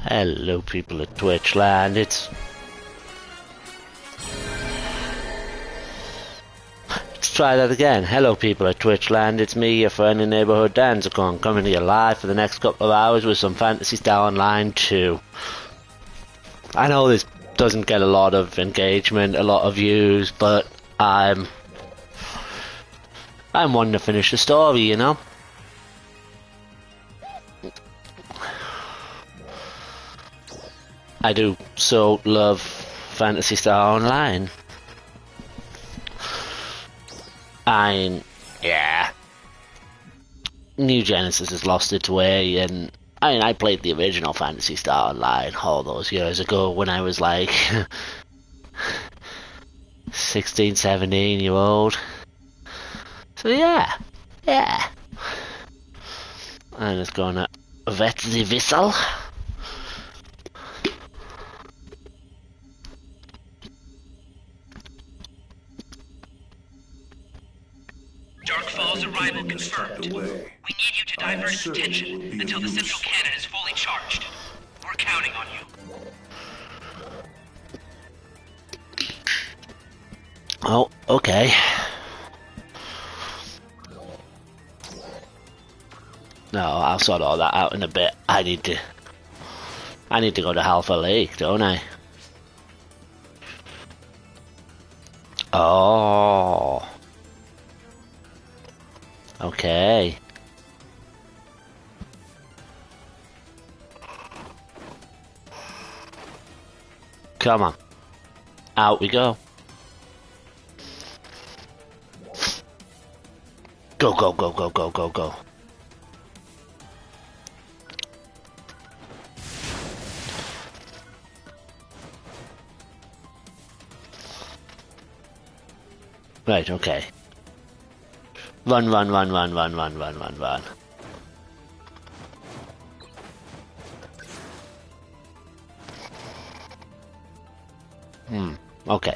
Hello people at Twitch land, let's try that again. Hello people at Twitch land, it's me, your friendly neighborhood Danzacon, coming to you live for the next couple of hours with some Phantasy Star Online 2. I know this doesn't get a lot of engagement, a lot of views, but I'm wanting to finish the story, you know? I do so love Phantasy Star Online. Yeah. New Genesis has lost its way, and I played the original Phantasy Star Online all those years ago when I was like 16, 17 year old. So yeah. I'm just gonna vet the vessel. Dark Falls arrival confirmed. We need you to divert its attention until the central cannon is fully charged. We're counting on you. Oh, okay. No, I'll sort all that out in a bit. I need to go to Alpha Lake, don't I? Oh. Okay. Come on. Out we go. Go, go, go, go, go, go, go. Right, okay. Run, run, run, run, run, run, run, run, run. Okay.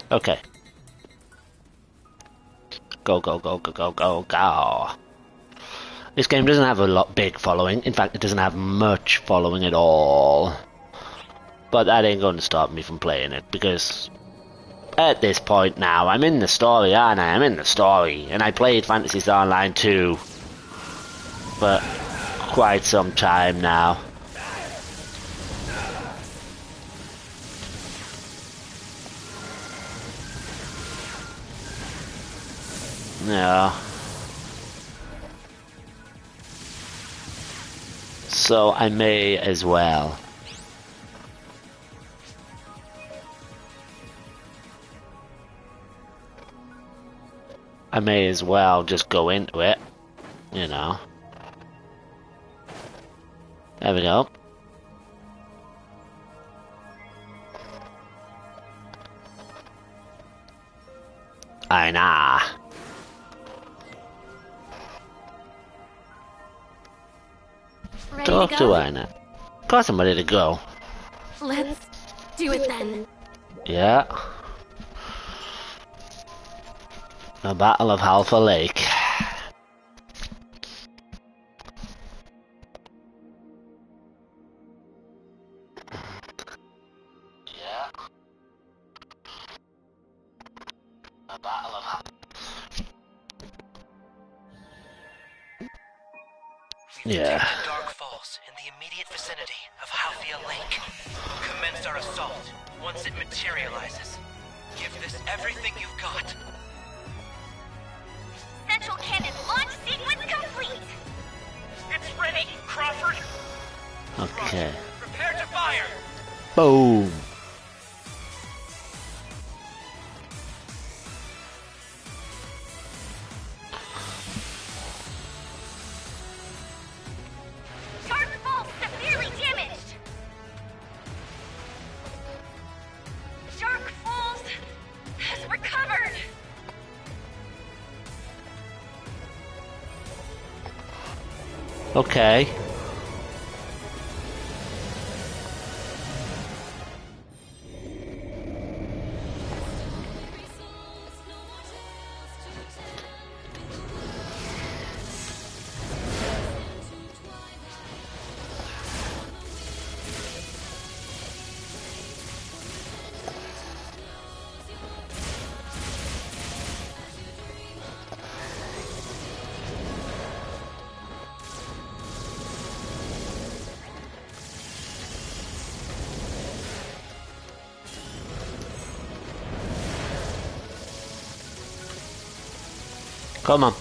Okay. Go, go, go, go, go, go, go. This game doesn't have a big following. In fact, it doesn't have much following at all. But that ain't going to stop me from playing it, because at this point now, I'm in the story, aren't I? I'm in the story. And I played Phantasy Star Online 2 for quite some time now. Yeah. So I may as well. I may as well just go into it, you know. There we go. Nah. Talk to Aina. Of course I'm ready to go. Let's do it then. Yeah. The Battle of Alpha Lake. Yeah. The Battle of Alpha. Yeah. Dark Falls in the immediate vicinity of Halfia Lake. Commence our assault once it materializes. Give this everything you've got. Central cannon launch sequence complete! It's ready, Crawford! Okay. Prepare to fire! Boom. Okay. Come on.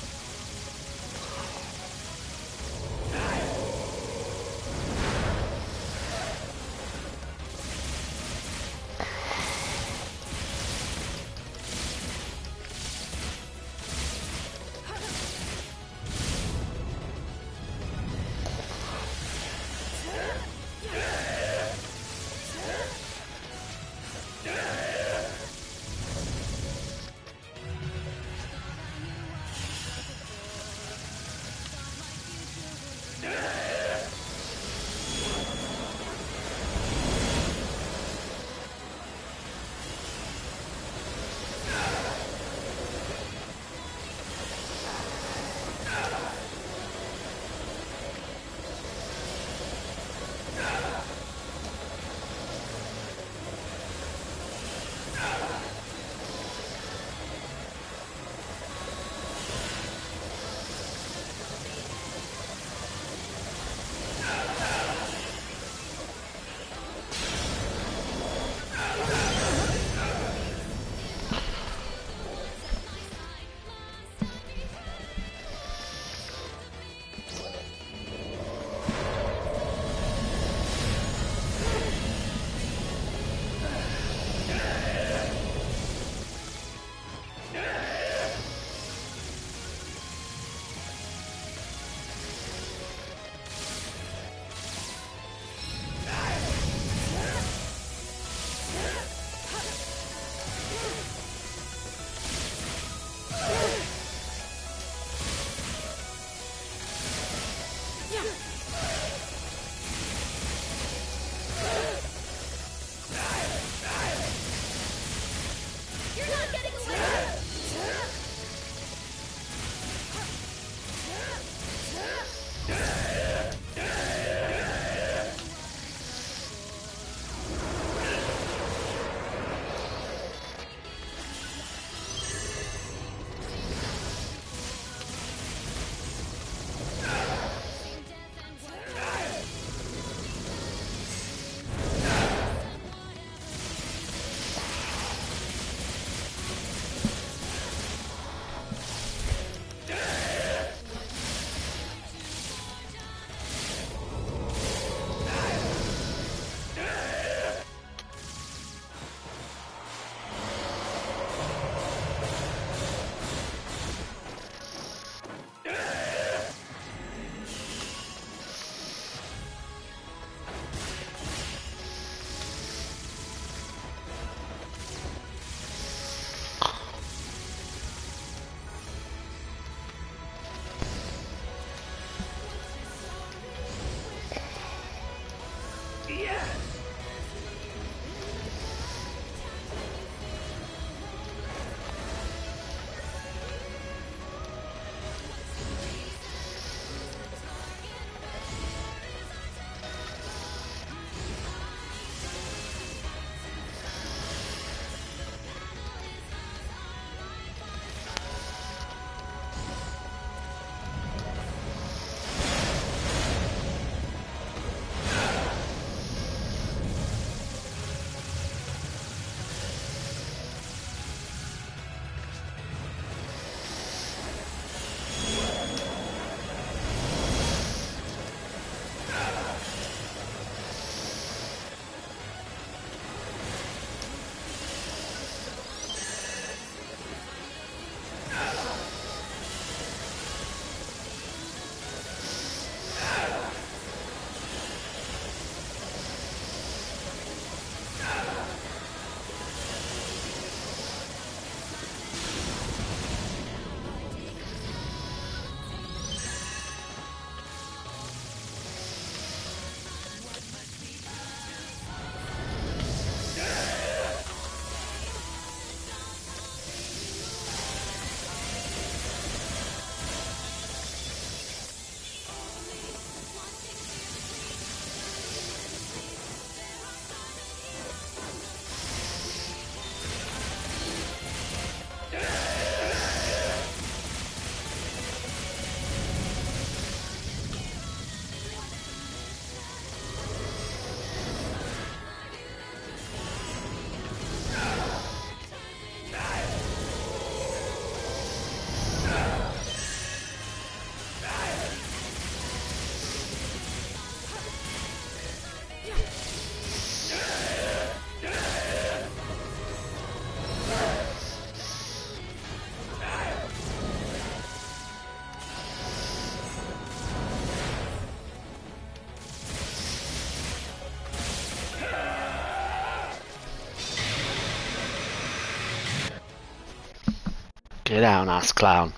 Get down, ass clown.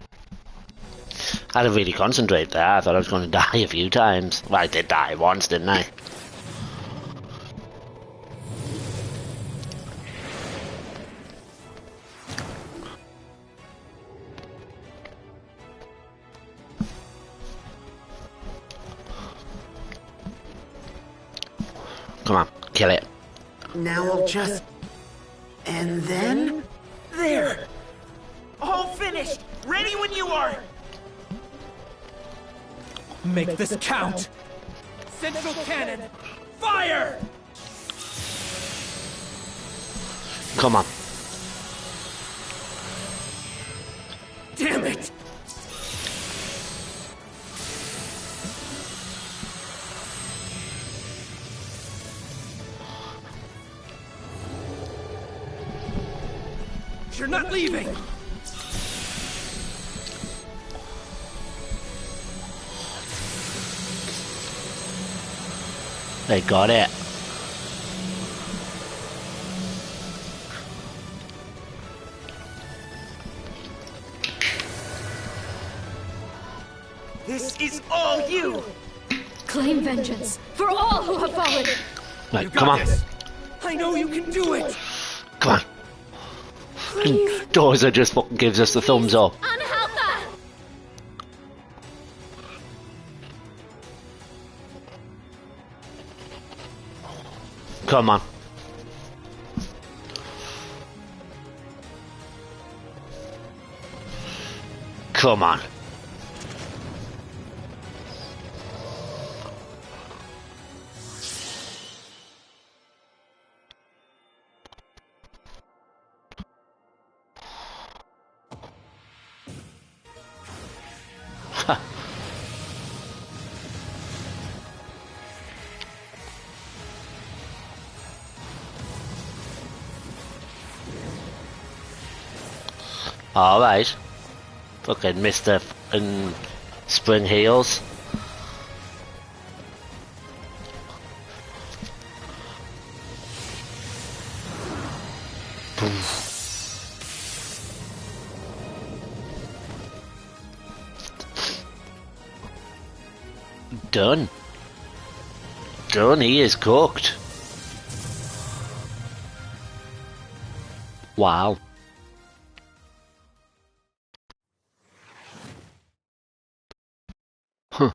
I had to really concentrate there. I thought I was going to die a few times. Well, I did die once, didn't I? Come on, kill it. Now I'll just... And then... There! All finished! Ready when you are! Make this count! Central cannon! Fire! Come on. Damn it! You're not leaving! They got it. This is all you! Claim vengeance for all who have fallen. Right, You come got on. this. I know you can do it! Come on. Please, Dozer just fucking gives us the thumbs up. Anhalta! Come on. Come on. Alright. Fucking Mr. and Spring Heels. Boom. Done. Done, he is cooked. Wow. Huh.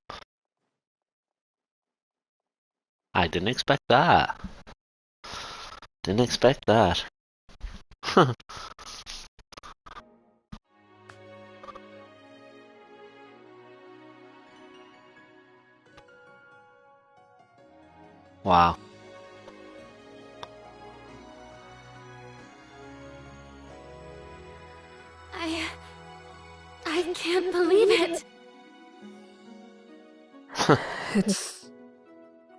I didn't expect that. Didn't expect that. Huh. Wow. I can't believe it. It's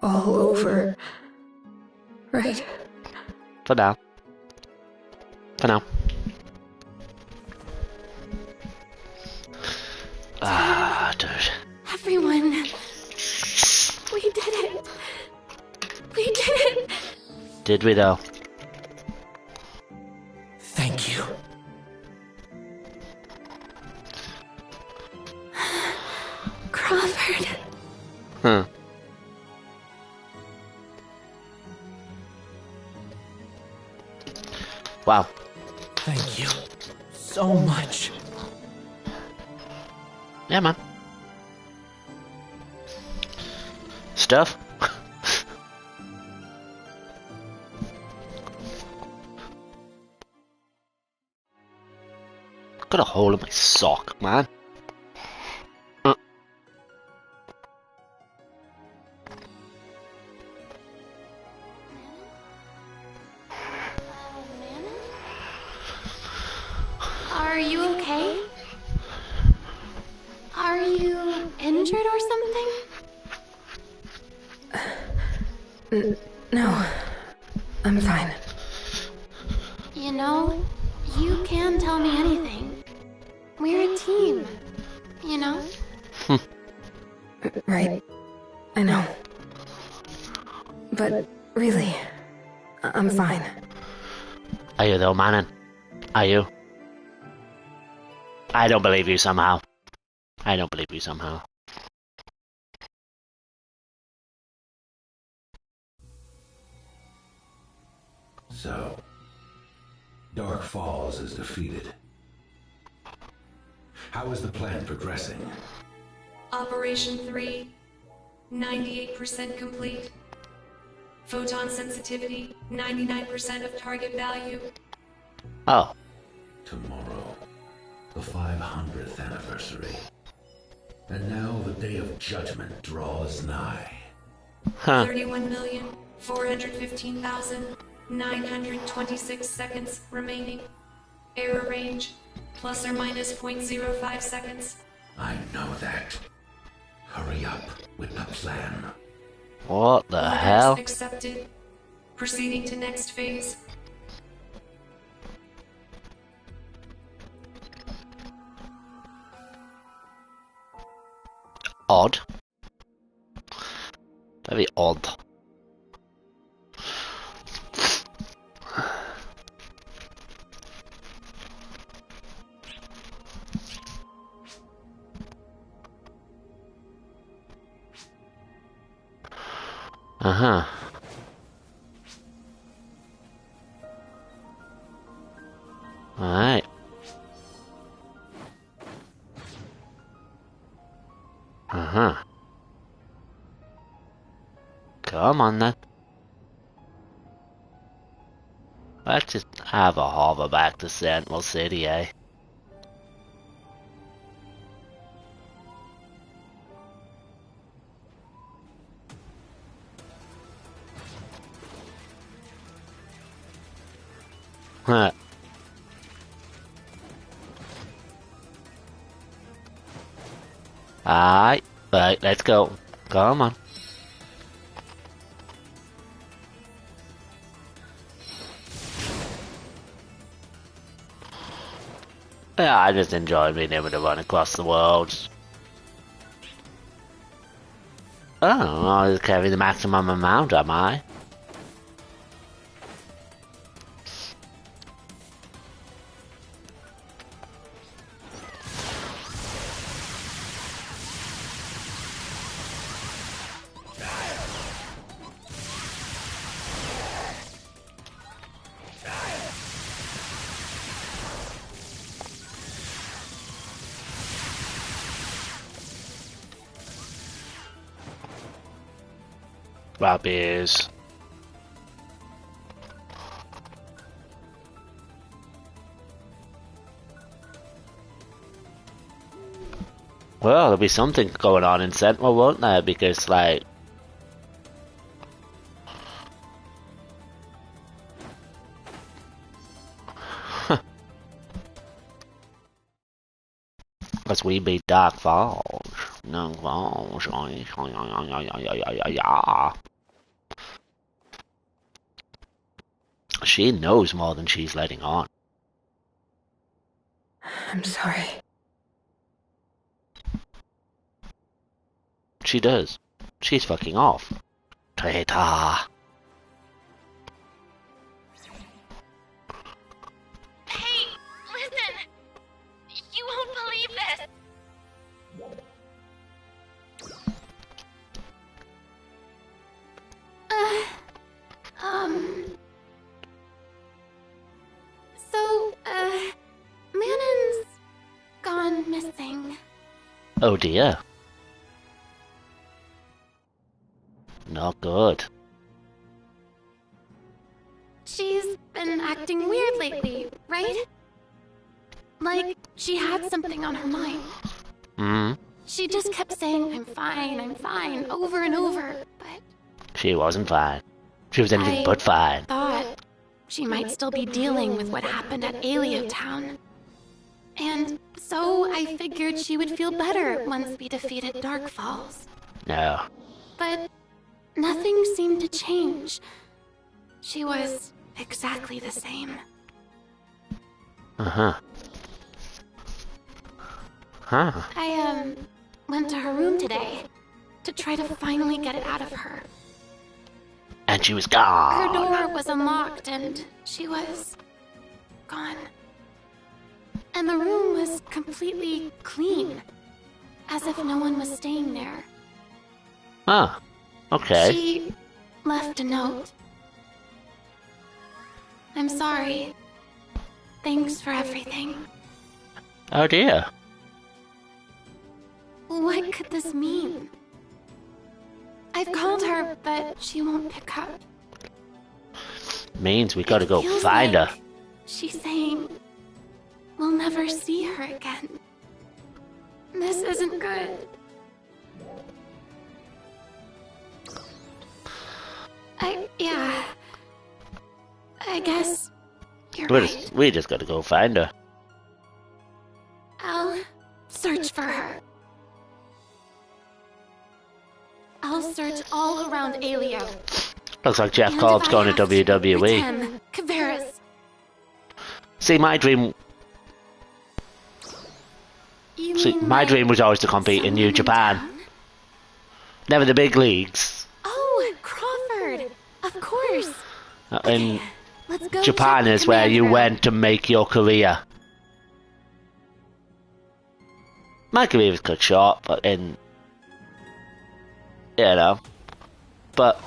all over. Right? For now. For now. Ah, dude. Everyone. We did it. We did it. Did we though? Thank you. Crawford. Huh. Wow. Thank you so much. Yeah, man. Stuff. Got a hole in my sock, man. Are you okay? Are you injured or something? No. I'm fine. You know, you can tell me anything. We're a team, you know? Right. I know. But really, I'm fine. Are you though, Manon? Are you? I don't believe you somehow. I don't believe you somehow. So, Dark Falls is defeated. How is the plan progressing? Operation 3, 98% complete. Photon sensitivity, 99% of target value. Oh. Tomorrow, the 500th anniversary. And now the day of judgment draws nigh. Huh. 31,415,926 seconds remaining. Error range, plus or minus 0.05 seconds. I know that. Hurry up with the plan. What the Orders hell? accepted. Proceeding to next phase. Odd. Very odd. Uh-huh. Alright. Uh-huh. Come on then. Let's just have a hover back to Central City, eh? Huh. Alright, right, let's go. Come on. Yeah, I just enjoy being able to run across the world. Oh, I'll just carry the maximum amount, am I? Rabbies. Well, there'll be something going on in Sentinel, won't there? Because, like... Because we beat Dark Falls. No Falls. Yeah. She knows more than she's letting on. I'm sorry. She does. She's fucking off. Traitor. Hey, listen! You won't believe this! So, Manon's gone missing. Oh dear. Not good. She's been acting weird lately, right? Like, she had something on her mind. Hmm? She just kept saying, I'm fine, over and over, but She wasn't fine. She was anything I but fine. thought she might still be dealing with what happened at Alea Town. And so I figured she would feel better once we defeated Dark Falls. No. But nothing seemed to change. She was exactly the same. Uh-huh. Huh. I, went to her room today to try to finally get it out of her. And she was Her gone. door was unlocked and she was gone. And the room was completely clean, as if no one was staying there. Ah, okay. She left a note. I'm sorry. Thanks for everything. Oh dear. What could this mean? I've called her, but she won't pick up. Means we gotta It go feels find like her. She's saying we'll never see her again. This isn't good. I guess you're right. We just gotta go find her. I'll search for her. I'll search all around Alio. Looks like Jeff And Cobb's if I going have to WWE. pretend Kavaris. See, my dream You See, mean my like dream was always to compete in New someone Japan. town? Never the big leagues. Oh, Crawford! Of course. In Let's go Japan check the is where command you room. went to make your career. My career was cut short, but in... You know. But...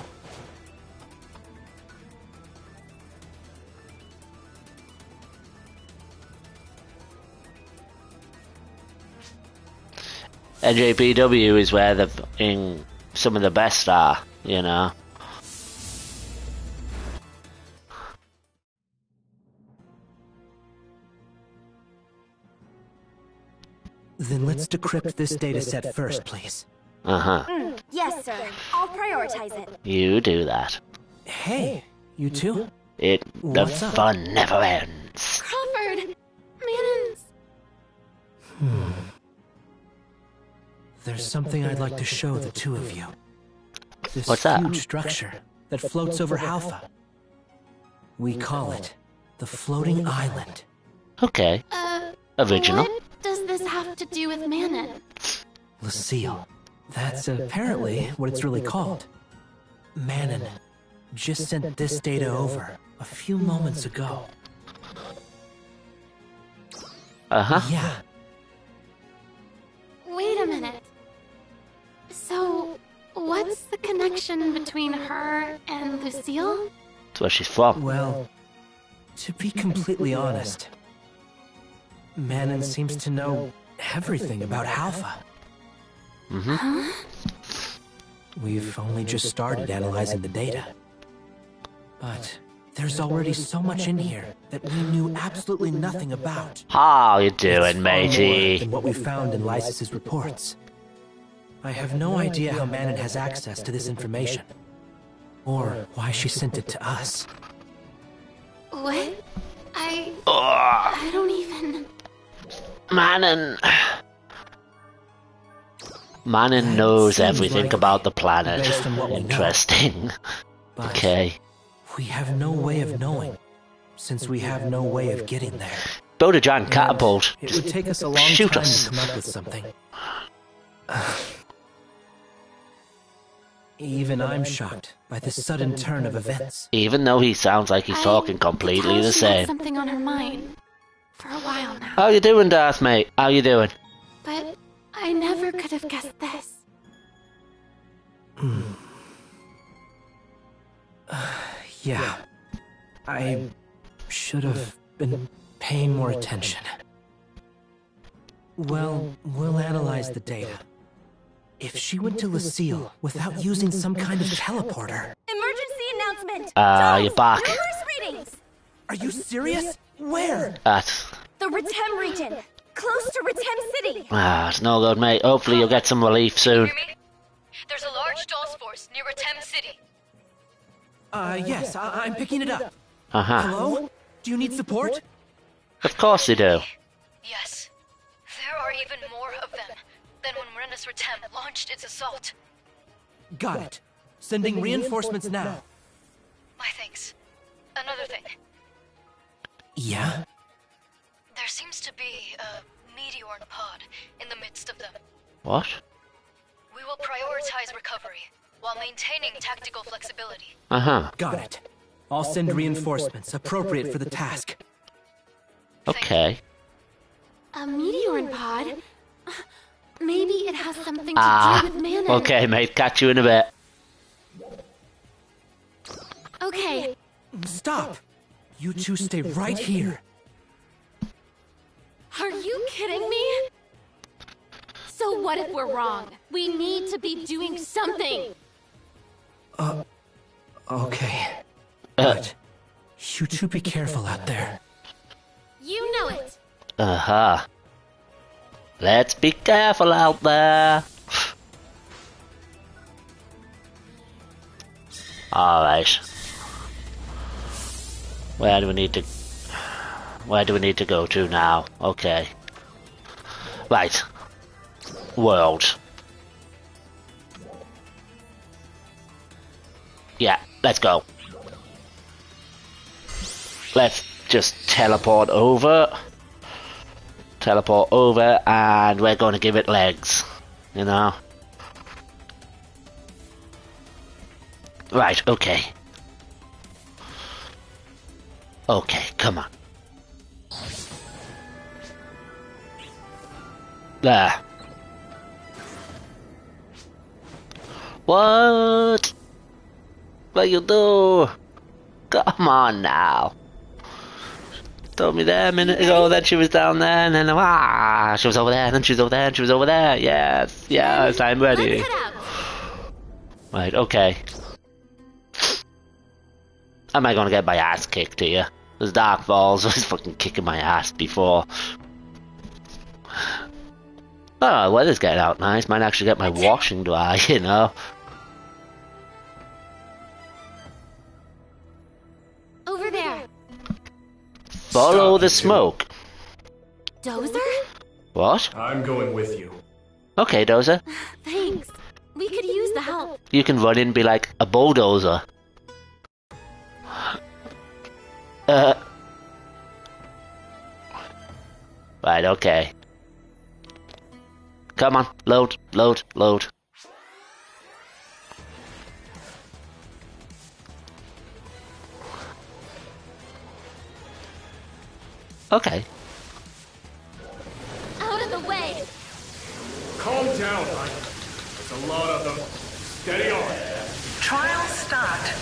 NJPW is where some of the best are, you know. Then let's decrypt this dataset first, please. Uh-huh. Yes, sir. I'll prioritize it. You do that. Hey, you two? The What's up? fun never ends. Crawford! Mannins! There's something I'd like to show the two of you. This What's that? huge structure that floats over Halpha. We call it the Floating Island. Okay. Original. What does this have to do with Manon? Lucille. That's apparently what it's really called. Manon just sent this data over a few moments ago. Uh-huh. Yeah, Wait a minute. So, what's the connection between her and Lucille? That's where she's from. well, to be completely honest, Manon seems to know everything about Halpha. Mm-hmm. We've only just started analyzing the data. But there's already so much in here that we knew absolutely nothing about. How you It's doing, far more matey? than what we found in Lysis's reports. I have no idea how Manon has access to this information, or why she sent it to us. What? Ugh, I don't even... Manon knows seems everything like, about the planet. based on what we know. Interesting. But Okay. we have no way of knowing, since we have no way of getting there. Build a giant catapult. It Just would take us a long shoot time us. to come up with something. Even I'm shocked by this sudden turn of events. Even though he sounds like he's I talking could completely tell the she had same. something on her mind. For a while now. How you doing, Darth, mate? How you doing? But I never could have guessed this. Yeah, I should have been paying more attention. Well, we'll analyze the data. If she went to Lucille without using some kind of teleporter... Emergency announcement! You're back. Numerous readings! Are you serious? Where? That's The Retem region, close to Retem City. it's no good, mate. Hopefully you'll get some relief soon. Hear me? There's a large Dawes force near Retem City. Yes, I'm picking it up. Uh-huh. Hello? Do you need support? Of course they do. Yes. There are even more of them than when Renus Retem launched its assault. Got it. Sending reinforcements now. My thanks. Another thing. Yeah? There seems to be a meteor pod in the midst of them. What? We will prioritize recovery while maintaining tactical flexibility. Uh-huh. Got it. I'll send reinforcements appropriate for the task. Okay. A meteor pod? Maybe it has something to do with Manon. Okay, mate. Catch you in a bit. Okay. Stop! You two stay right here. Are you kidding me? So what if we're wrong? We need to be doing something. Okay. But you two be careful out there. You know it. Uh-huh. Let's be careful out there. Alright. Where do we need to go to now? Okay. Right. World. Yeah, let's go. Let's just teleport over. Teleport over, and we're going to give it legs. You know? Right, okay. Okay, come on. There. What? What you do? Come on now. Told me there a minute ago that she was down there, and then she was over there, and then she was over there, and she was over there. Yes, yes, I'm ready. Right, okay. Am I gonna get my ass kicked here? There's Dark Falls was fucking kicking my ass before. Oh, the weather's getting out nice. Might actually get my washing dry, you know. Over there. Follow the smoke. Dozer? What? I'm going with you. Okay, Dozer. Thanks. We could use the help. You can run in and be like a bulldozer. Right, okay. Come on, load, load, load. Okay. Out of the way. Calm down, Ike. There's a lot of them. Steady on. Trial start.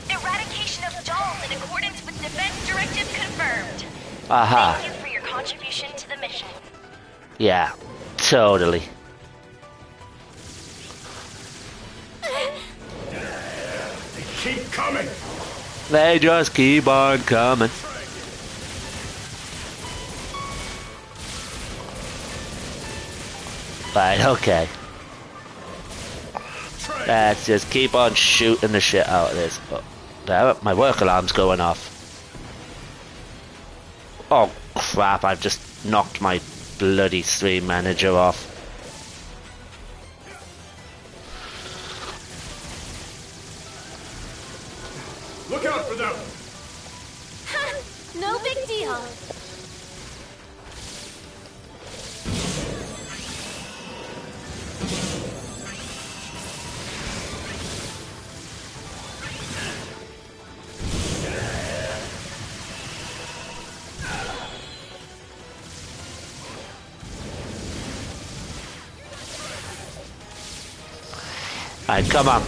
Eradication of dolls in accordance with Defense Directive confirmed. Aha. Thank you for your contribution to the mission. Yeah, totally. They keep coming. They just keep on coming. Right, okay. Let's just keep on shooting the shit out of this. Oh, there, my work alarm's going off. Oh crap, I've just knocked my bloody stream manager off. Look out for them. No big deal. Alright, come on.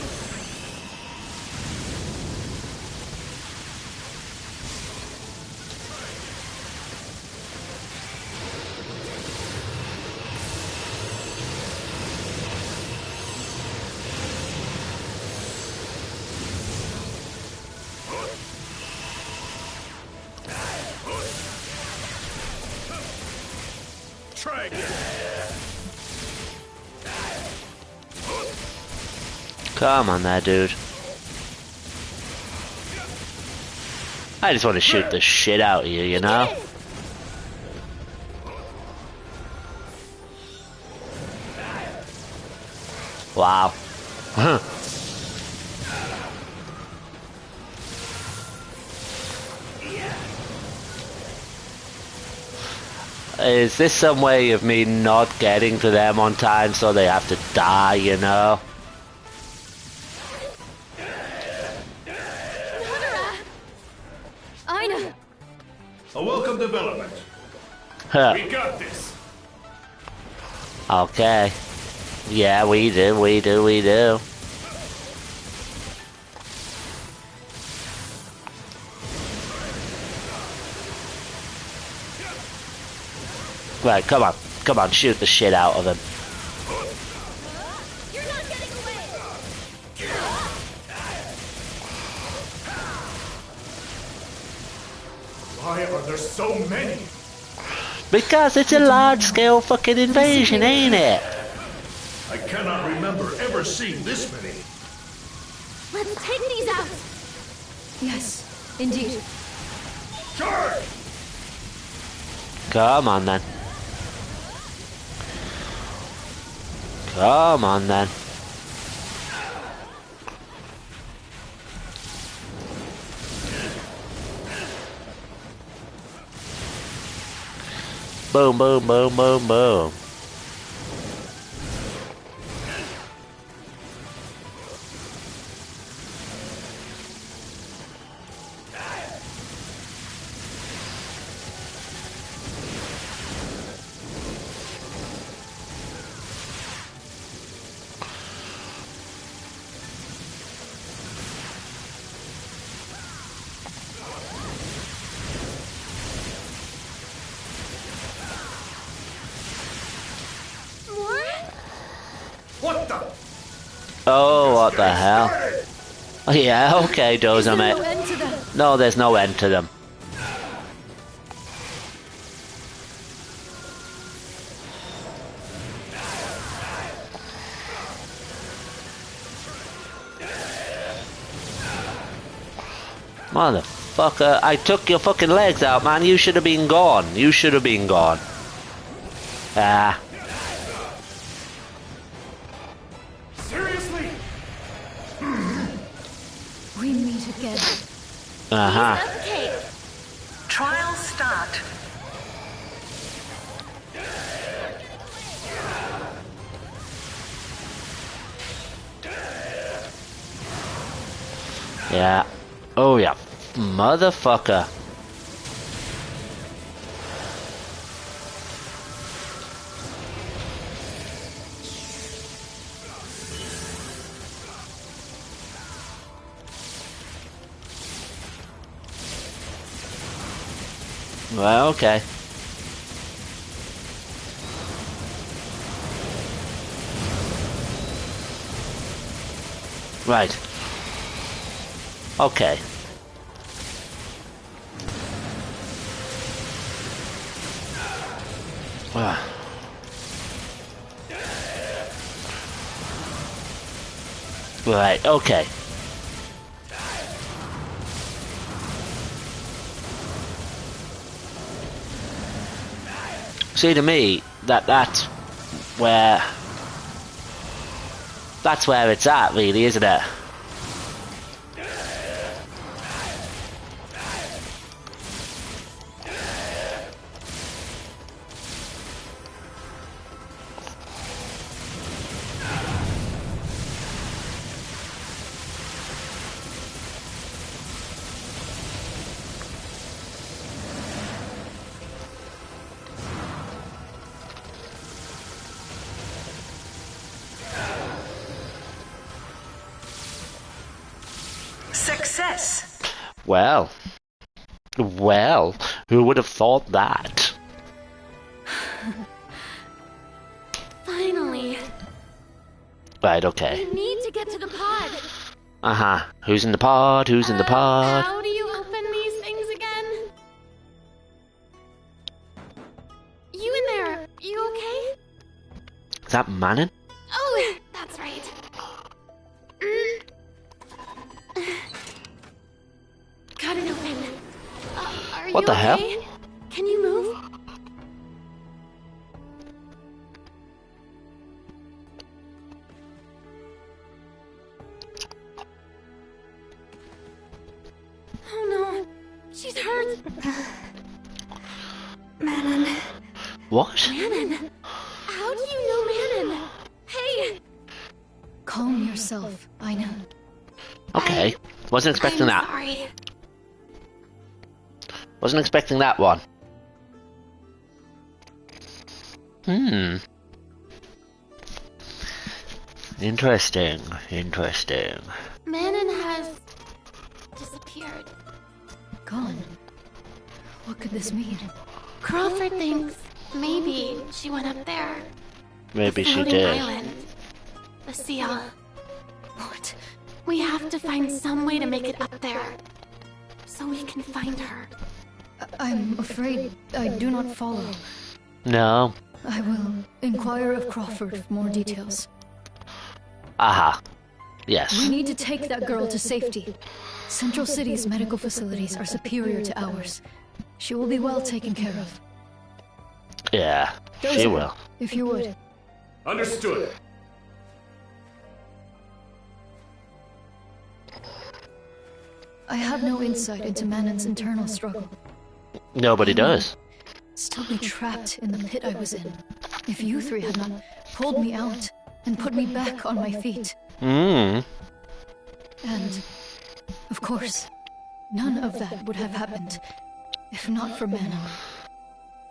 Come on there, dude. I just want to shoot the shit out of you, you know? Wow. Is this some way of me not getting to them on time so they have to die, you know? A welcome development. Huh. We got this. Okay. Yeah, we do, we do, we do. Right, come on. Come on, shoot the shit out of him. You're not getting away! Why are there so many? Because it's a large-scale fucking invasion, ain't it? I cannot remember ever seeing this many. Let's take these out. Yes, indeed. Charge! Come on, then. Come on, then. Boom, boom, boom, boom, boom. What the? Oh, what the hell? Oh, yeah, okay, Dozer, mate. No, there's no end to them. Motherfucker, I took your fucking legs out, man. You should have been gone. You should have been gone. Ah. Seriously? We meet again. Uh-huh. Trial start. Yeah. Oh, yeah. Motherfucker. Well, okay. Right. Okay. Right, okay. See, to me, that's where it's at, really, isn't it? Success. Well, who would have thought that? Finally. Right, okay. We need to get to the pod. Uh-huh. Who's in the pod? Who's in the pod? How do you open these things again? You in there? You okay? Is that Manon? Oh, that's right. Got it open. Are What you the okay? hell? Can you move? Oh no, she's hurt. Manon. What? Manon? How do you know Manon? Hey! Calm yourself, I know. Okay. Wasn't expecting I'm that. sorry. Wasn't expecting that one. Interesting. Interesting. Manon has disappeared. Gone. What could this mean? Crawford thinks maybe she went up there. Maybe the she floating did. Island. The seal. What? We have to find some way to make it up there. So we can find her. I'm afraid I do not follow. No. I will inquire of Crawford for more details. Aha. We Yes. need to take that girl to safety. Central City's medical facilities are superior to ours. She will be well taken care of. Yeah, she Dozer, will. if you would. Understood. I have no insight into Manon's internal struggle. Nobody does. Still be trapped in the pit I was in. If you three had not pulled me out and put me back on my feet. Mm. And, of course, none of that would have happened if not for Manon.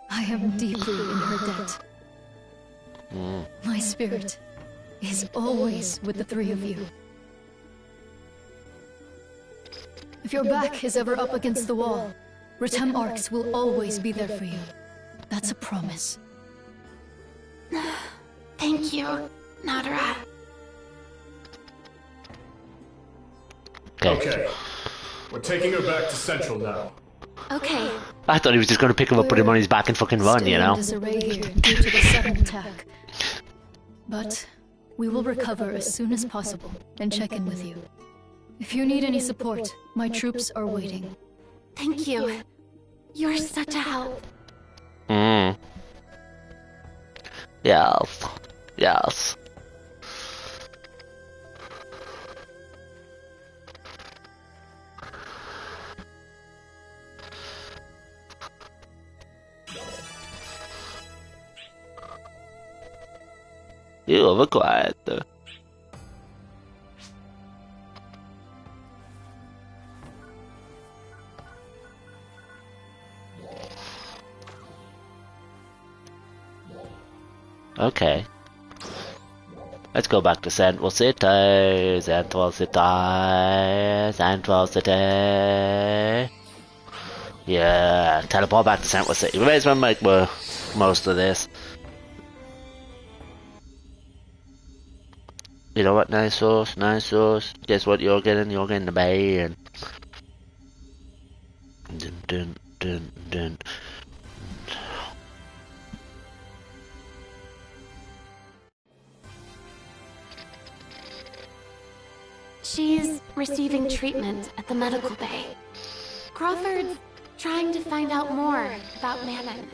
I am deeply in her debt. My spirit is always with the three of you. If your back is ever up against the wall, Retem Arcs will always be there for you. That's a promise. Thank you, Nadara. Okay. We're taking her back to Central now. Okay. I thought he was just going to pick him up, put him on his back and fucking run, you know? Still in disarray here due to the sudden attack. But we will recover as soon as possible and check in with you. If you need any support, my troops are waiting. Thank you. You're such a help. Yes. Yes. You were quiet. Okay. Let's go back to Central City. Central City. Central City. Yeah, teleport back to Central City. We may as well make most of this. You know what? Nice sauce, nice sauce. Guess what you're getting? You're getting the band. Dun dun dun dun. She's receiving treatment at the medical bay. Crawford's trying to find out more about Manon.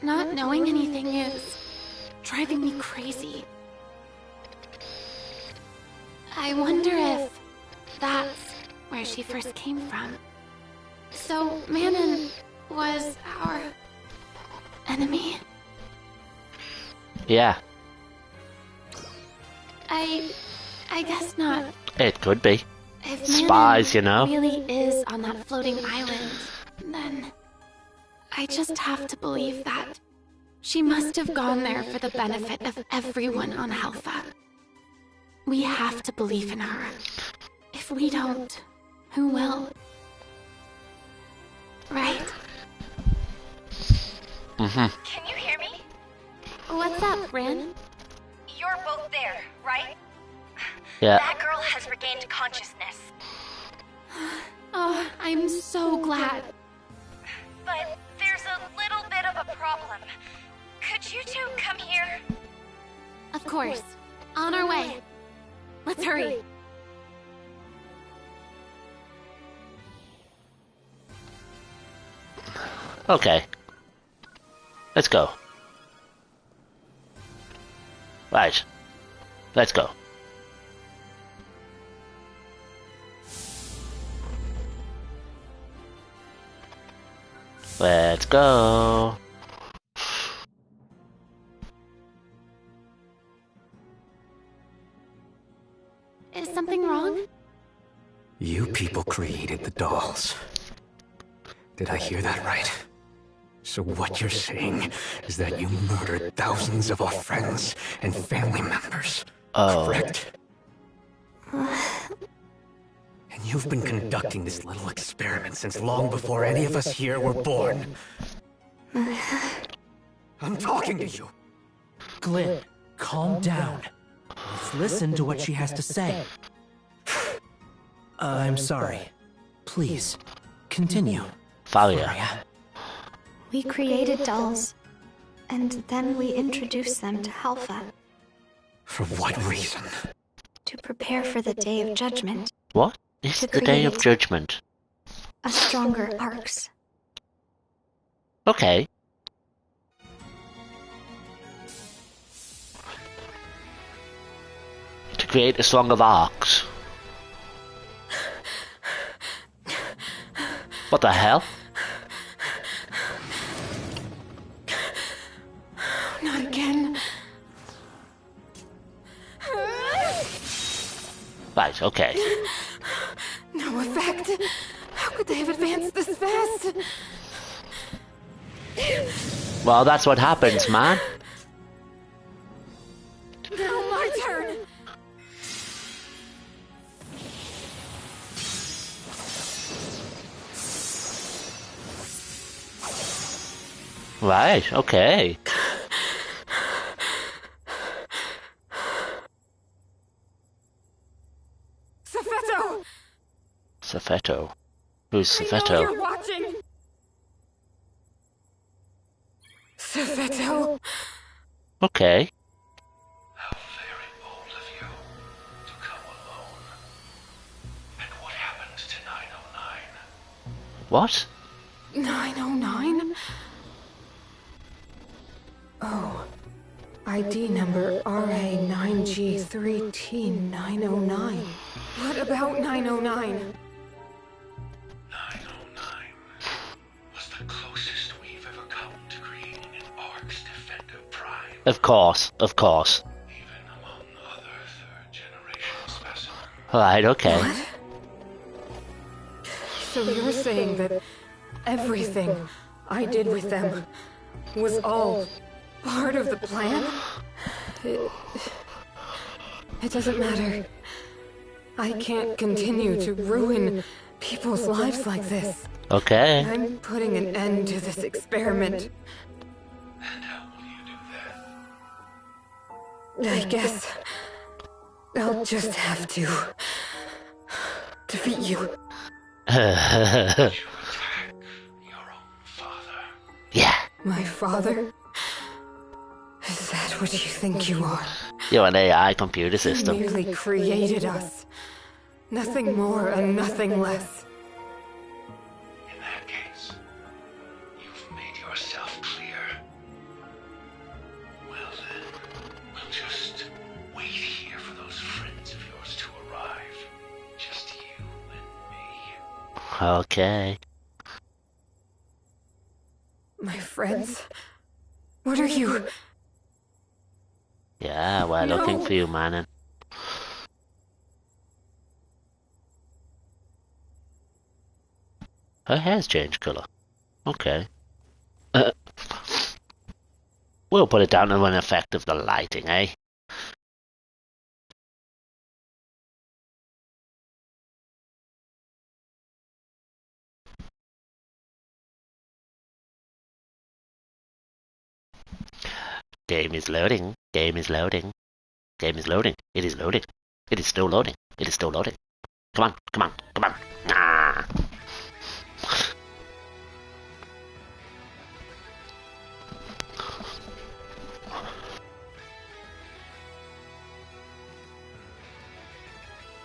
Not knowing anything is driving me crazy. I wonder if that's where she first came from. So Manon was our enemy? Yeah. I guess not. It could be. If Spies, you know. Manon really is on that floating island, then I just have to believe that she must have gone there for the benefit of everyone on Alpha. We have to believe in her. If we don't, who will? Right? Can you hear me? What's up, Rin? You're both there, right? Yeah. That girl has regained consciousness. Oh, I'm so glad. But there's a little bit of a problem. Could you two come here? Of course. On our way. Let's hurry. Okay. Let's go. Right. Let's go. Let's go. Is something wrong? You people created the dolls. Did I hear that right? So what you're saying is that you murdered thousands of our friends and family members, correct? And you've been conducting this little experiment since long before any of us here were born. I'm talking to you. Glenn, calm down. Let's listen to what she has to say. I'm sorry. Please, continue. Faria. We created dolls, and then we introduced them to Alpha. For what reason? To prepare for the Day of Judgment. What is the Day of Judgment? A stronger Arcs. Okay. To create a song of arcs. What the hell? Not again. Right, okay. No effect. How could they have advanced this fast? Well, that's what happens, man. Now my turn. Right, okay. Pso2! Pso2. Who's I know Pso2? you're watching. Pso2. Okay. How very bold of you to come alone. And what happened to 909? What? 909? Oh. ID number RA9G3T909. What about 909? 909 was the closest we've ever come to creating an Arc's Defender Prime. Of course, of course. Even among other third-generation specimens. Right, okay. What? So you're saying that everything I did with them was all part of the plan? It doesn't matter. I can't continue to ruin people's lives like this. Okay. I'm putting an end to this experiment. And how will you do that? I guess I'll just have to defeat you. Yeah. My father? Is that what you think you are? You're an AI computer You system. merely created us. Nothing more and nothing less. In that case, you've made yourself clear. Well then, we'll just wait here for those friends of yours to arrive. Just you and me. Okay. My friends? What are you? Yeah, we're looking for you, man. Her hair's changed colour. Okay. We'll put it down to an effect of the lighting, eh? Game is loading. Game is loading. Game is loading. It is loading. It is still loading. It is still loading. Come on, come on, come on. Ah.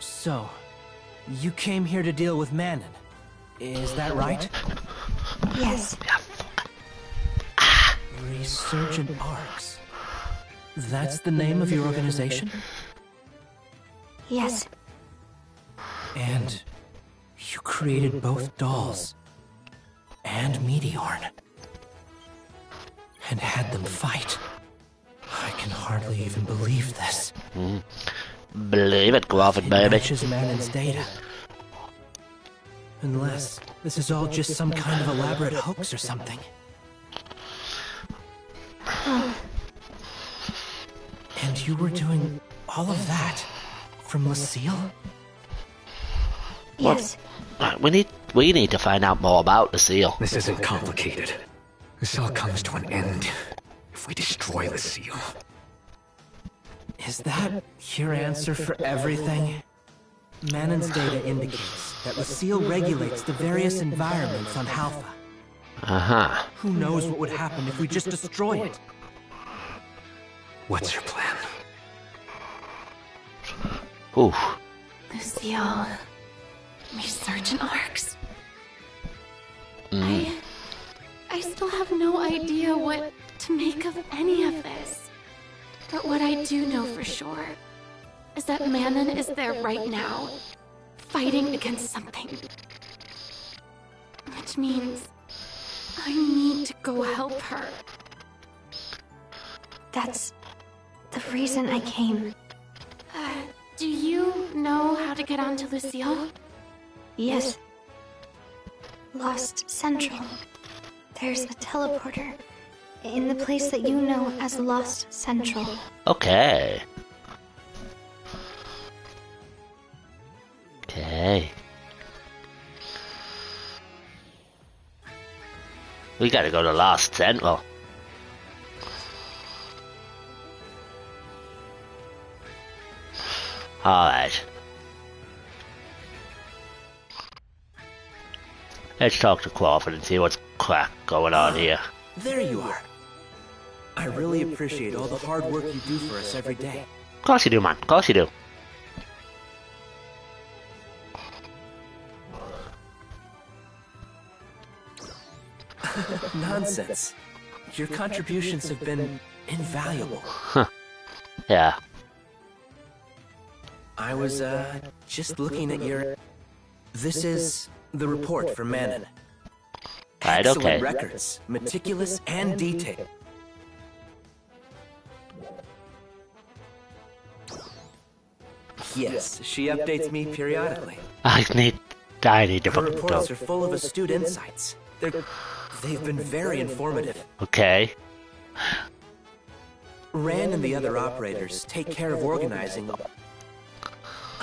So, you came here to deal with Manon. Is that right? Yes. Resurgent Arcs. That's the name of your organization? Yes. And you created both dolls and Meteorn. And had them fight. I can hardly even believe this. Believe it, Crawford, baby. Matches Manon's data. Unless this is all just some kind of elaborate hoax or something. And you were doing all of that from Lucille? Yes. We need to find out more about Lucille. This isn't complicated. This all comes to an end if we destroy Lucille. Is that your answer for everything? Manon's data indicates that Lucille regulates the various environments on Halpha. Uh-huh. Who knows what would happen if we just destroy it? What's your plan? Oof. Lucille. Resurgent arcs. Mm. I still have no idea what to make of any of this. But what I do know for sure is that Manon is there right now, fighting against something. Which means I need to go help her. That's the reason I came. Do you know how to get onto Lucille? Yes. Lost Central. There's a teleporter in the place that you know as Lost Central. Okay. Okay. We gotta go to Lost Central. Alright. Let's talk to Crawford and see what's crack going on here. There you are. I really appreciate all the hard work you do for us every day. Of course you do, man. Of course you do. Nonsense. Your contributions have been invaluable. Huh. Yeah. I was, just looking at your... This is the report from Manon. Right, Excellent okay. records, meticulous and detailed. Yes, she updates me periodically. I need to Her fucking reports go. are full of astute insights. They've been very informative. Okay. Ran and the other operators take care of organizing.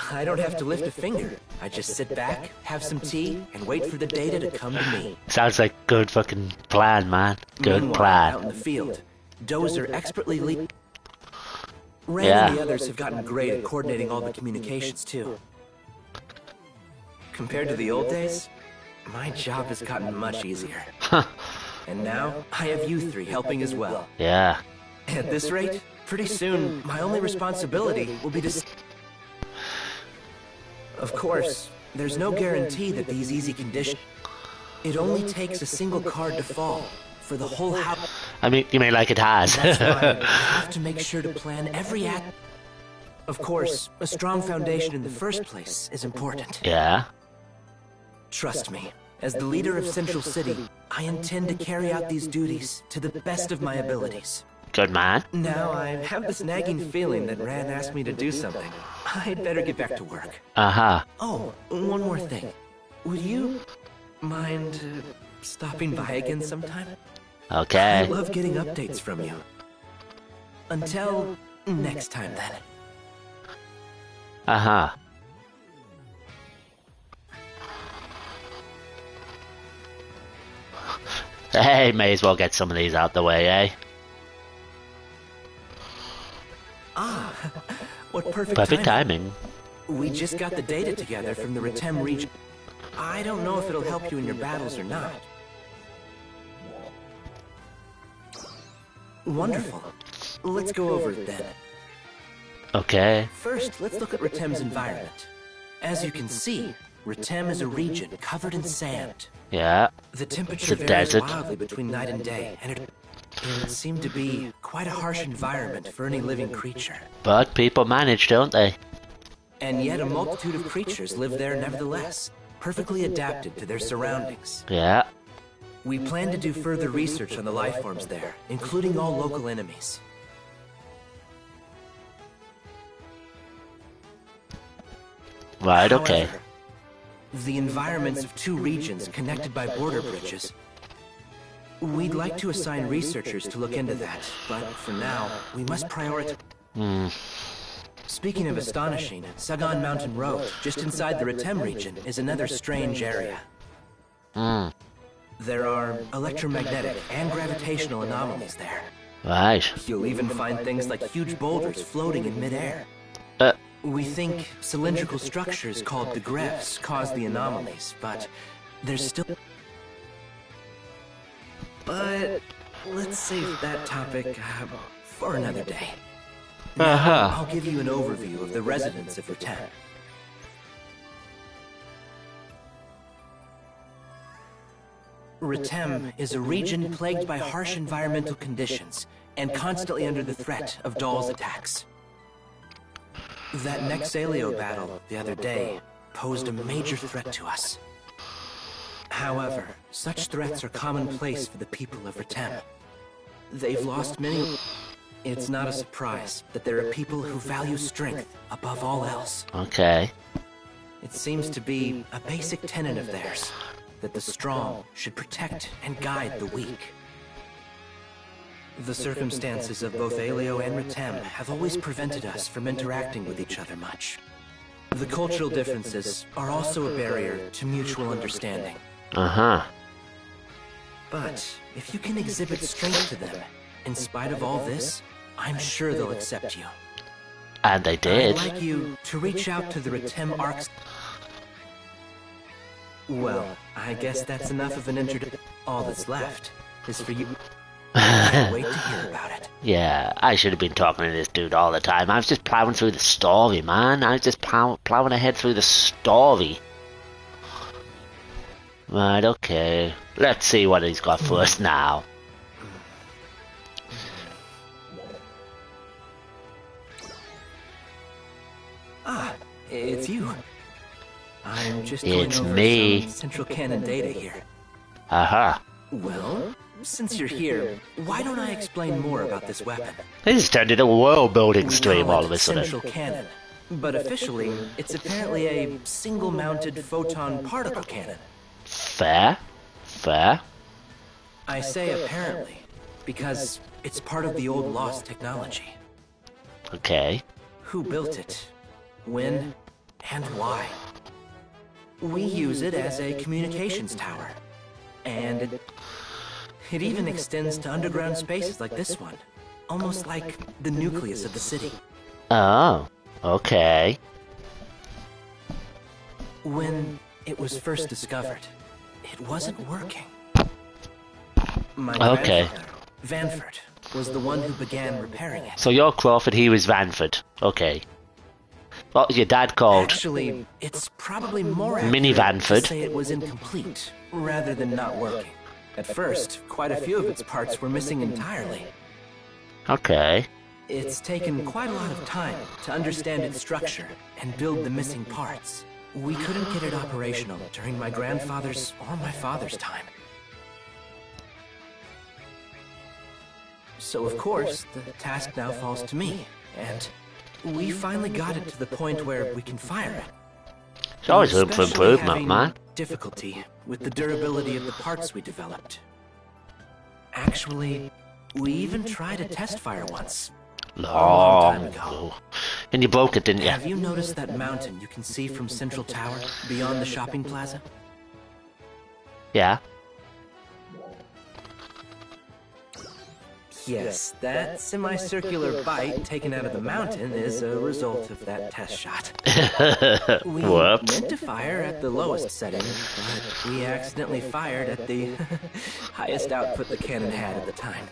I don't have to lift a finger. I just sit back, have some tea, and wait for the data to come to me. Sounds like good fucking plan, man. Good Meanwhile, plan. out in the field, Dozer expertly lead. Ran Yeah. and the others have gotten great at coordinating all the communications, too. Compared to the old days, my job has gotten much easier. And now, I have you three helping as well. Yeah. At this rate, pretty soon, my only responsibility will be to... Of course, there's no guarantee that these easy conditions... It only takes a single card to fall for the whole house. I mean, you may like it has. That's why I have to make sure to plan every act. Of course, a strong foundation in the first place is important. Yeah. Trust me, as the leader of Central City, I intend to carry out these duties to the best of my abilities. Good man. Now, I have this nagging feeling that Ran asked me to do something. I'd better get back to work. Uh-huh. Oh, one more thing. Would you mind stopping by again sometime? Okay. I love getting updates from you. Until next time, then. Uh-huh. Hey, may as well get some of these out the way, eh? Ah, what perfect timing. We just got the data together from the Retem region. I don't know if it'll help you in your battles or not. Wonderful. Let's go over it then. Okay. First, let's look at Retem's environment. As you can see, Retem is a region covered in sand. Yeah. The temperature It's a varies desert. wildly between night and day, and it seemed to be quite a harsh environment for any living creature. But people manage, don't they? And yet a multitude of creatures live there nevertheless, perfectly adapted to their surroundings. Yeah. We plan to do further research on the life forms there, including all local enemies. Right, okay. However, the environments of two regions connected by border bridges. We'd like to assign researchers to look into that, but for now, we must prioritize. Speaking of astonishing, Sagan Mountain Road, just inside the Ritem region, is another strange area. There are electromagnetic and gravitational anomalies there. Right. You'll even find things like huge boulders floating in midair. We think cylindrical structures called degreffs cause the anomalies, but there's still... But let's save that topic for another day. Now, I'll give you an overview of the residents of Ritem. Ritem is a region plagued by harsh environmental conditions and constantly under the threat of Dahl's attacks. That Nexalio battle the other day posed a major threat to us. However, such threats are commonplace for the people of Ritem. They've lost many... It's not a surprise that there are people who value strength above all else. Okay. It seems to be a basic tenet of theirs, that the strong should protect and guide the weak. The circumstances of both Aelio and Ritem have always prevented us from interacting with each other much. The cultural differences are also a barrier to mutual understanding. But if you can exhibit strength to them, in spite of all this, I'm sure they'll accept you. And they did. I'd like you to reach out to the Ritem Arcs. Well, I guess that's enough of an introduction. All that's left is for you. I can't wait to hear about it. Yeah, I should have been talking to this dude all the time. I was just plowing through the story, man. I was just plowing ahead through the story. Right, okay. Let's see what he's got for us now. Ah, it's you. I'm just It's going over me. some central canon data here. Well, since you're here, why don't I explain more about this weapon? This has turned into a world-building stream all of a sudden. Central cannon, but officially, it's apparently a single-mounted photon particle cannon. Fair. Fair. I say apparently, because it's part of the old lost technology. Okay. Who built it? When? And why? We use it as a communications tower. And it even extends to underground spaces like this one. Almost like the nucleus of the city. Oh, okay. When it was first discovered, it wasn't working. My Okay. grandfather, Vanford, was the one who began repairing it. So you're Crawford, he was Vanford. Okay. What was your dad called? Actually, it's probably more Mini accurate Vanford. to say it was incomplete, rather than not working. At first, quite a few of its parts were missing entirely. Okay. It's taken quite a lot of time to understand its structure and build the missing parts. We couldn't get it operational during my grandfather's or my father's time. So of course, the task now falls to me, and we finally got it to the point where we can fire it. There's always room for Especially improvement, having man. difficulty with the durability of the parts we developed. Actually, we even tried a test fire once. Long time ago. And you broke it, didn't you? Have you noticed that mountain you can see from Central Tower, beyond the shopping plaza? Yeah. Yes, that semicircular bite taken out of the mountain is a result of that test shot. We Whoops. meant to fire at the lowest setting, but we accidentally fired at the highest output the cannon had at the time.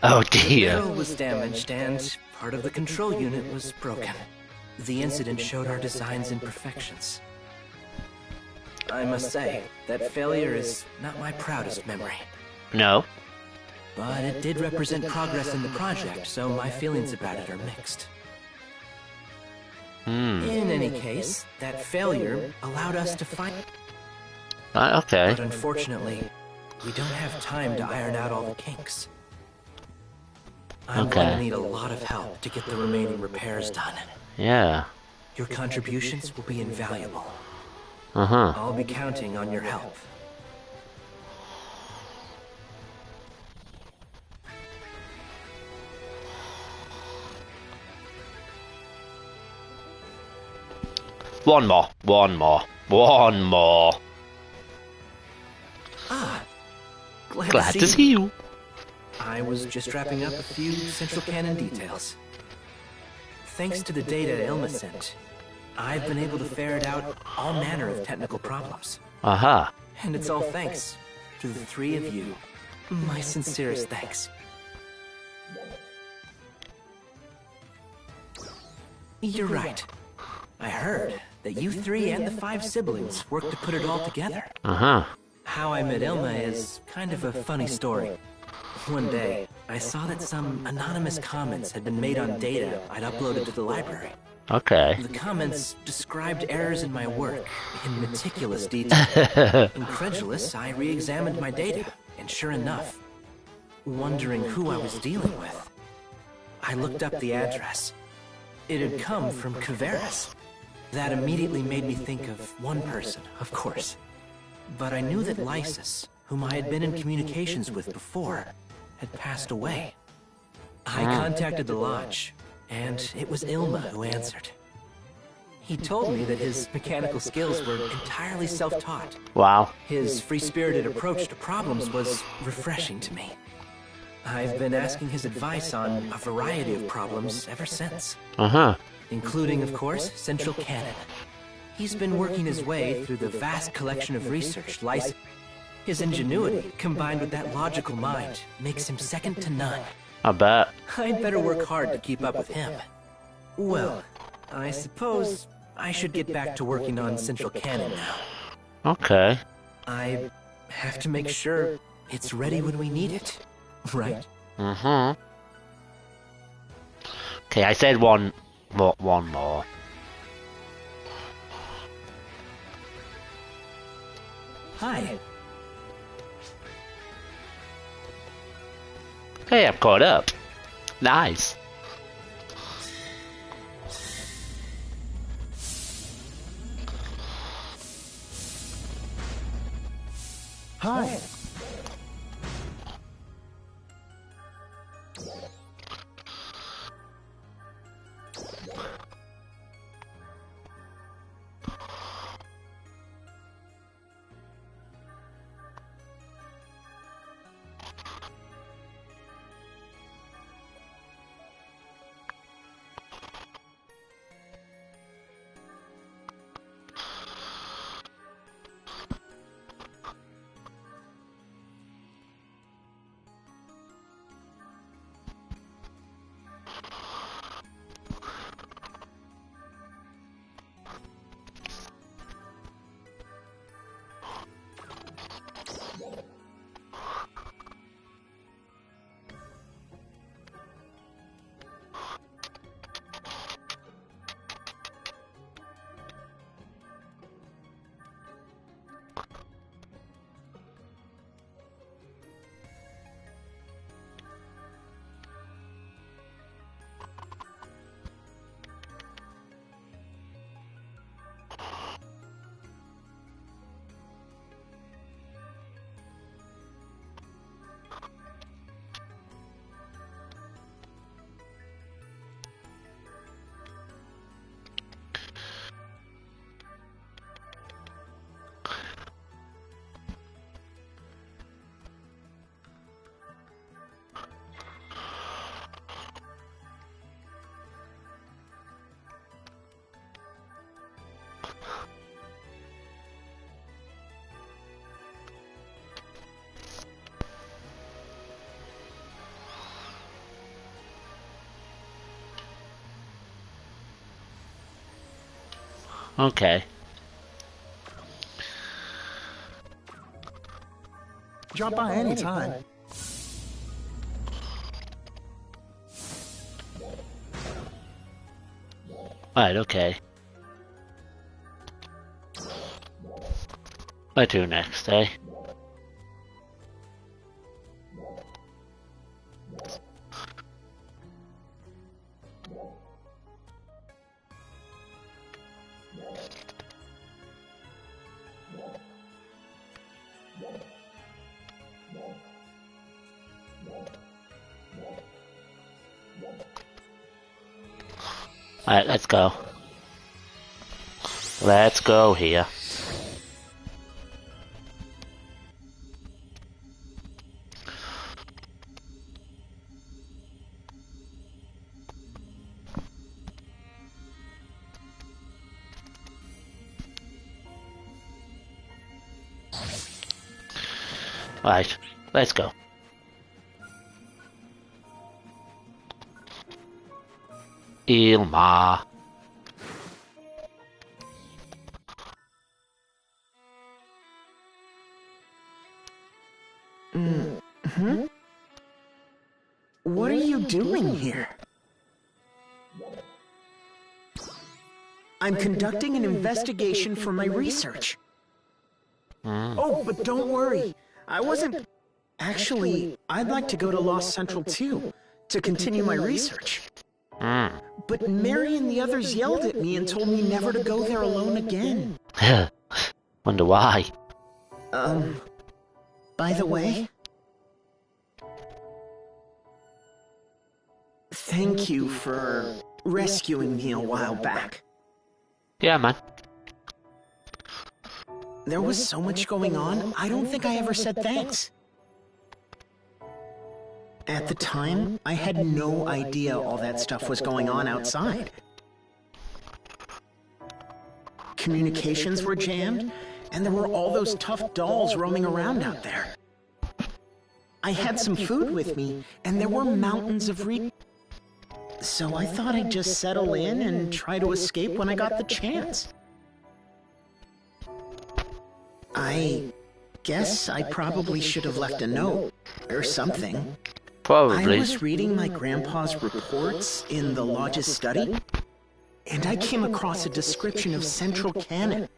Oh The dear. barrel was damaged and part of the control unit was broken. The incident showed our design's imperfections. I must say, that failure is not my proudest memory. No. But it did represent progress in the project, so my feelings about it are mixed. In any case, that failure allowed us to find... Okay. But unfortunately, we don't have time to iron out all the kinks. I'm going to need a lot of help to get the remaining repairs done. Yeah. Your contributions will be invaluable. Uh-huh. I'll be counting on your help. One more. Ah, Glad to see you. I was just wrapping up a few central canon details. Thanks to the data Ilma sent, I've been able to ferret out all manner of technical problems. Uh-huh. And it's all thanks to the three of you. My sincerest thanks. You're right. I heard that you three and the 5 siblings worked to put it all together. Uh-huh. How I met Ilma is kind of a funny story. One day, I saw that some anonymous comments had been made on data I'd uploaded to the library. Okay. The comments described errors in my work in meticulous detail. Incredulous, I re-examined my data, and sure enough, wondering who I was dealing with, I looked up the address. It had come from Kvaris. That immediately made me think of one person, of course. But I knew that Lysis, whom I had been in communications with before, had passed away. I contacted the lodge, and it was Ilma who answered. He told me that his mechanical skills were entirely self-taught. Wow. His free-spirited approach to problems was refreshing to me. I've been asking his advice on a variety of problems ever since. Uh-huh. Including, of course, central canon. He's been working his way through the vast collection of research Lysis. His ingenuity, combined with that logical mind, makes him second to none. I bet. I'd better work hard to keep up with him. Well, I suppose I should get back to working on central canon now. Okay. I have to make sure it's ready when we need it, right? Mm-hmm. Okay, I said one more. Hi. Hey, I'm caught up. Nice. Hi. Okay. Drop by anytime. Right, okay. Where to next, eh? Alright, let's go. Let's go here. Right, let's go. Ilma. Mm-hmm. What are you doing here? I'm conducting an investigation for my research. Oh, but don't worry. I wasn't... Actually, I'd like to go to Lost Central too, to continue my research. But Mary and the others yelled at me and told me never to go there alone again. Wonder why. By the way... Thank you for rescuing me a while back. Yeah, man. There was so much going on, I don't think I ever said thanks. At the time, I had no idea all that stuff was going on outside. Communications were jammed, and there were all those tough dolls roaming around out there. I had some food with me, and there were mountains of So I thought I'd just settle in and try to escape when I got the chance. I guess I probably should have left a note, or something. Probably. I was reading my grandpa's reports in the Lodge's study, and I came across a description of Central Cannon.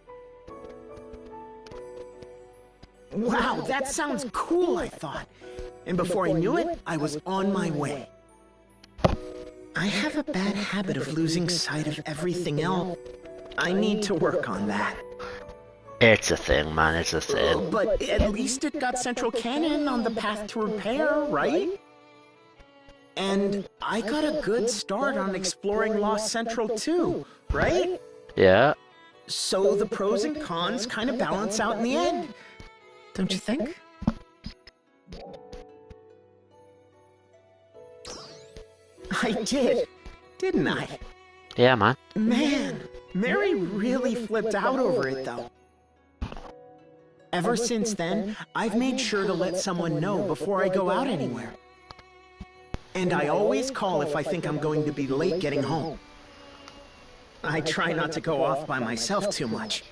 Wow, that sounds cool, I thought. And before I knew it, I was on my way. I have a bad habit of losing sight of everything else. I need to work on that. It's a thing, man, it's a thing. But at least it got Central Cannon on the path to repair, right? And I got a good start on exploring Lost Central too, right? Yeah. So the pros and cons kind of balance out in the end, don't you think? I did, didn't I? Yeah, man. Man, Mary really flipped out over it though. Ever since then, I've made sure to let someone know before I go out anywhere. And I always call if I think I'm going to be late getting home. I try not to go off by myself too much.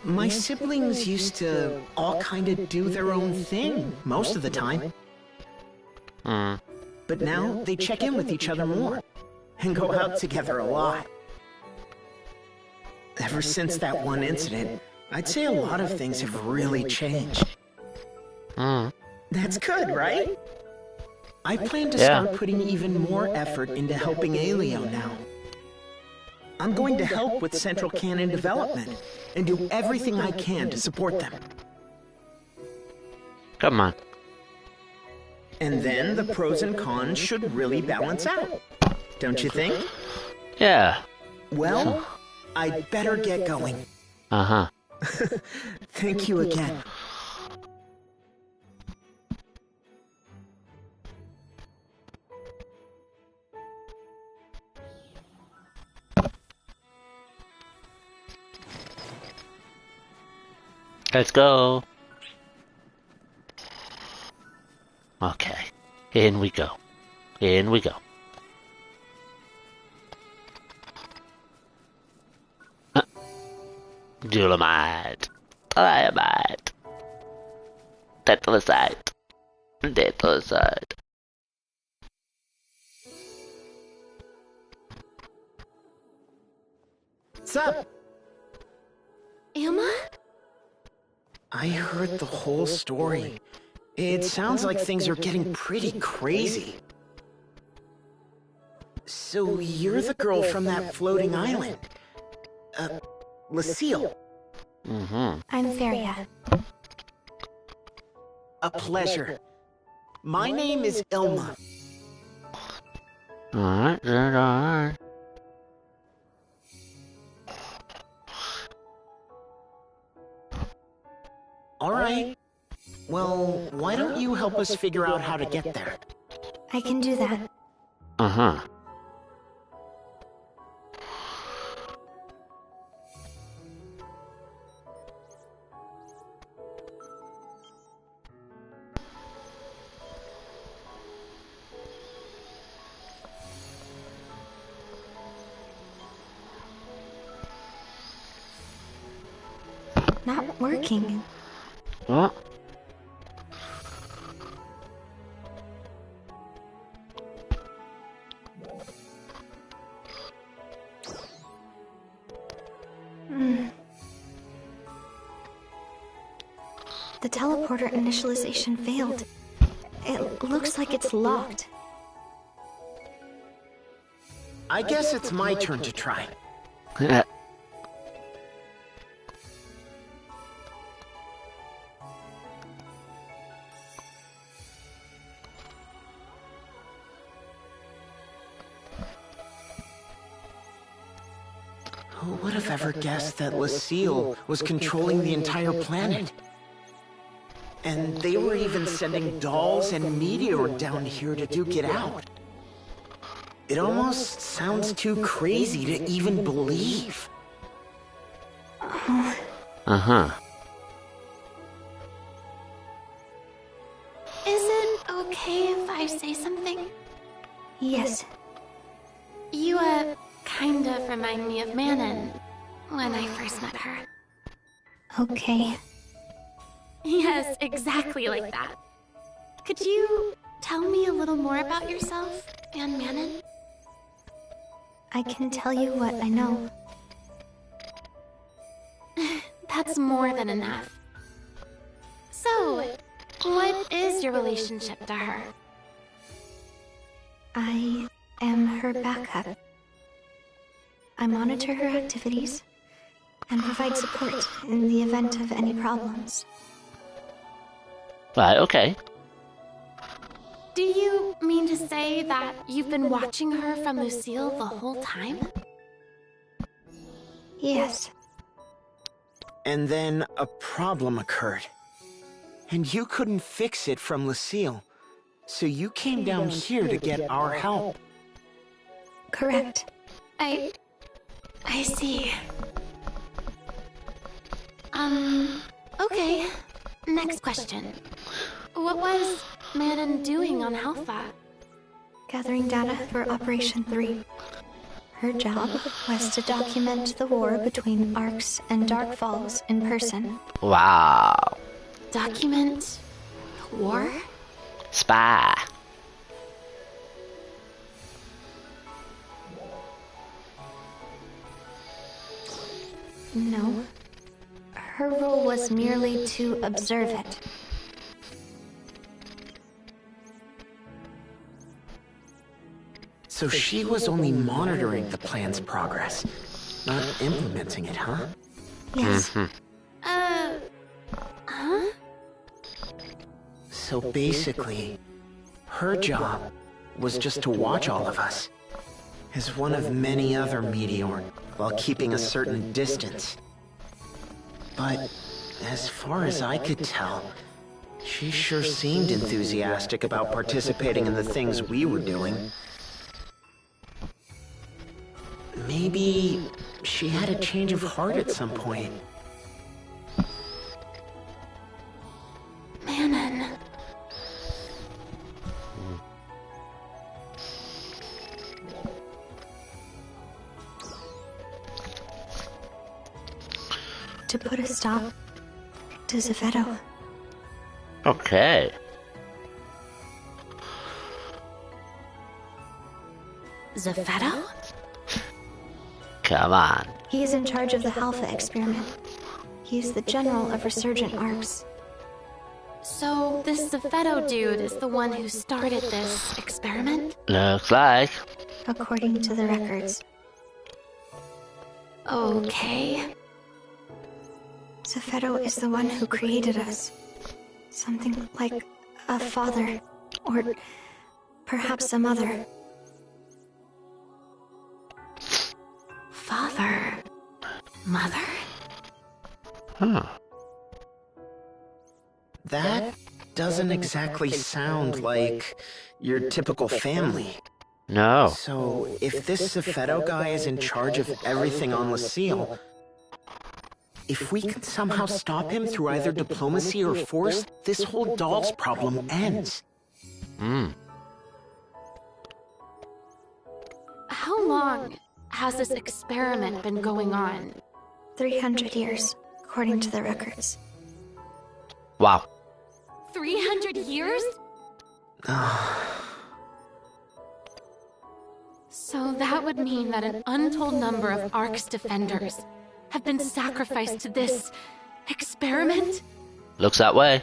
My siblings used to all kind of do their own thing most of the time. But now they check in with each other more and go out together a lot. Ever since that one incident, I'd say a lot of things have really changed. That's good, right? I plan to start putting even more effort into helping Alio now. I'm going to help with Central Cannon development and do everything I can to support them. Come on. And then the pros and cons should really balance out, don't you think? Yeah. Well, I'd better get going. Uh-huh. Thank you again. Let's go. Okay. In we go. In we go. Dolomite. Diamite. Tetracite. Tetracite. What's up? Ilma? I heard the whole story. It sounds like things are getting pretty crazy. So you're the girl from that floating island. Lucille. I'm Feria. A pleasure. My name is Ilma. Alright. Alright. Well, why don't you help us figure out how to get there? I can do that. Uh-huh. Not working. What? The teleporter initialization failed. It looks like it's locked. I guess it's my turn to try. Who would have ever guessed that Lucille was controlling the entire planet? And they were even sending dolls and meteor down here to duke it out. It almost sounds too crazy to even believe. Uh-huh. Is it okay if I say something? Yes. You, kind of remind me of Manon when I first met her. Okay. Yes, exactly like that. Could you tell me a little more about yourself and Manon? I can tell you what I know. That's more than enough. So, what is your relationship to her? I am her backup. I monitor her activities and provide support in the event of any problems. Right, okay. Do you mean to say that you've been watching her from Lucille the whole time? Yes. And then a problem occurred. And you couldn't fix it from Lucille. So you came down here to get our help. Correct. I see. Okay. Next question. What was Manon doing on Alpha? Gathering data for Operation 3. Her job was to document the war between Arcs and Dark Falls in person. Wow. Document the war? Spy. No. Her role was merely to observe it. So she was only monitoring the plan's progress, not implementing it, huh? Yes. Huh? So basically, her job was just to watch all of us, as one of many other Meteor, while keeping a certain distance. But as far as I could tell, she sure seemed enthusiastic about participating in the things we were doing. Maybe she had a change of heart at some point. Manon. To put a stop to Zephetto. Okay. Zephetto? Come on. He is in charge of the Alpha experiment. He's the general of Resurgent Arcs. So this Zephetto dude is the one who started this experiment? Looks like. According to the records. Okay. Zephetto is the one who created us. Something like a father, or perhaps a mother. Mother? Huh. That doesn't exactly sound like your typical family. No. So, if this Pso2 guy is in charge of everything on Lucille, if we can somehow stop him through either diplomacy or force, this whole dolls problem ends. How long has this experiment been going on? 300 years, according to the records. Wow. 300 years? So that would mean that an untold number of Ark's defenders have been sacrificed to this experiment? Looks that way.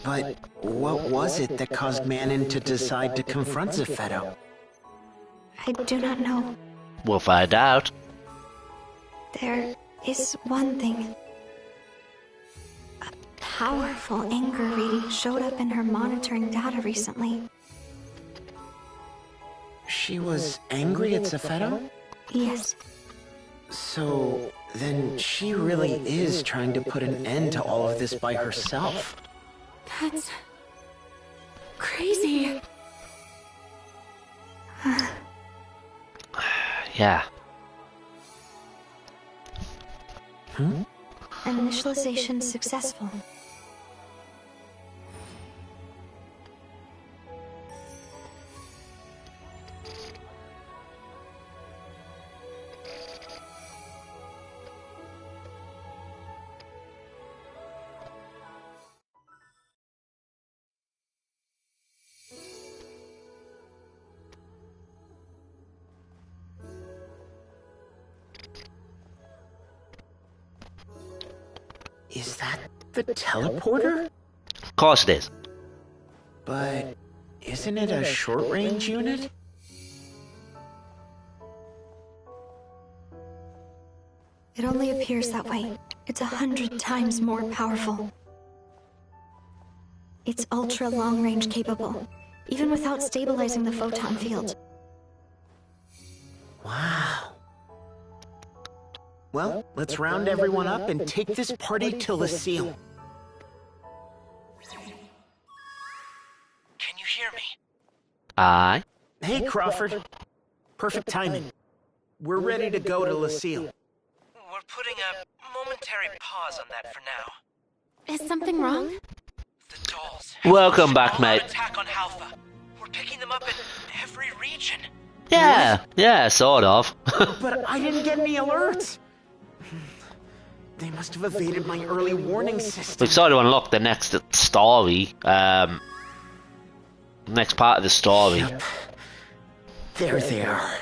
But what was it that caused Manon to decide to confront Pso2? I do not know. We'll find out. There is one thing. A powerful anger reading showed up in her monitoring data recently. She was angry at Pso2? Yes. So, then she really is trying to put an end to all of this by herself. That's crazy. Yeah. Initialization successful. Is that the teleporter? Of course it is. But isn't it a short-range unit? It only appears that way. It's 100 times more powerful. It's ultra long-range capable, even without stabilizing the photon field. Wow. Well, let's round everyone up and take this party to Lucille. Can you hear me? Aye. Hey, Crawford. Perfect timing. We're ready to go to Lucille. We're putting a momentary pause on that for now. Is something wrong? The dolls. Welcome back, mate. Attack on Halpha. We're picking them up in every region. Yeah, sort of. But I didn't get any alerts. They must have evaded my early warning system. We've sort of unlocked the next story. Next part of the story. Yep. There they are.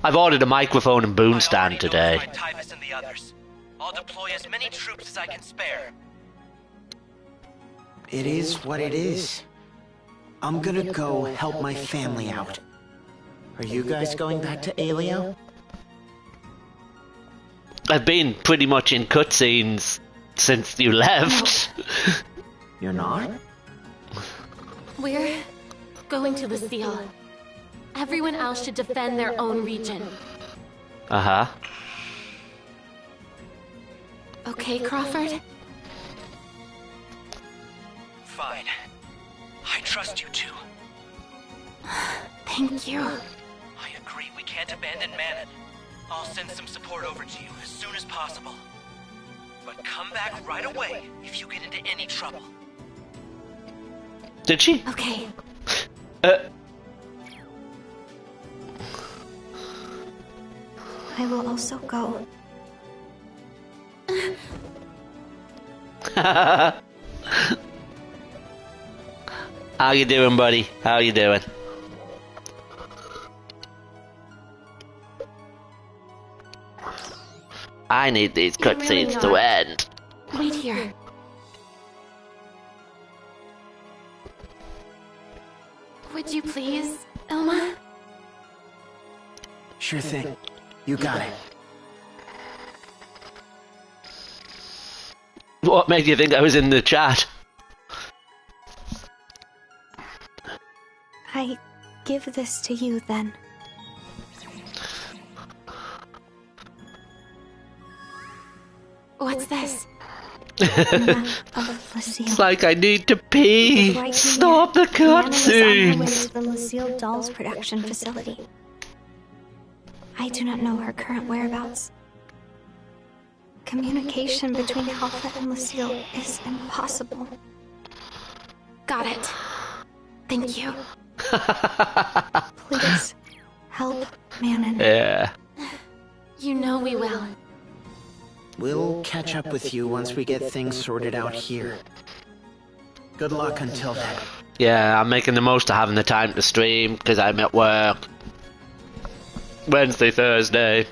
I've ordered a microphone and boom stand today. Tyvis and the others. I'll deploy as many troops as I can spare. It is what it is. I'm gonna go help my family out. Are you guys going back to Alio? I've been pretty much in cutscenes since you left. You're not? We're going to Lucille. Everyone else should defend their own region. Uh-huh. Okay, Crawford? Fine. I trust you two. Thank you. I agree we can't abandon Manon. I'll send some support over to you as soon as possible. But come back right away if you get into any trouble. Did she? Okay. I will also go. How you doing, buddy? How you doing? I need these cutscenes to end. Wait here. Would you please, Ilma? Sure thing. You got it. What made you think I was in the chat? I give this to you then. What's this? It's like I need to pee. Stop the cutscenes. To the Lucille Dolls production facility. I do not know her current whereabouts. Communication between Alpha and Lucille is impossible. Got it. Thank you. Please, help Manon. Yeah. You know we will. We'll catch up with you once we get things sorted out here. Good luck until then. Yeah, I'm making the most of having the time to stream because I'm at work. Wednesday, Thursday.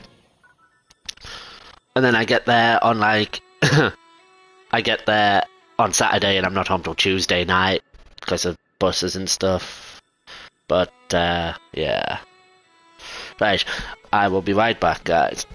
And then I get there on like... I get there on Saturday and I'm not home till Tuesday night because of buses and stuff. But, yeah. Right, I will be right back, guys.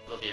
Love you.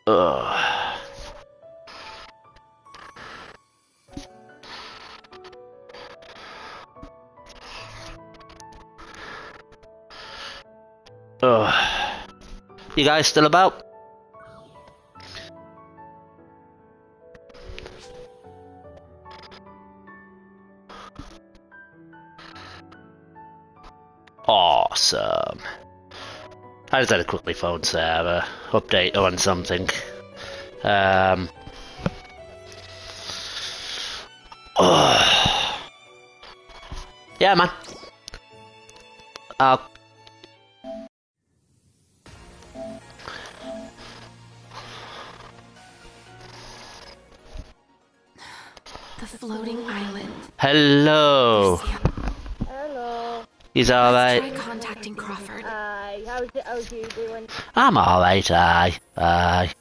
Ugh. Ugh. You guys still about? Awesome. I just had to quickly phone server, update on something. Yeah, man. The floating island. Hello. Hello. He's alright. Try contacting Crawford. Hi, how's you doing? I'm alright, aye. I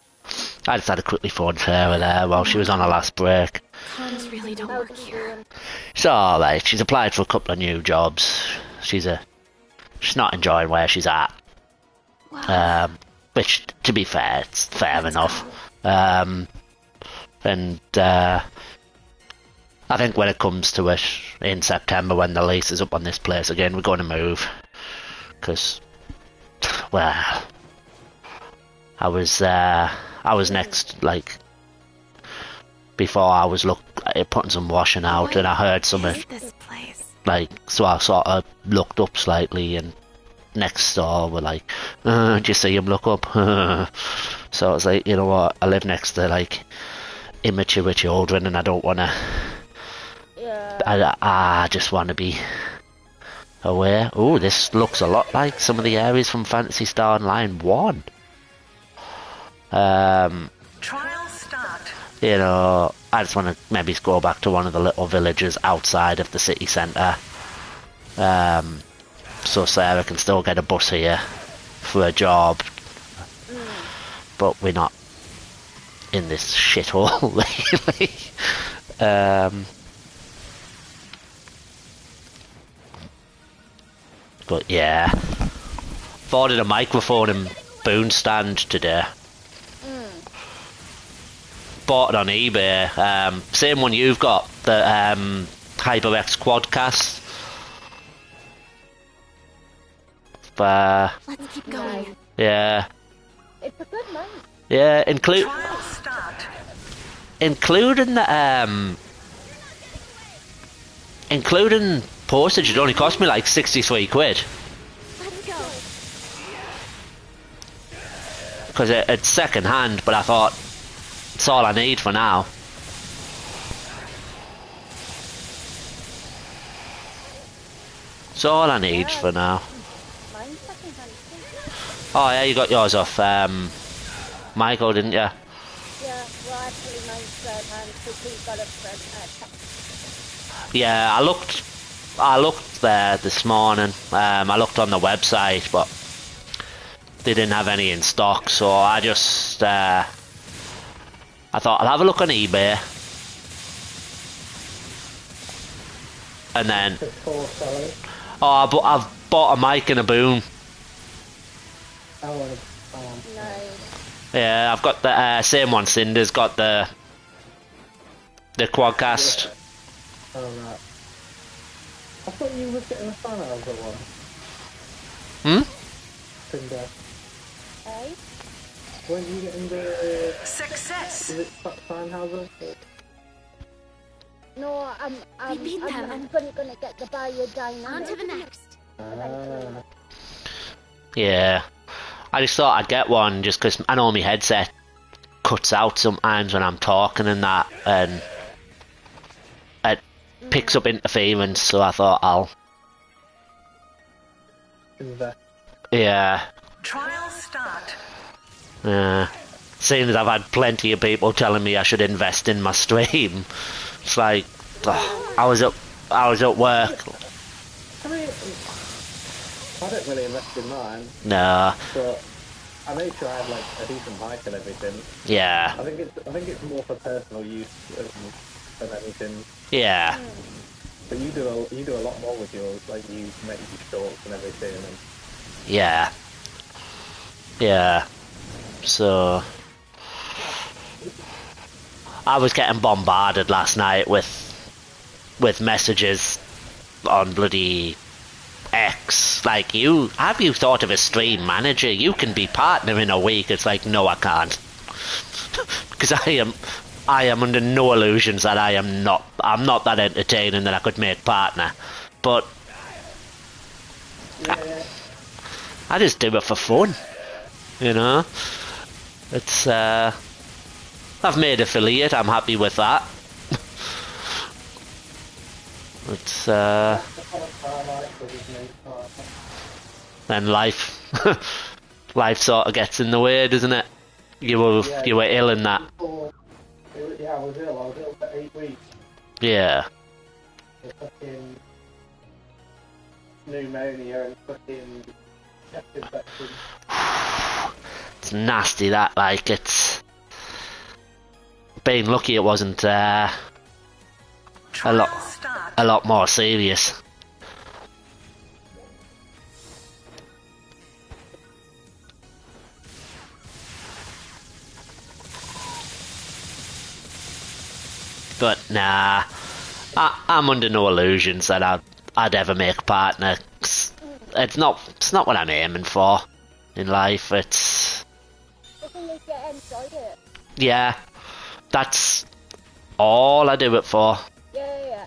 just had to quickly phone Sarah there while she was on her last break. Cons really don't work here. It's alright, she's applied for a couple of new jobs. She's not enjoying where she's at. Wow. Which, to be fair, it's fair enough. I think when it comes to it, in September when the lease is up on this place again, we're going to move. Because, well, I was next, like, before I was putting some washing out, and I heard something, like, so I sort of looked up slightly, and next door were like, do you see him look up? So I was like, you know what, I live next to, like, immature children, and I don't want to, I just want to be aware. Oh, this looks a lot like some of the areas from Phantasy Star Online 1. Trial start. You know, I just want to maybe go back to one of the little villages outside of the city centre. So Sarah can still get a bus here for a job. But we're not in this shithole, really. But yeah, ordered a microphone and boom stand today. Bought it on eBay. Same one you've got, the HyperX Quadcast. Let's keep going. Yeah. It's a good mic. Yeah, including postage, it only cost me like 63 quid. Let's go. Because it's second hand, but I thought it's all I need for now. It's all I need for now. Mine's second hand. Oh yeah, you got yours off Michael, didn't you? Yeah, well actually mine's third hand because he got a third hand. Yeah, I looked there this morning. I looked on the website, but they didn't have any in stock, so I just I thought I'll have a look on eBay, and then I've bought a mic and a boom. Yeah, I've got the same one. Cinder's got the Quadcast. Oh, right. I thought you were getting a fan out of the one. Cinder. Hey? Weren't you getting the... Success! Is it Farnhauser? No, I'm gonna get the Bio Dynamo. On to the next. Yeah. I just thought I'd get one just because I know my headset cuts out sometimes when I'm talking and that, and it picks up interference, so I thought I'll invest. Yeah. Trial start. Seeing as I've had plenty of people telling me I should invest in my stream, it's like, I was at work. I mean, I don't really invest in mine. Nah. But I made sure I had like a decent mic and everything. Yeah. I think it's more for personal use than anything. Yeah. But you do a lot more with yours, like you make your shorts and everything. And... Yeah. Yeah. So I was getting bombarded last night with messages on bloody X, like, have you thought of a stream manager? You can be partner in a week. It's like, no, I can't, because I am under no illusions that I'm not that entertaining that I could make partner, but I just do it for fun, you know. It's I've made affiliate, I'm happy with that. It's then life sort of gets in the way, doesn't it? You were ill in that. Yeah, I was ill for 8 weeks. Yeah. With fucking pneumonia and fucking chest infection. It's nasty, that, like, it's being lucky it wasn't a lot more serious. But nah, I'm under no illusions that I'd ever make a partner. It's not what I'm aiming for in life. It's yeah, that's all I do it for. Yeah.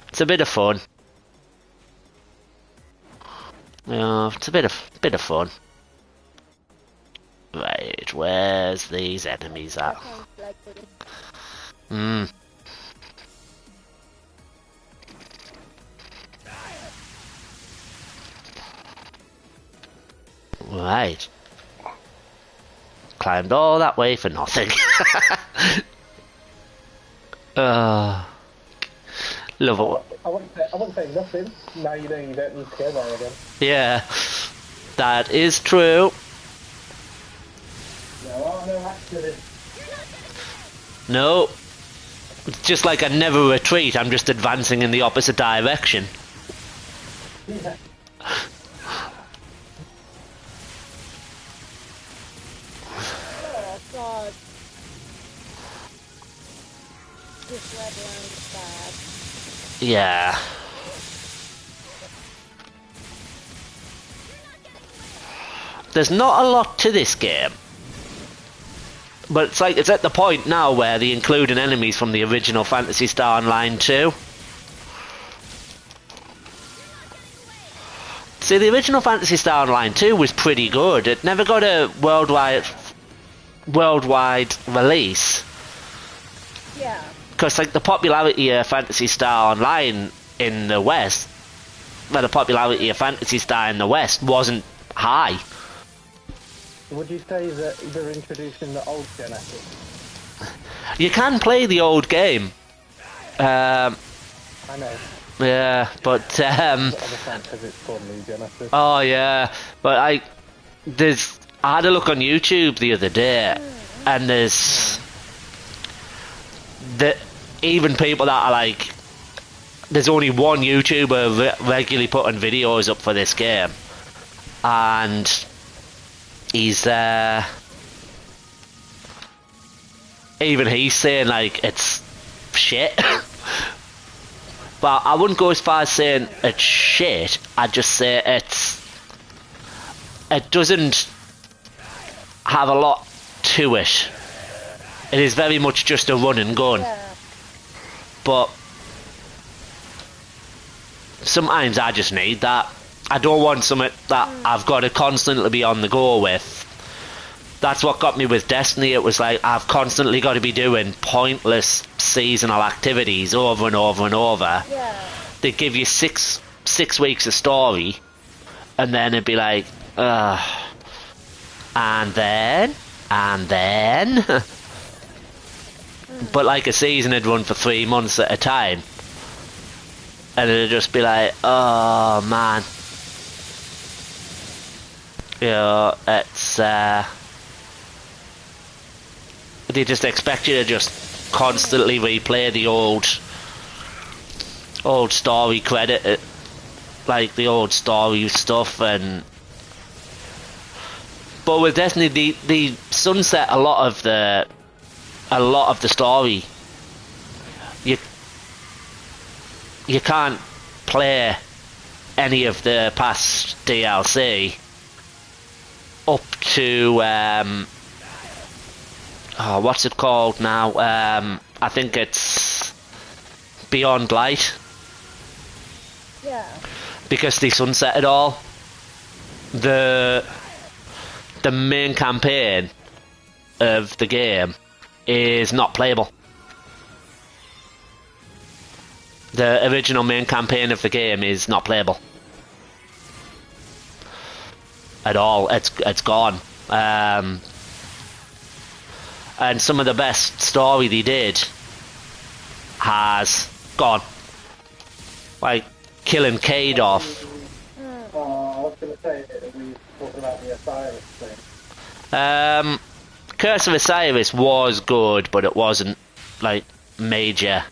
It's a bit of fun. Yeah, it's a bit of fun. Right, where's these enemies at? Right. Climbed all that way for nothing. Love it. I wouldn't say nothing. Now you know you don't need to go there again. Yeah, that is true. There are no accidents. No. It's just like I never retreat, I'm just advancing in the opposite direction. Yeah. Oh god. This red line is bad. Yeah. There's not a lot to this game. But it's like, it's at the point now where they're including enemies from the original Phantasy Star Online 2. See, the original Phantasy Star Online 2 was pretty good. It never got a worldwide release. Yeah. Because, like, the popularity of Phantasy Star Online in the West, well, the popularity of Phantasy Star in the West wasn't high. Would you say that they're introducing the old Genesis? You can play the old game. I know. Yeah, but oh yeah, but I had a look on YouTube the other day, and even people that are like, there's only one YouTuber regularly putting videos up for this game, and he's even he's saying like it's shit. But I wouldn't go as far as saying it's shit. I'd just say it doesn't have a lot to it. It is very much just a run and gun. Yeah. But sometimes I just need that. I don't want something that I've got to constantly be on the go with. That's what got me with Destiny. It was like I've constantly got to be doing pointless seasonal activities over and over and over. Yeah. They give you six weeks of story, and then it'd be like, and then. But like a season would run for 3 months at a time, and it'd just be like, oh man, you know, it's they just expect you to just constantly replay the old story credit, like the old story stuff, but with Destiny, they sunset a lot of the story. You can't play any of the past DLC up to what's it called now? I think it's Beyond Light. Yeah. Because they sunset it all. The main campaign of the game is not playable. The original main campaign of the game is not playable at all. It's gone. And some of the best story they did has gone. Like killing Cade off. I was going to say, we were talking about the Osiris thing. Curse of Osiris was good, but it wasn't like major.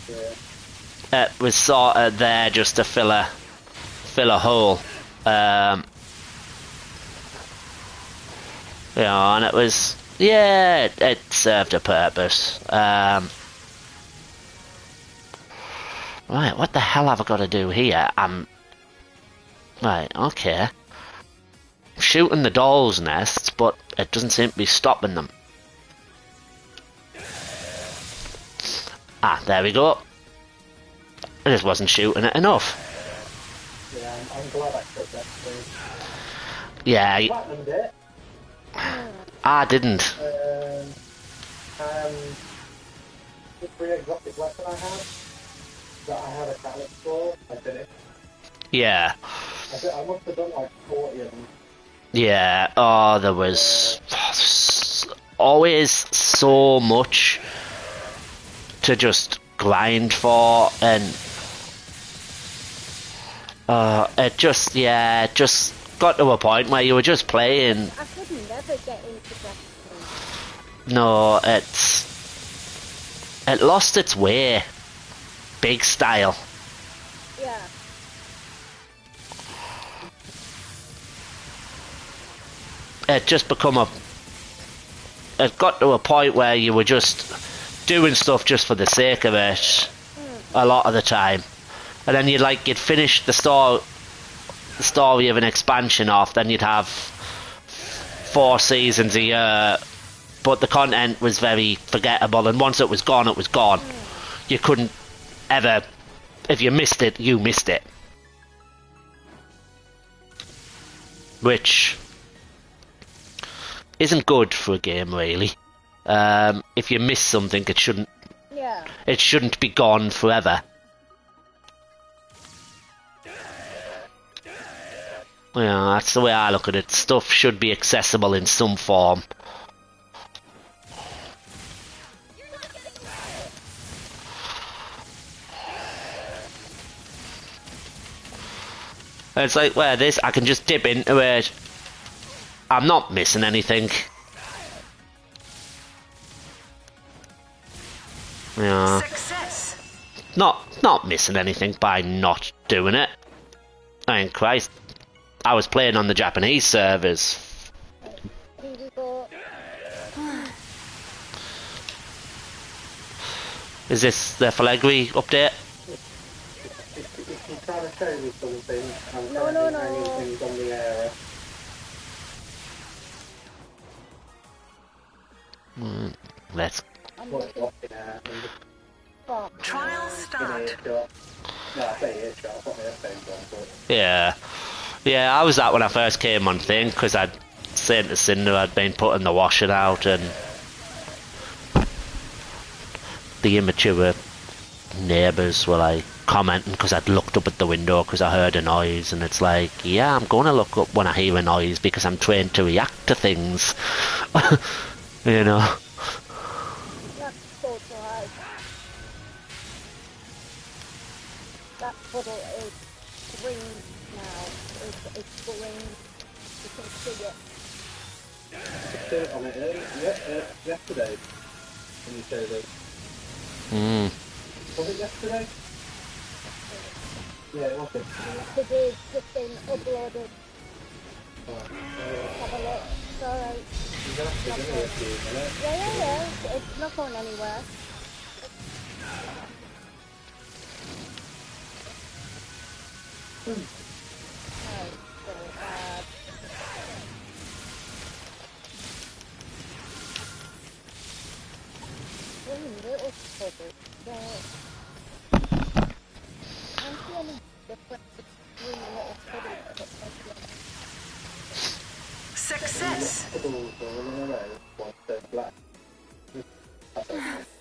Yeah. It was sort of there just to fill a hole. You know, and it was, yeah, it served a purpose. Right, what the hell have I got to do here? Right, okay. Shooting the doll's nests, but it doesn't seem to be stopping them. Ah, there we go. I just wasn't shooting it enough. Yeah, I'm glad I took that thing. Yeah. Platinumed it. I didn't. The 3 exotic weapon I had, that I had a talent for, I did it. Yeah. I must have done like 40 of them. Yeah, oh, there was always so much to just grind for, and it just got to a point where you were just playing. I could never get into Destiny. No, it lost its way, big style. Yeah. It just it got to a point where you were just doing stuff just for the sake of it a lot of the time, and then you'd finish the story of an expansion off, then you'd have 4 seasons a year, but the content was very forgettable, and once it was gone, it was gone. You couldn't ever, if you missed it, you missed it, which isn't good for a game, really. If you miss something, it shouldn't be gone forever. Yeah, that's the way I look at it. Stuff should be accessible in some form. It's like, where this, I can just dip into it. I'm not missing anything. Yeah. Success. Not missing anything by not doing it. I mean, Christ, I was playing on the Japanese servers. Is this the Flalegri update? If you're trying to show me something, I'm No. hanging things on the air. Let's. Trial start. Yeah, I was that when I first came on thing, because I'd seen to Cinder I'd been putting the washing out, and the immature were neighbours were like commenting because I'd looked up at the window because I heard a noise, and it's like, yeah, I'm going to look up when I hear a noise because I'm trained to react to things. You know. That's so dry. That puddle is green now. It's green. You can see it. I saw it on it yesterday when you showed it. Was it yesterday? Yeah, it was yesterday. Today's just been uploaded. Have a look. It's alright. You're going to have to give it a few minutes. Yeah. It's not going anywhere. Oh, so bad. Little puddle. I'm feeling different between little puddles. Success!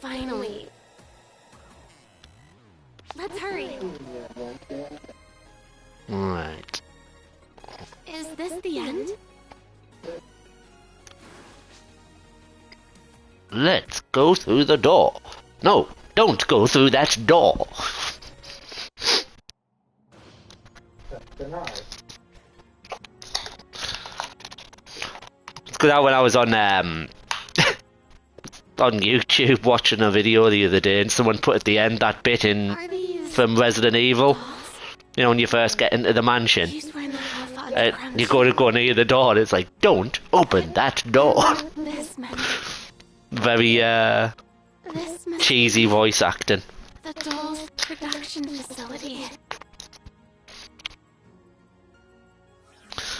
Finally. Let's hurry. Right. Is this the end? Let's go through the door. No, don't go through that door. Because when I was on YouTube watching a video the other day, and someone put at the end that bit in from Resident Evil. You know, when you first get into the mansion, you go near the door, and it's like, don't open that door. Very cheesy voice acting. The doll's production facility.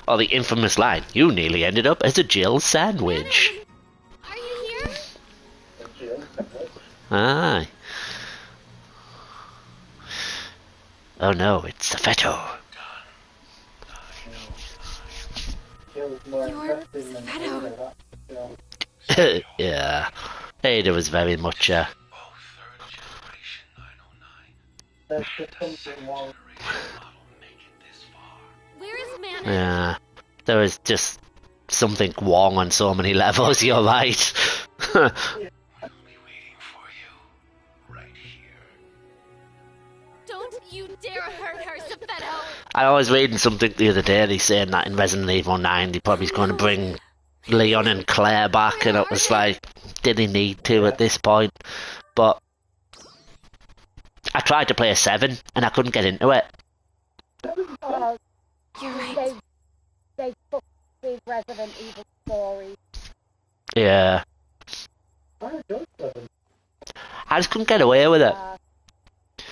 Or the infamous line, you nearly ended up as a Jill sandwich. Are you here? Aye. Oh no, it's Safeto. You're Safeto. Yeah. Ada was very much Where is Mana? yeah. There was just something wrong on so many levels, you're right. Don't you dare hurt her, Safeto! I was reading something the other day, they saying that in Resident Evil 9 they probably going to bring Leon and Claire back, and it was like, did he need to at this point? But I tried to play a 7 and I couldn't get into it. You're right. They took the Resident Evil story. Yeah. I just couldn't get away with it.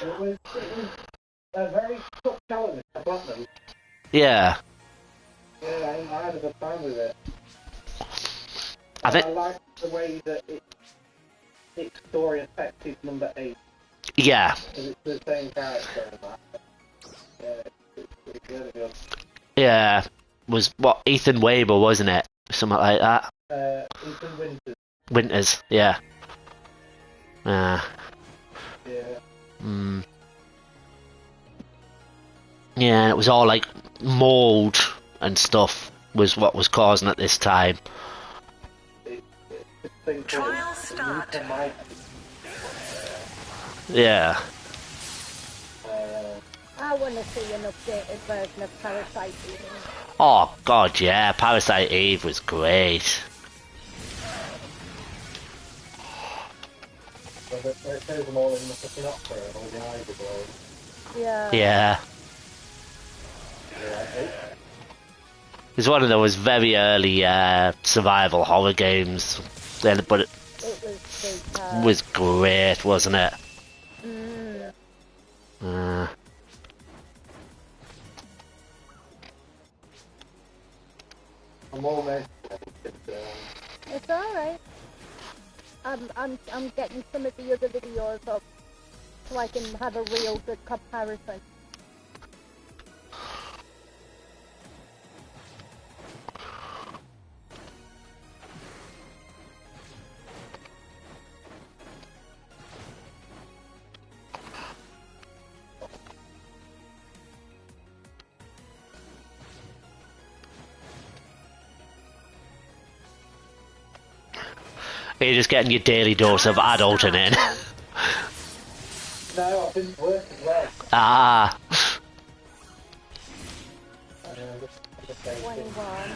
It was a very tough challenge to Platinum. Yeah. Yeah, I had a good time with it. I think. I liked the way that its story affected number 8. Yeah. Because it's the same character and that. Yeah, it's really good. Yeah. Was what Ethan Weber, wasn't it? Something like that. Ethan Winters. Winters, yeah. Yeah. Yeah, it was all like mold and stuff was what was causing it this time. Trial start. Yeah. I want to see an updated version of Parasite Eve. Oh god, yeah, Parasite Eve was great. It shows them all in the fucking opera and all the eyes are glowing. Yeah. Yeah. It's one of those very early survival horror games, but it was great, wasn't it? I'm almost. It's alright. I'm getting some of the other videos up so I can have a real good comparison. You're just getting your daily dose of adulting in. No, I've been working well. Ah. 21.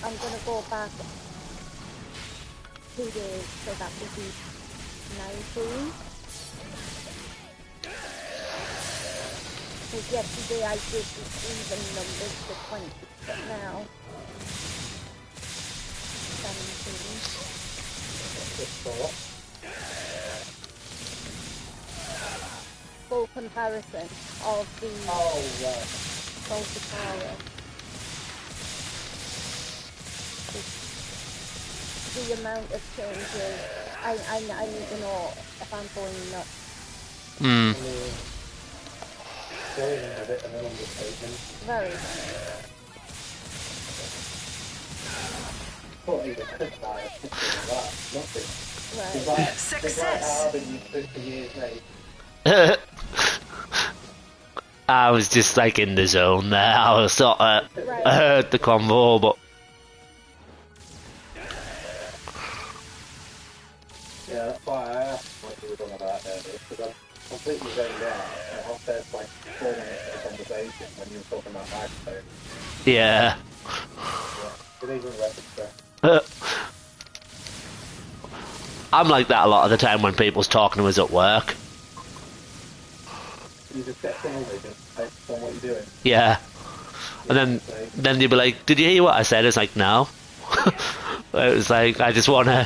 I'm gonna go back 2 days, so that would be 19. Because yesterday I did the even numbers to 20, but now 17. Full comparison of the falsifier. The amount of changes, I need to know if I'm going nuts. Very. Right. Success. I was just like in the zone there. I was sort of, I heard the convo, but yeah, that's why I asked what you were talking about earlier, because I'm completely zoned out. I was there for like 4 minutes of the conversation when you were talking about microphone. yeah. Didn't even register. I'm like that a lot of the time when people's talking to us at work. You just get singled and focus on what you're doing. Yeah. And then they'd be like, did you hear what I said? It's like, no. It was like, I just want to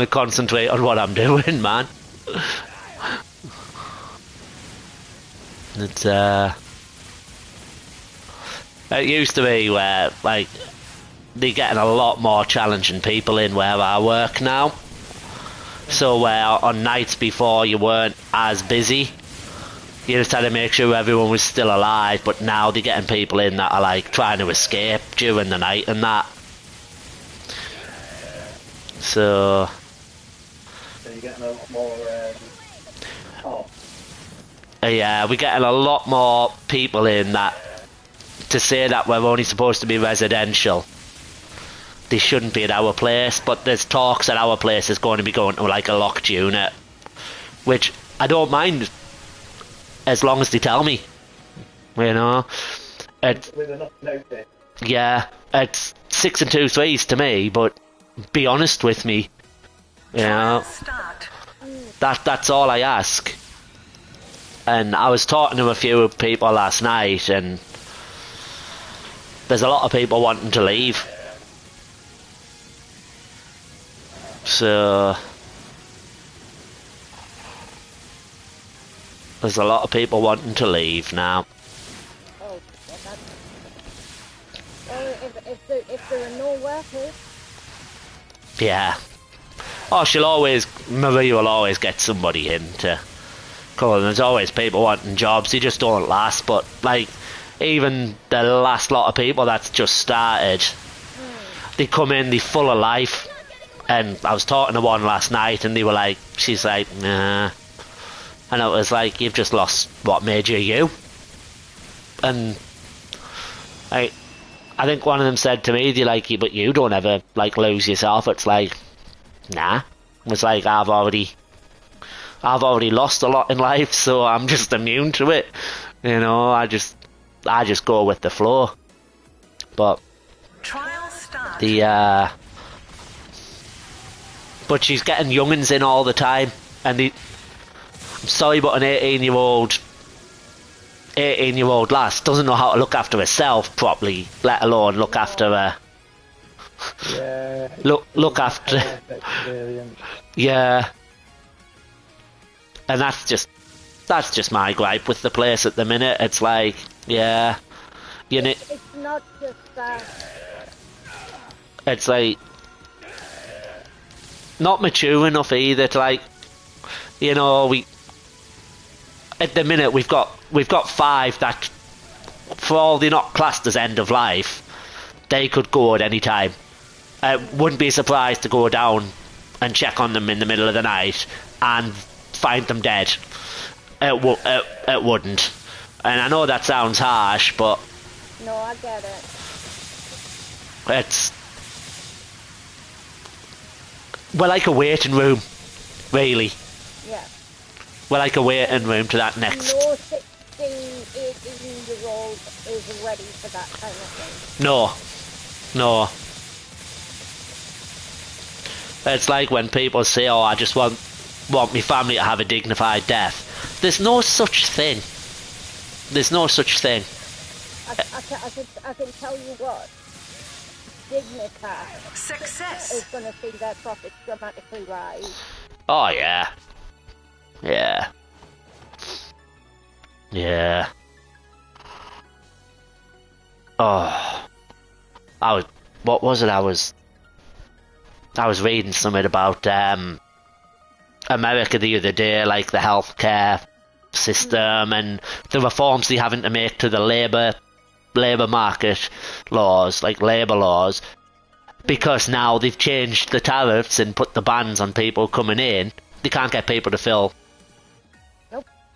concentrate on what I'm doing, man. It's, it used to be where, like, they're getting a lot more challenging people in where I work now. So where on nights before you weren't as busy, you just had to make sure everyone was still alive, but now they're getting people in that are like trying to escape during the night and that. So you're getting a lot more yeah, we're getting a lot more people in that to say that we're only supposed to be residential. They shouldn't be at our place, but there's talks that our place is going to be going to like a locked unit, which I don't mind as long as they tell me, you know. with enough notice. Yeah, it's 6 and 2 threes to me, but be honest with me, you know. That's all I ask. And I was talking to a few people last night, and there's a lot of people wanting to leave. So there's a lot of people wanting to leave now. Oh, if there are no workers. Yeah. Oh, Marie will always get somebody in to come. There's always people wanting jobs. They just don't last. But like, even the last lot of people that's just started, they come in, they're full of life. And I was talking to one last night, and they were like, she's like, nah. And it was like, you've just lost what made you. And I think one of them said to me, they like, but you don't ever like lose yourself. It's like, nah. It's like I've already lost a lot in life, so I'm just immune to it. You know, I just go with the flow. But trial start. But she's getting young'uns in all the time, and I'm sorry, but an 18-year-old lass doesn't know how to look after herself properly, let alone look after her. Yeah. Look after. Yeah. And that's just my gripe with the place at the minute. It's like, yeah, It's not just that. It's like not mature enough either to, like, you know, at the minute we've got 5 that, for all they're not classed as end of life, they could go at any time. Wouldn't be surprised to go down and check on them in the middle of the night and find them dead. It wouldn't. And I know that sounds harsh, but no, I get it. we're like a waiting room, really. Yeah. We're like a waiting room to that next. No 16, 18-year-old is ready for that kind of thing. No. It's like when people say, "Oh, I just want my family to have a dignified death." There's no such thing. There's no such thing. I can tell you what. Dignitas Success is going to see their profits dramatically rise. Oh yeah. Oh, what was it? I was reading something about America the other day, like the healthcare system and the reforms they're having to make to the labour market laws, like labour laws, because now they've changed the tariffs and put the bans on people coming in. They can't get people to fill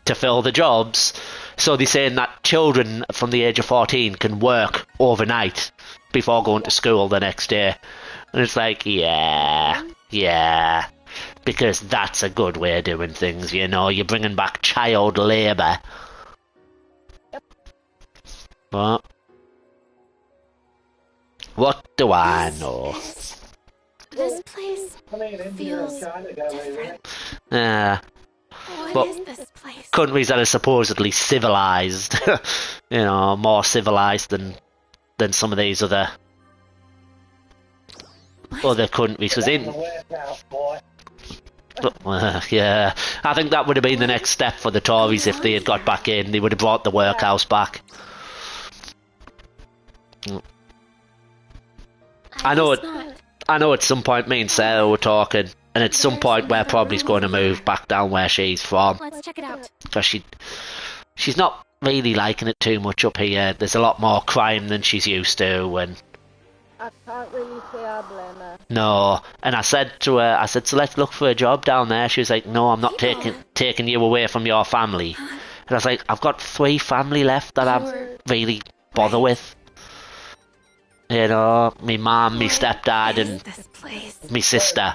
the jobs, so they're saying that children from the age of 14 can work overnight before going to school the next day. And it's like, yeah, because that's a good way of doing things, you know. You're bringing back child labour. But what do I know? This place feels different. But is this place? Countries that are supposedly civilized, you know, more civilized than some of these other countries. Because yeah, I think that would have been the next step for the Tories if they had got back in. They would have brought the workhouse back. I know at some point me and Sarah were talking, and at some point we're probably going to move back down where she's from. Let's check it out. Because she's not really liking it too much up here. There's a lot more crime than she's used to, and I can't really say I blame her. no. And I said to her, so let's look for a job down there. She was like, no, I'm not taking you away from your family. And I was like, I've got 3 family left that I really bother with. You know, me mum, me stepdad, and me sister.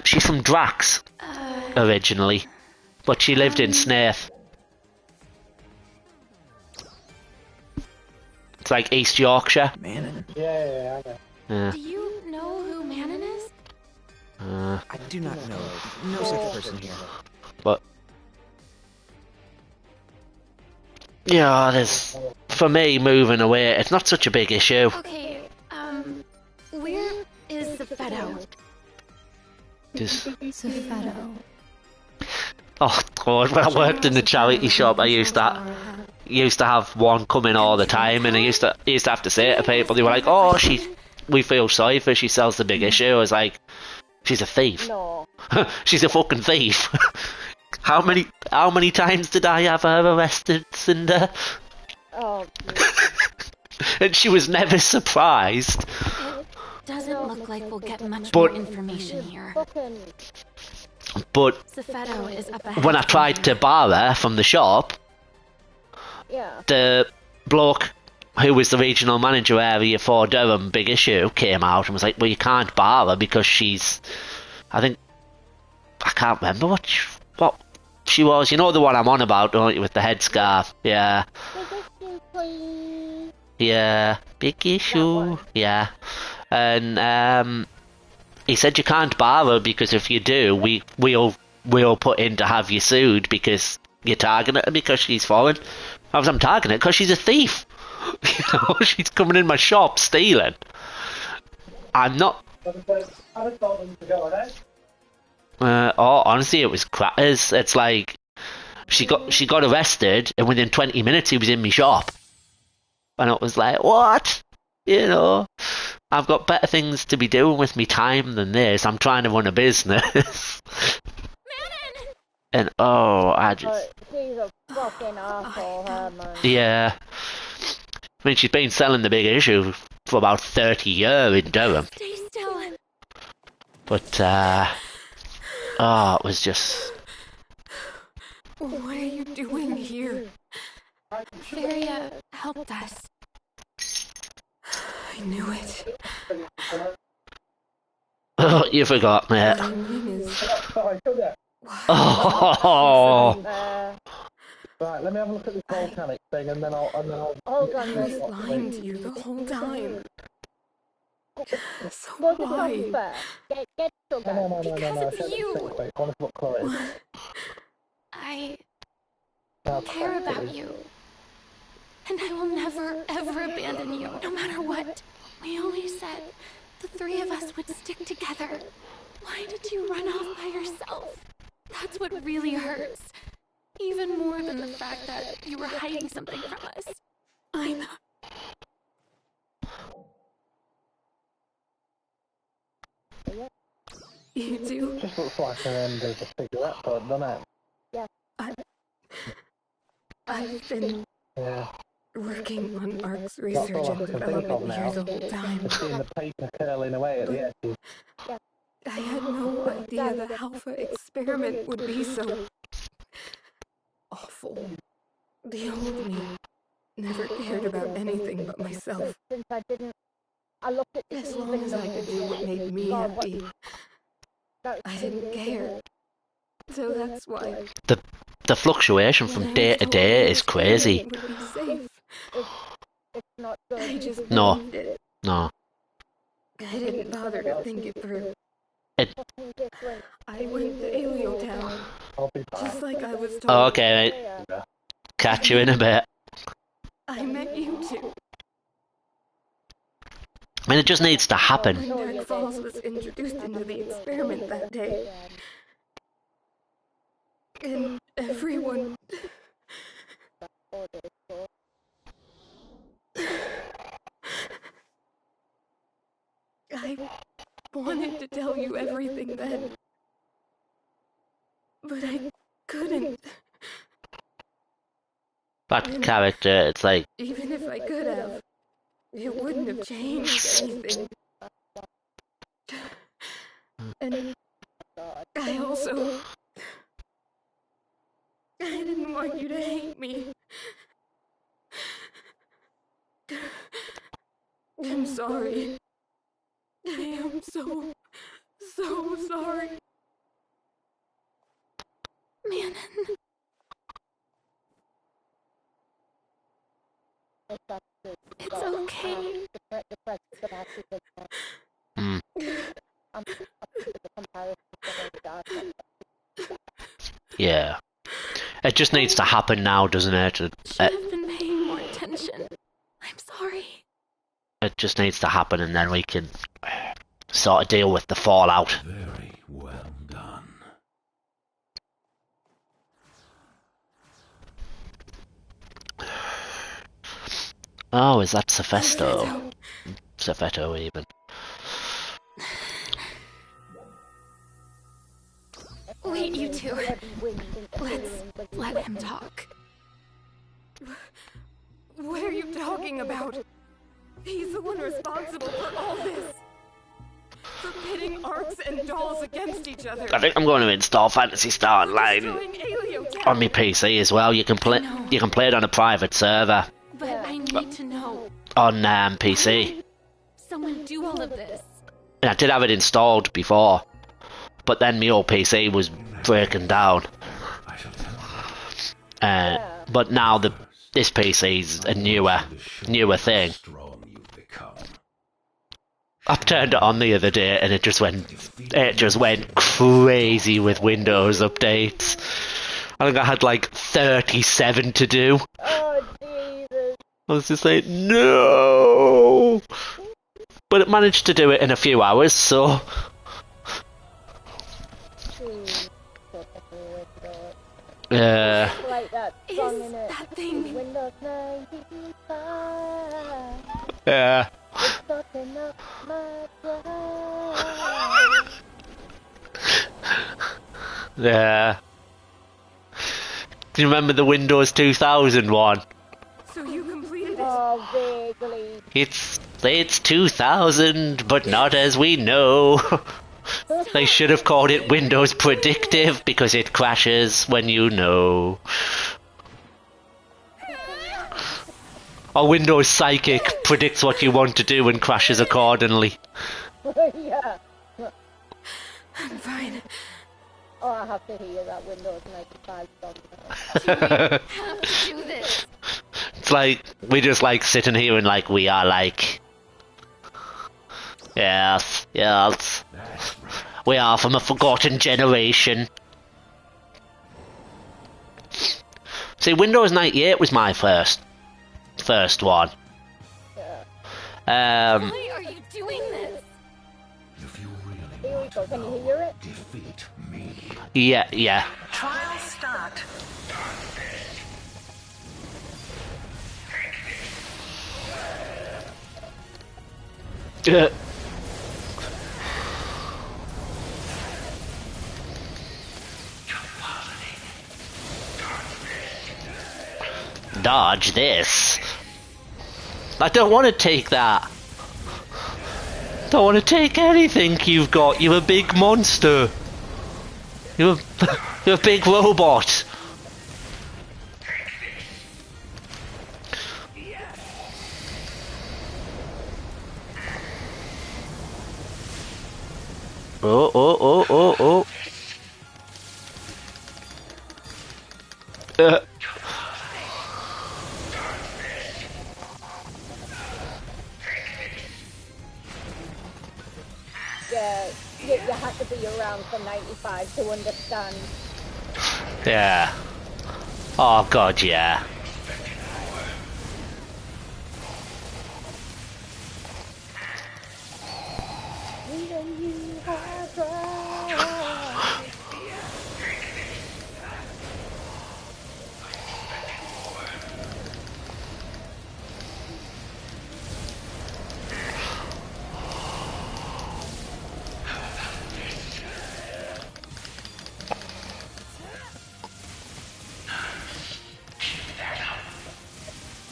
She's from Drax originally, but she lived in Snaith. It's like East Yorkshire. Manon. Yeah, I know. Yeah. Do you know who Manon is? I do not know. No such person here. But yeah, for me, moving away, it's not such a big issue. Okay, where is Zephetto? Zephetto. Oh God, when I worked in the charity shop, I used to have one come in all the time, and I used to have to say to people, they were like, "Oh, we feel sorry for her, she sells the big issue." I was like, she's a thief. No. She's a fucking thief. How many times did I have her arrested, Cinder? Oh. And she was never surprised. It doesn't look like we'll get much more information here. But Zephetto is up ahead. when I tried to bar her from the shop, the bloke who was the regional manager area for Durham Big Issue came out and was like, well, you can't bar her because she's, I can't remember what she was. You know the one I'm on about, don't you, with the headscarf? Yeah. Yeah, Big Issue. Yeah. And he said you can't bar her because if you do, we'll put in to have you sued because you're targeting her because she's foreign. I'm targeting her because she's a thief. You know, she's coming in my shop stealing. I'm not. Honestly, it was crackers. It's like she got arrested, and within 20 minutes he was in my shop, and it was like, what? You know, I've got better things to be doing with me time than this. I'm trying to run a business. And I just. She's a fucking asshole, her man. Yeah. I mean, she's been selling the Big Issue for about 30 years in Durham. Stay still. But, it was just. What are you doing here? Feria helped us. I knew it. Oh, you forgot, mate. Oh. Right, let me have a look at this volcanic thing, and then I'll. Hold on, I was lying to you the whole time. So Go to the why? doctor. Get sugar. No. Because it's you. Wait, I want to look Chloe. I Now, care about you. And I will never, ever abandon you, no matter what. We always said the three of us would stick together. Why did you run off by yourself? That's what really hurts. Even more than the fact that you were hiding something from us. I'm... You do? Just looks like an end of a cigarette butt, doesn't it? Yeah. I've been working on Ark's That's research all I and can think of development now. here the whole time. I've seen the paper curling away at the edges. I had no idea the Alpha experiment would be so awful. The old me never cared about anything but myself. Since I looked at As long as I could do what made me happy, I didn't care. So that's why. The fluctuation from day to day is crazy. It would be safe. It's not good. I just No. believed it. No. I didn't bother to think it through. I went to Alio Town, just like I was told. Oh, okay, mate. Catch you in a bit. I met you two. I mean, it just needs to happen. When Dark Falls was introduced into the experiment that day. And everyone... I wanted to tell you everything then. But I couldn't. That character, it's like... Even if I could have, it wouldn't have changed anything. And I also... I didn't want you to hate me. I'm sorry. I am so sorry. Manon. It's okay. Mm. Yeah. It just needs to happen now, doesn't it? Should have been paying more attention. I'm sorry. It just needs to happen, and then we can sort of deal with the fallout. Very well done. Oh, is that Sefesto? Sefeto, even. Wait, you two. Let's let him talk. What are you talking about? He's the one responsible for all this. For pitting arcs and dolls against each other. I think I'm going to install Phantasy Star Online on my PC as well. You can play it on a private server But I need to know. on PC. Someone do all of this. And I did have it installed before, but then my old PC was breaking down. But now this PC's a newer thing. I turned it on the other day and it just went crazy with Windows updates. I think I had like 37 to do. Oh, Jesus. I was just like, no! But it managed to do it in a few hours, so... Like that song in it. That thing. Windows 95. Yeah. It's talking up my pride. Yeah. Do you remember the Windows 2000 one? So you completed it. Oh, vaguely. It's 2000, but not as we know. They should have called it Windows Predictive because it crashes when you know. Or Windows Psychic predicts what you want to do and crashes accordingly. Yeah. I'm fine. Oh, I have to hear that Windows 95 song. Have to do this. It's like, we just like sitting here and like, we are like... Yes, yes. We are from a forgotten generation. See, Windows 98 was my first one. Why are you doing this? Here we go, can you hear it? Defeat me. Yeah. Trial start. Dodge this. I don't want to take that. Don't want to take anything you've got. You're a big monster. You're a big robot. Oh. Yeah, you had to be around for 95 to understand. Yeah. Oh god, yeah.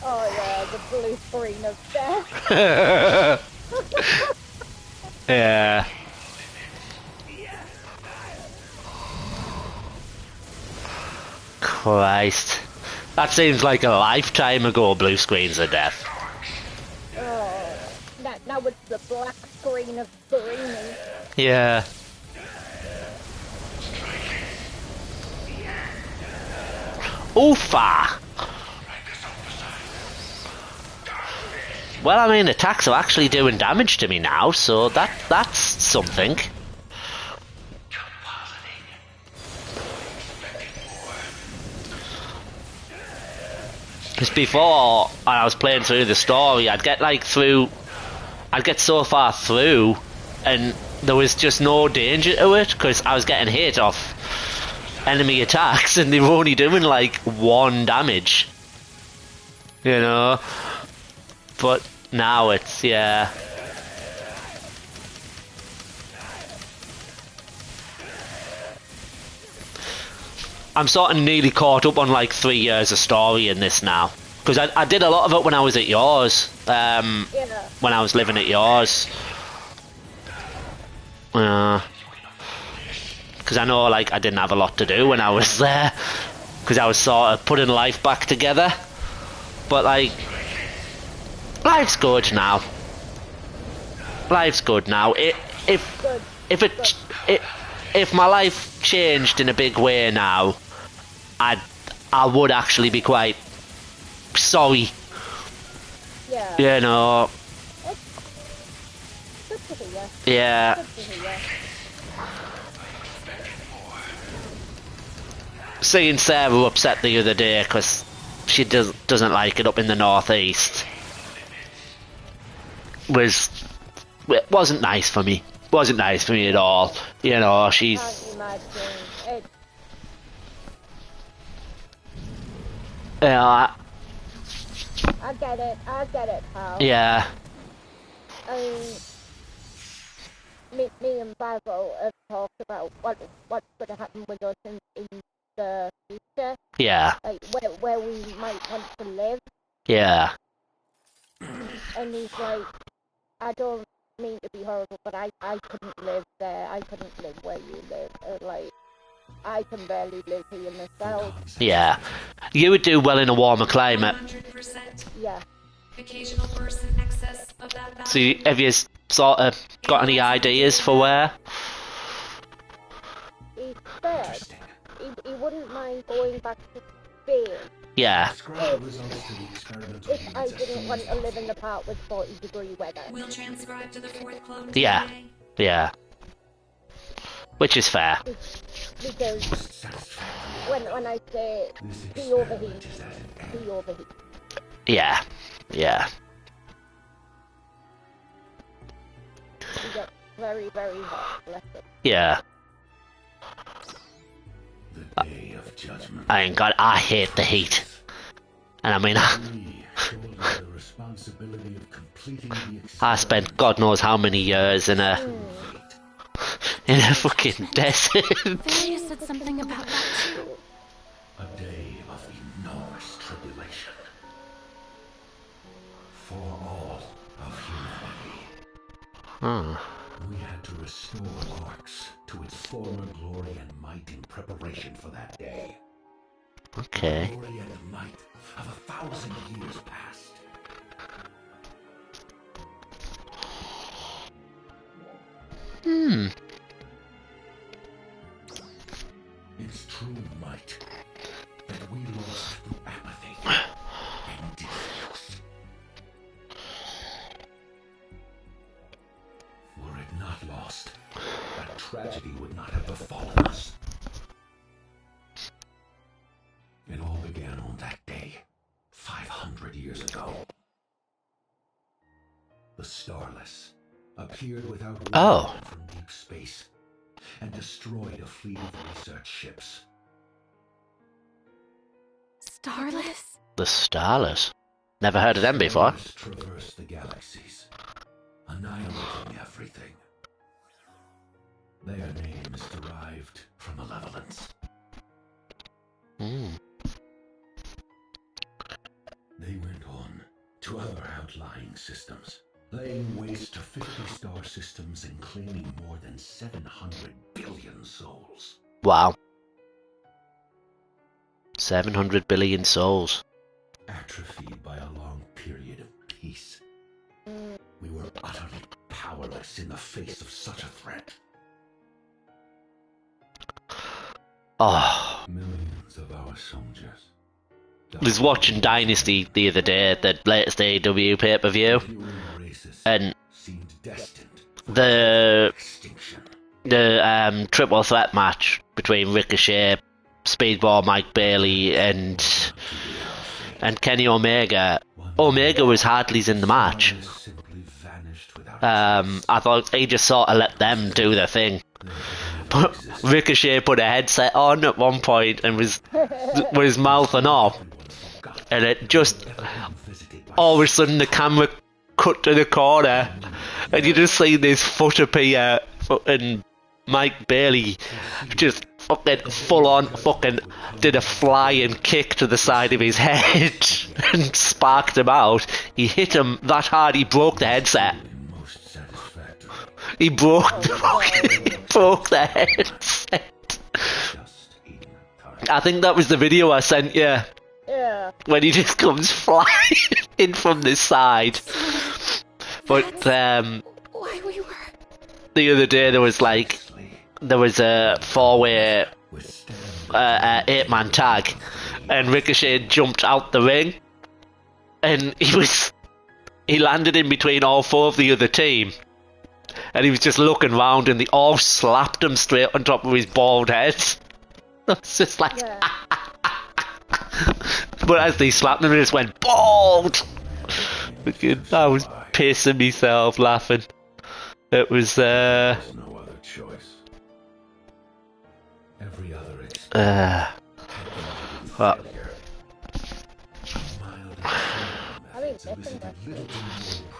Oh yeah, the blue screen of death. Yeah. Christ. That seems like a lifetime ago, blue screens of death. Oh, now it's the black screen of screaming. Yeah. Oofa! Well, I mean, attacks are actually doing damage to me now, so that's something. Because before, when I was playing through the story, I'd get so far through, and there was just no danger to it, because I was getting hit off enemy attacks, and they were only doing like 1 damage. You know? But now it's, yeah. I'm sort of nearly caught up on like 3 years of story in this now. Because I did a lot of it when I was at yours. When I was living at yours. Because I know like I didn't have a lot to do when I was there. Because I was sort of putting life back together. But like, life's good now. Life's good now. If my life changed in a big way now, I would actually be quite sorry. Yeah. You know. Good to hear. Yeah. Good to hear. Seeing Sarah upset the other day because she doesn't like it up in the northeast wasn't nice for me. Wasn't nice for me at all. You know, she's. Can't imagine. Yeah. I get it, pal. Yeah. Me and Basil have talked about what's going to happen with us in the future. Yeah. Like where we might want to live. Yeah. And he's like, I don't mean to be horrible, but I couldn't live there. I couldn't live where you live. Like, I can barely live here myself. Yeah. You would do well in a warmer climate. 100%. Yeah. Occasional bursts in excess of that value. See, have you sort of got any ideas for where? He said he wouldn't mind going back to Spain. Yeah. If I didn't want to live in the part with 40-degree weather. We'll transcribe to the fourth clone Yeah. today. Yeah. Which is fair. Because when I say he overheats, he overheats. Yeah. Yeah. He gets very, very hot, bless him. Yeah. The day of judgment. I ain't got. I hate the heat. And I mean, The responsibility of completing the I spent God knows how many years in a fucking desert. Varia said something about that too. A day of enormous tribulation for all of humanity. We had to restore Arx to its former glory and might in preparation for that day. Okay. The glory and the might of 1,000 years past. Its true might that we lost through apathy and disuse. Were it not lost, that tragedy would not have befallen us. It all began on that day, 500 years ago. The Starless appeared without warning from deep space and destroyed a fleet of research ships. Starless? The Starless. Never heard of them before. Traverse the galaxies, annihilating everything. Their name is derived from malevolence. They went on to other outlying systems, laying waste to 50 star systems and claiming more than 700 billion souls. Wow. 700 billion souls. Atrophied by a long period of peace. We were utterly powerless in the face of such a threat. Oh. Millions of our soldiers. I was watching Dynasty the other day, the latest AEW pay-per-view, and the triple threat match between Ricochet, Speedball Mike Bailey, and Kenny Omega. Omega was hardly in the match. I thought he just sort of let them do their thing. But Ricochet put a headset on at one point and was mouthing off. And it just, all of a sudden the camera cut to the corner and you just see this foot appear, and Mike Bailey just fucking full on fucking did a flying kick to the side of his head and sparked him out. He hit him that hard he broke the headset. He broke the headset. I think that was the video I sent you. Yeah. When he just comes flying in from this side. But why we were. The other day there was a 4-way 8-man tag, and Ricochet jumped out the ring, and he landed in between all 4 of the other team, and he was just looking round, and they all slapped him straight on top of his bald head. It's just like, but as they slapped him, it just went bald. I was pissing myself laughing. It was no other choice. Every other well,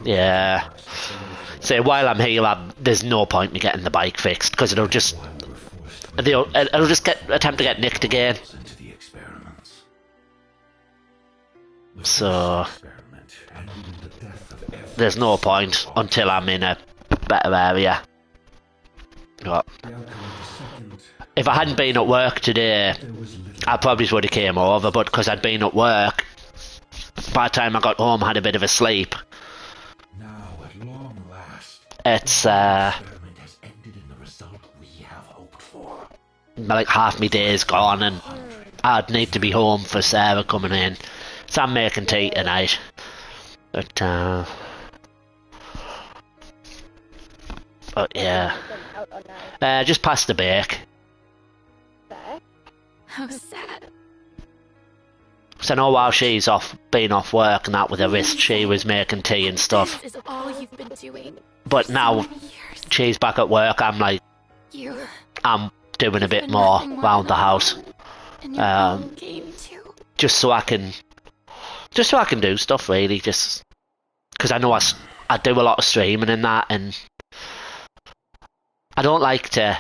yeah. So while I'm here, there's no point in me getting the bike fixed, because it'll just attempt to get nicked again. So there's no point until I'm in a better area. But if I hadn't been at work today, I probably would have came over, but because I'd been at work, by the time I got home, I had a bit of a sleep. Now, at long last, It's the experiment has ended in the result we have hoped for. like half my day's gone, and I'd need to be home for Sarah coming in. So I'm making tea tonight. But yeah. Just past the bake. How sad. So I know while she's been off work and that with her wrist, she was making tea and stuff. This is all you've been doing. But now she's back at work, I'm like, I'm doing a bit more around the house. Just so I can do stuff really, just because I know I do a lot of streaming and that, and I don't like it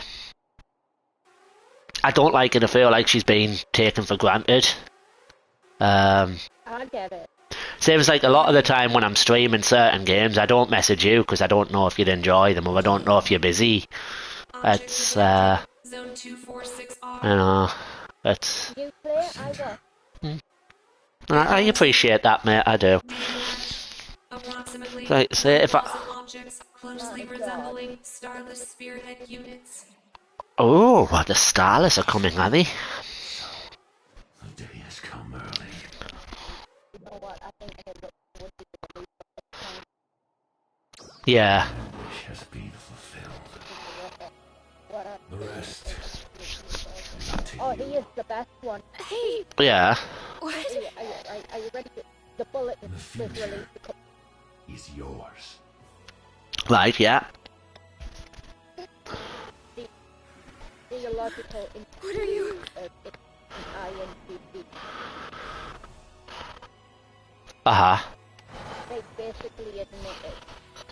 to feel like she's been taken for granted. I get it. Seems like a lot of the time when I'm streaming certain games, I don't message you because I don't know if you'd enjoy them or I don't know if you're busy. It's Zone 246R. you know, it's. You play, I watch. I appreciate that, mate. I do. Approximately Like, say if I. objects closely resembling starless spearhead units. Oh, well, the starless are coming, are they? The day has come early. You know what? I think it would be the least of the time. Yeah. Wish has been fulfilled. What? The rest. Oh, he is the best one. Hey. Yeah. What? Are you ready? The bullet was released. Is yours. Right. Yeah. Theological. What are you? INTP. They basically admitted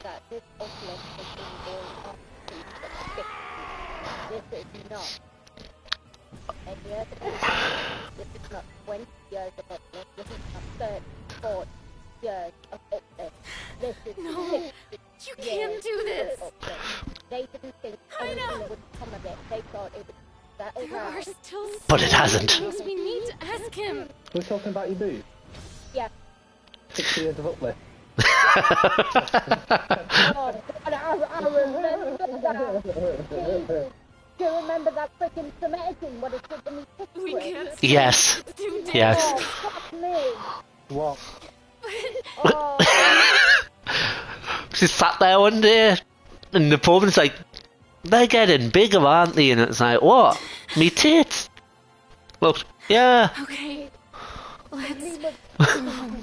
that this uplift has been going on since the 60s. This is not 10 years of uplift. This is not 20 years of uplift. This is not 30, 40 years of uplift. This is 60 you can't do this. of uplift. They didn't think anything would come of it. They thought it would settle There down. are still But it hasn't. things we need to ask him. We're talking about your booth. Yeah. 60 years of uplift. Oh, God, I remember that. Do you remember that freaking Semitic thing? What it did to me? We can't. Yes. Yes. Oh, fuck me. What? Oh. She sat there one day in the pub and it's like, they're getting bigger, aren't they? And it's like, what? Me tits? Look, yeah. Okay. Let's.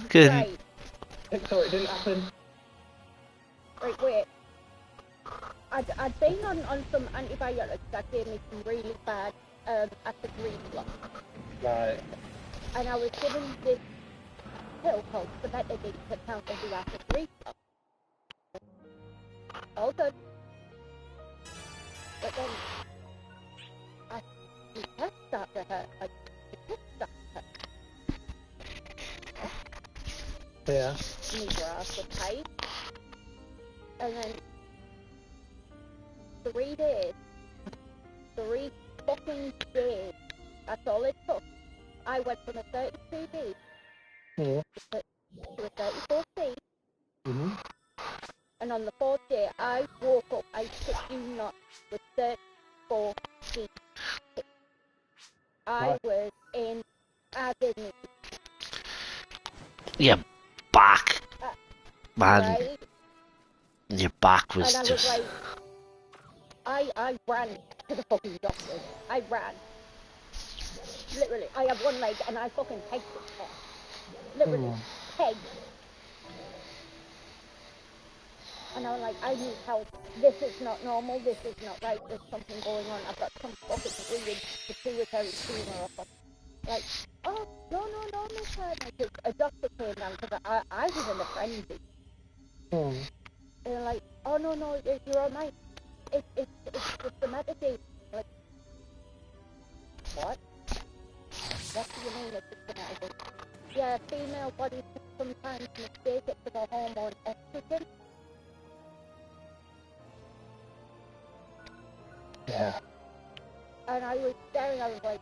Good. Right. So it didn't happen. Right, wait. I'd been on some antibiotics that gave me some really bad acid reflux. Right. And I was given this pill called Pso2 to counter the acid reflux. All good. But then my chest started to hurt. Like, the chest started to hurt. Yeah. My grass was tight. And then 3 days. 3 fucking days. That's all it took. I went from a 32B Yeah. to a 34C. Mm-hmm. And on the 4th day, I woke up, I shit you not, with 34C. I was in agony. Your back. Man. Right? Your back was And I just. was like, I ran to the fucking doctor. I ran. Literally, I have one leg and I fucking pegged it off. Literally, pegged. And I was like, I need help. This is not normal. This is not right. There's something going on. I've got some fucking weird pituitary tumor or something. Like, oh, no, Miss Hannah. A doctor came down because I was in a frenzy. And they're like, oh, no, you're all right. It's the medication. Like, what? What do you mean it's the medication? Yeah, female bodies sometimes mistake it for the hormone estrogen. Yeah. And I was staring, I was like,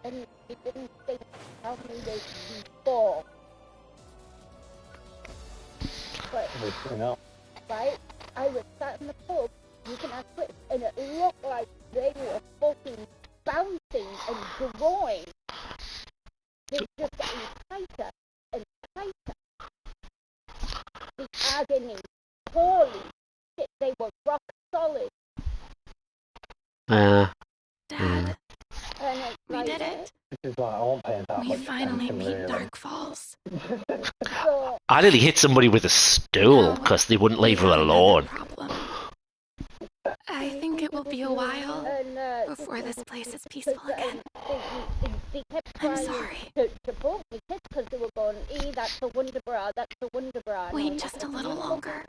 and he didn't think tell me this before. But, right, I was sat in the pub, you can have clips, and it looked like they were fucking bouncing and growing. They just getting tighter and tighter. The agony. Holy shit, they were rock solid. Dad, And it's we did it. Which is like, I won't pay that We much finally attention, beat really. Dark Falls. So, I nearly hit somebody with a stool because they wouldn't leave her alone. I think it will be a while before this place is peaceful again. They kept I'm trying sorry. to poke me kids because they were going, that's a wonder bra, that's a wonder bra. Wait just a little longer.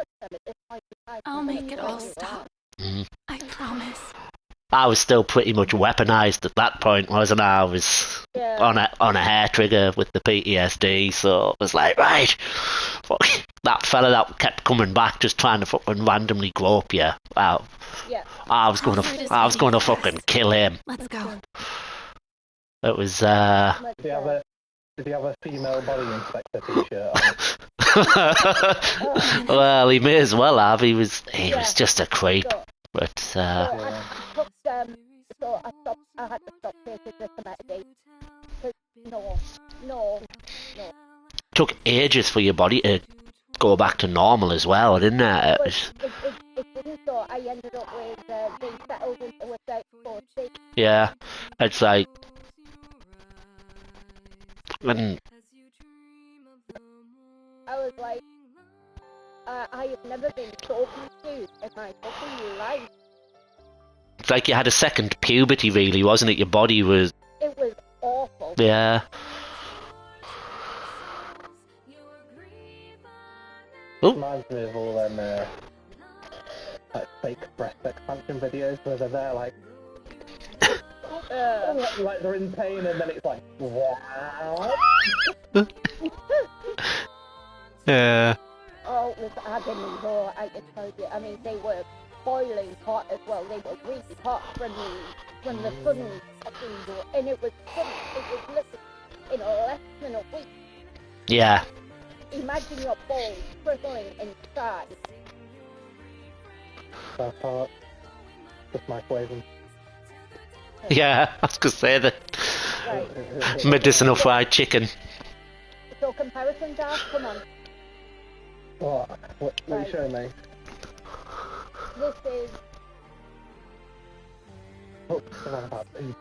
I'll make it all stop. I promise. I was still pretty much weaponized at that point, wasn't I? I was on a hair trigger with the PTSD, so it was like, right, fuck, that fella that kept coming back just trying to fucking randomly grope you. Wow. Yeah. I was gonna fucking kill him. Let's go. It was Did he have a female body inspector t-shirt on? well, he may as well have. He was just a creep. But So I had to stop taking this amount of days. No. took ages for your body to go back to normal as well, didn't it? It didn't, so I ended up with being settled into a state. Yeah, it's like, and I was like, I have never been so confused in my fucking life. it's like you had a second puberty, really, wasn't it? Your body was. It was awful. Yeah. Reminds me of all them like fake breast expansion videos where they're there like like they're in pain and then it's like wow. Yeah. Oh, it was agony though, I can tell you. I mean, they were boiling hot as well. They were really hot from the sun fucking door, and it was literally in less than a week. Yeah. Imagine your balls frizzling inside. That part. Just microwaving. Yeah, I was gonna say that. Right. Medicinal fried chicken. So comparison, Dad, come on. What are you showing me? This is... Oh, come on about No!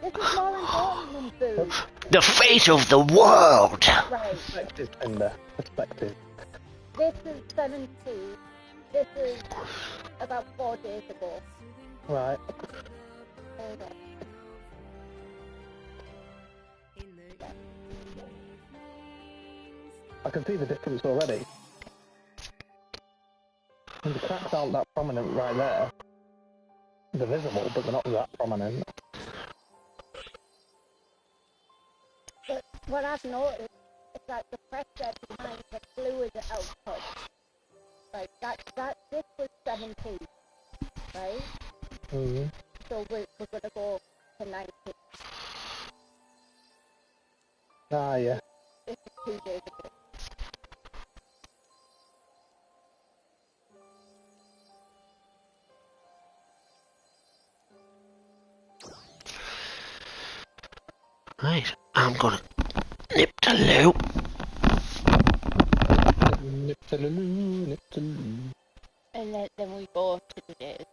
This is more important than food. The fate of the world! Right. Perspective, Tinder. Perspective. This is 17. This is about 4 days ago. Right. Hold on. I can see the difference already. And the cracks aren't that prominent right there. They're visible, but they're not that prominent. But what I've noticed is that the pressure behind the fluid output, like this was 17, right? Mm-hmm. So we're gonna go to 19. Ah, yeah. This is 2 days ago. Right, I'm gonna nip to loo. Nip to loo. And then we go to the days.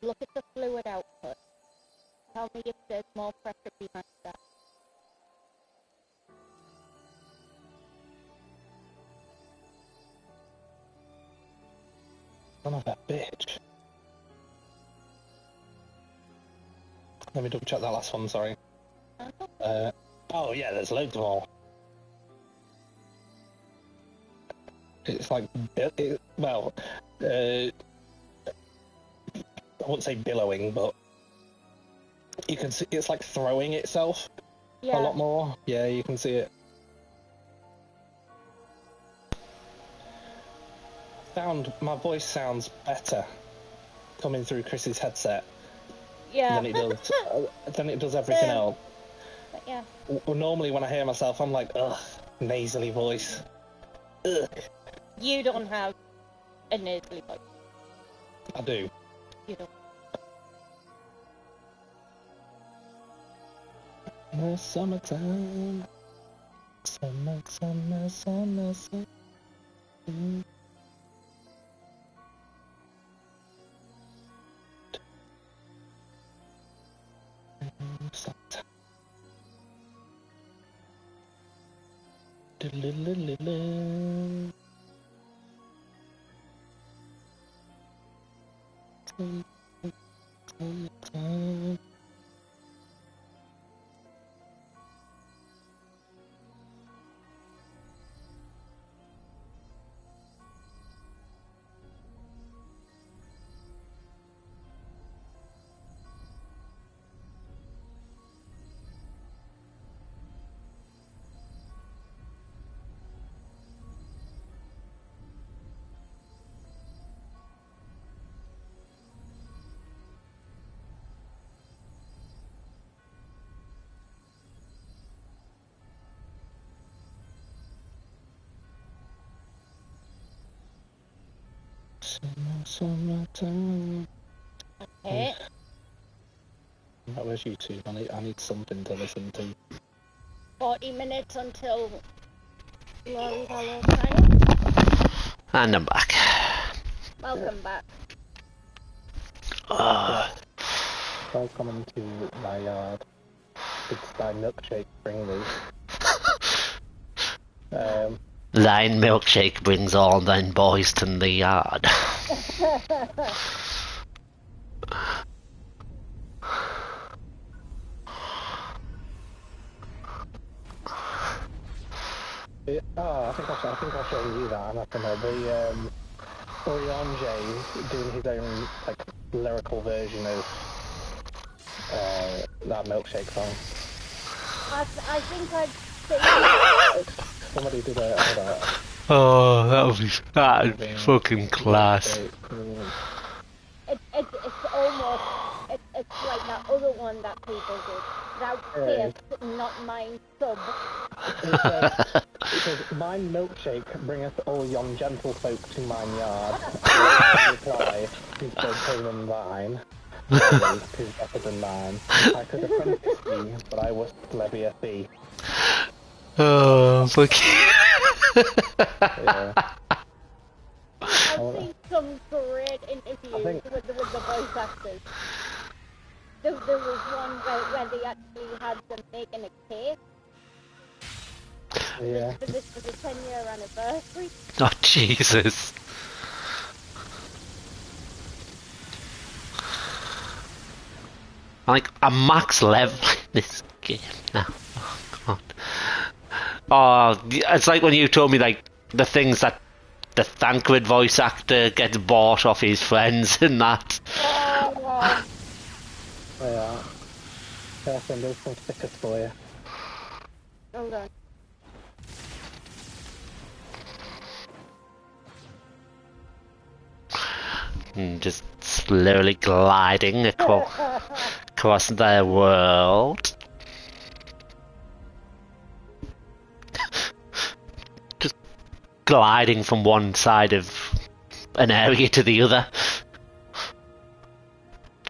Look at the fluid output. Tell me if there's more pressure behind that. Son of a bitch. Let me double check that last one, sorry. Oh yeah, there's loads more. It's like, I wouldn't say billowing, but you can see it's like throwing itself a lot more. Yeah, you can see it. found my voice sounds better coming through Chris's headset than it does everything else. But yeah. Well, normally when I hear myself, I'm like, ugh, nasally voice. Ugh. You don't have a nasally voice. I do. You don't. The summertime. Summer, summer, summer, summer. Summertime. Okay. That was YouTube. I need something to listen to. 40 minutes until Lori Hello time. And I'm back. Welcome back. Welcome into my yard. It's my milkshake bring me. Thine milkshake brings all thine boys to the yard. I think I'll show you that. I'm not gonna be Orionje doing his own like lyrical version of that milkshake song. I think I'd say Somebody did that. Oh, that'd be fucking class. It's almost it's like that other one that people do. Thou taste not mine sub. It says, mine milkshake bringeth all yon gentlefolk to mine yard. Reply, who's so tame and thine. Who's better than mine. I could apprentice thee, but I was levy a fee. Oh, fuck. Yeah. I've seen some great interviews with the voice actors. There was one where they actually had them making a cake. Yeah. This was a 10-year anniversary. Oh, Jesus. Like, I'm max level in this game now. Oh, come on. Oh, it's like when you told me, like, the things that the Thancred voice actor gets bought off his friends and that. Oh, Yeah. I'll send those some stickers for you. hold on. Just slowly gliding across the world. Just gliding from one side of an area to the other.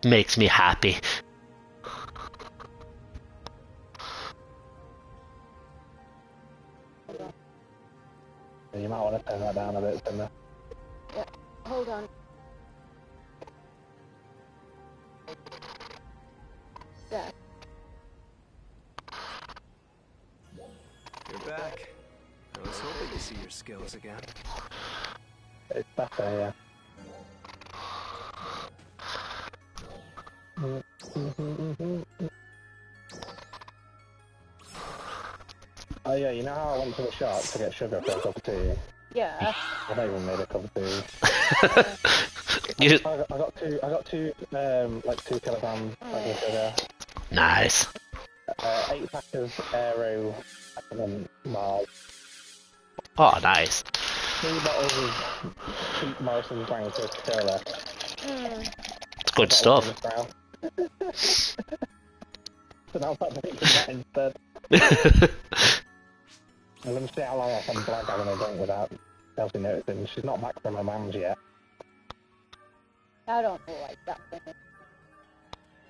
Makes me happy. You might want to turn that down a bit, Cinder. Yeah, hold on. There. You're back. I was hoping to see your skills again. It's better, yeah. Oh yeah, you know how I went to the shop to get sugar for a cup of tea? Yeah. I don't even made a cup of tea. I got two, like 2 kilograms of sugar. Nice. 8 packs of Aero Mars. Oh, nice. 3 bottles of cheap Morrison's Wanker Curler. It's good stuff. So now I'm drinking that instead. I'm going to see how long I can blag having a drink without Chelsea noticing. She's not back from her mum's yet. I don't know like that thing.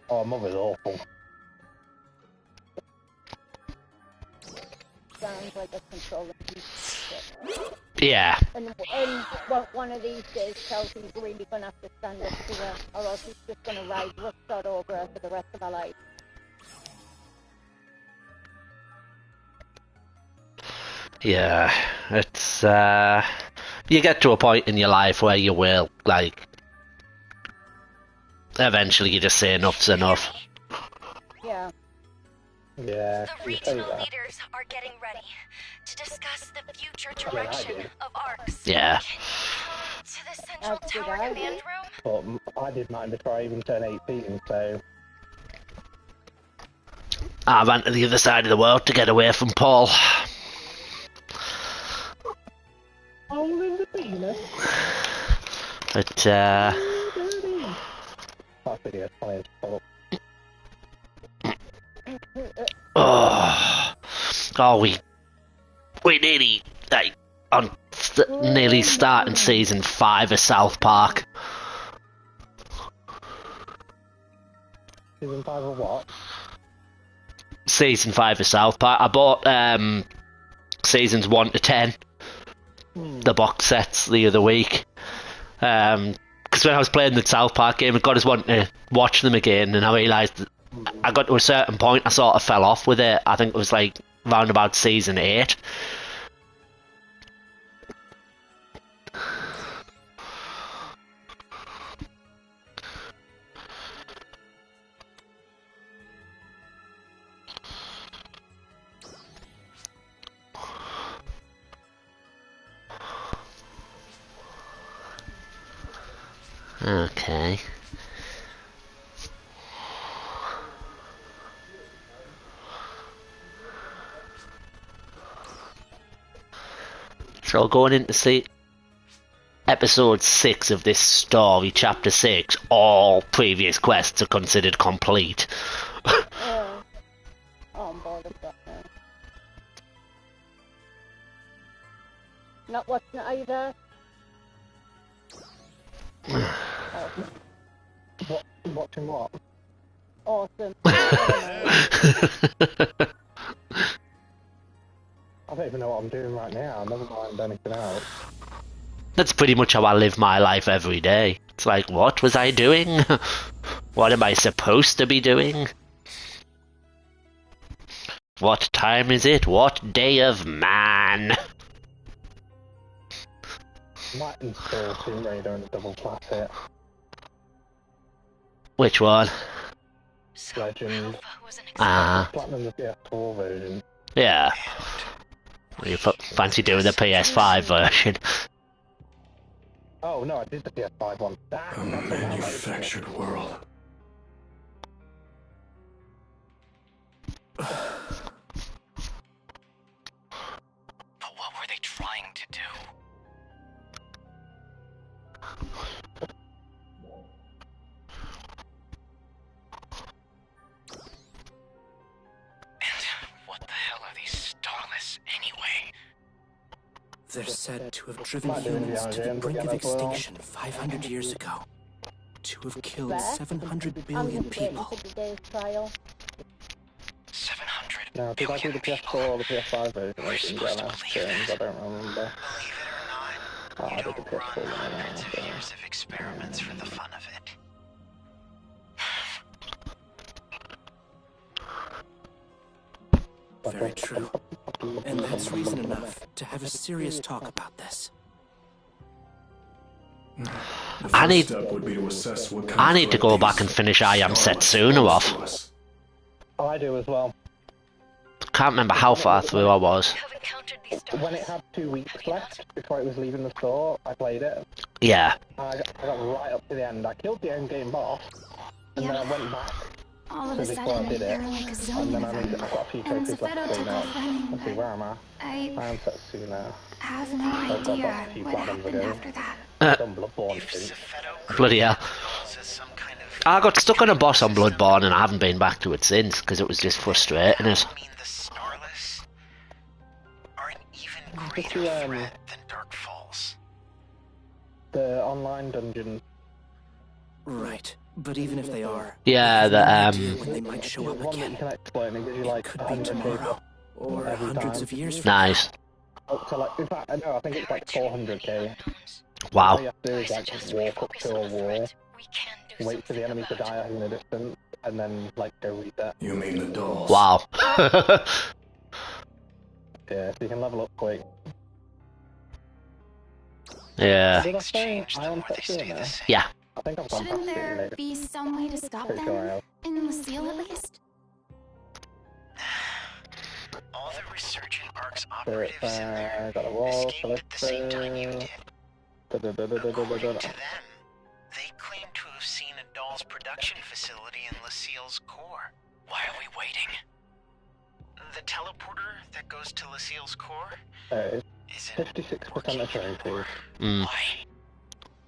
Oh, her mother's awful. Sounds like a controlling piece of shit. Yeah. And one of these days, Chelsea's really going to have to stand up to her, or else she's just going to ride roughshod over her for the rest of her life. Yeah, it's, you get to a point in your life where you will, like, eventually you just say enough's enough. Yeah. Yeah. The regional leaders are getting ready to discuss the future direction of ARCs. Yeah. To the central tower command room. But I did mine before I even turned 18, so... I ran to the other side of the world to get away from Paul. Oh, in the penis. But, That video's funny as fuck. Oh, we nearly, like, nearly starting season 5 of South Park. Season 5 of what? Season 5 of South Park. I bought, seasons 1 to 10. The box sets the other week. Because when I was playing the South Park game, it got us wanting to watch them again, and I realised that I got to a certain point, I sort of fell off with it. I think it was like round about season 8. Okay. So going in to see episode 6 of this story, chapter 6, all previous quests are considered complete. Oh, I'm bored of that now. Not watching it either. Watching what? Awesome. I don't even know what I'm doing right now. Never mind anything else. That's pretty much how I live my life every day. It's like, what was I doing? What am I supposed to be doing? What time is it? What day of man? Might install Tomb Raider and double class it. Which one? Legend. Ah. Platinum the PS4 version. Yeah. You fancy doing the PS5 version? Oh no, I did the PS5 one. A manufactured world. But what were they trying to do? And what the hell are these starless anyway? They're said to have driven humans to the brink of extinction 500 years ago. To have killed 700 billion people. 700 Now, did I do the PS4 or the PS5 version? I didn't get enough terms, I don't remember. Oh, I did the PS4 one. Hundreds of years of experiments for the fun of it. Very true. And that's reason enough to have a serious talk about this. I need to to go back and finish I Am Setsuna off. Oh, I do as well. Can't remember how far through I was. When it had 2 weeks left before it was leaving the store, I played it. Yeah. I got right up to the end. I killed the end game boss, and then I went back All of a before I sudden, did it, there were like a and zillion then of I've them. got a few And trophies left Zephedo to do took now. off running. Let's see, where am I? I I am Pso2 now. have no I've got idea back a few what platinums happened ago. after that. I've done Bloodborne since. Bloody hell. I got stuck on a boss on Bloodborne and I haven't been back to it since because it was just frustrating it. The starless are an even Just greater threat than Dark Falls. the online dungeon. Right, but even if they are, Yeah, the when they might show up one that you can exploit and it gives you like could be tomorrow or every hundreds time. of years from nice. Up to like, in fact, I know, I think it's like 400k. Wow. All you have to do is like walk up to a wall, wait for the enemy to die in the distance, and then like go reset. You mean the dolls? Wow. Yeah, so you can level up quick. Yeah. Did I say I am Pso2 now? Yeah. I think I've gone Shouldn't past it there later. be some way to stop Pretty sure I them? have. In Lucille, at least? All the resurgent Ark's Spirit operatives in there got a wall, escaped at the same time you did. According to them, they claim to have seen a doll's production facility in Lucille's core. Why are we waiting? The teleporter that goes to Lucille's core? It's 56% of trophies. Mm.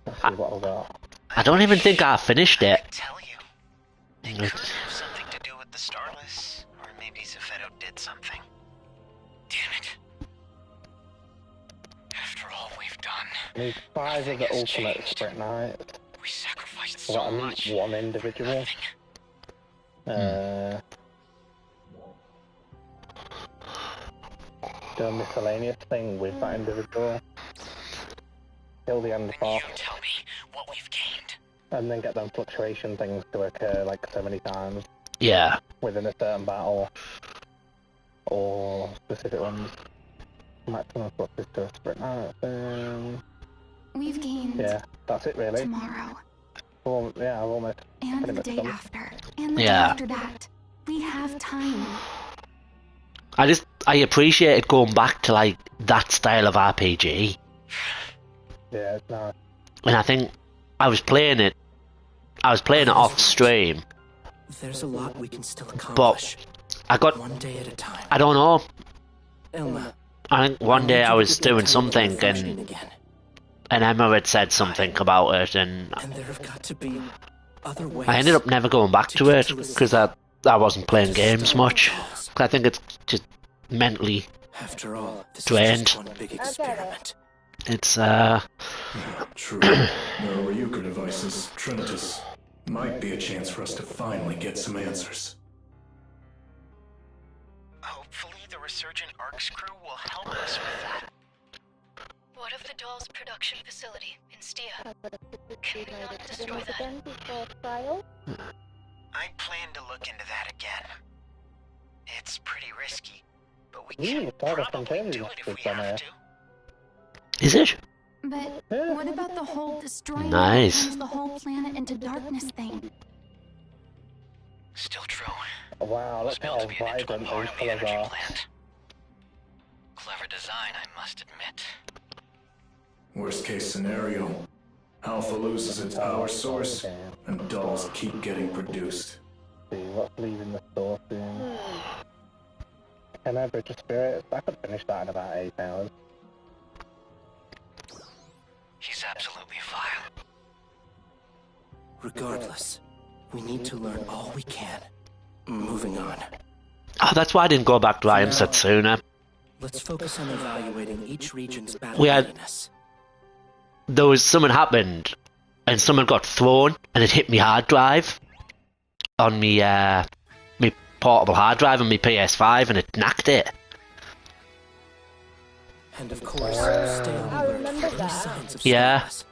Let's see what I got. I don't even think I finished it. It could have something to do with the starless, or maybe Zephedo did something. Damn it. After all we've done, I need 5 of the ultimate sprint knights. we sacrificed Well, so I need much. 1 individual. Do a miscellaneous thing with that individual. Kill the end boss. Tell me what we've gained. And then get them fluctuation things to occur like so many times. Yeah. Within a certain battle. Or specific ones. Maximum fluxes to a sprint. We've gained Yeah, that's it really. tomorrow. Well, yeah, I've almost And pretty the much day done. after. And the day Yeah. after that. We have time. I appreciated going back to like that style of RPG. Yeah, it's nice. And I think I was playing it off stream, There's a lot we can still but accomplish. I got, One day at a time. I don't know, Elma, I think one day I was doing something functioning and again. Emma had said something about it and And there have got to be other ways. I ended up never going back to it because I wasn't playing games much. 'Cause I think it's just mentally After all, this drained. is just one big experiment. It's True. There are Ryuka devices, Trinitas. Might be a chance for us to finally get some answers. Hopefully the resurgent Ark's crew will help us with that. What of the doll's production facility in Stia? Can we not destroy that? Before trial. I plan to look into that again. It's pretty risky, but we can probably do it if we have to. is it? But what about the whole destroying Nice. turns the whole planet into darkness thing? Still true. Wow, look how vibrant those colours are. Clever design, I must admit. Worst case scenario, Alpha loses its power source, and dolls keep getting produced. See what's leaving the store soon. Can I bridge a spirit? I could finish that in about 8 hours. He's absolutely vile. Regardless, we need to learn all we can. Moving on. Oh, that's why I didn't go back to I Am Setsuna. Let's focus on evaluating each region's battle We had readiness. there was something happened and someone got thrown and it hit me hard drive on me me portable hard drive on my PS5 and it knacked it. And of course, stay on I alert remember for any that. signs of Yeah. starless.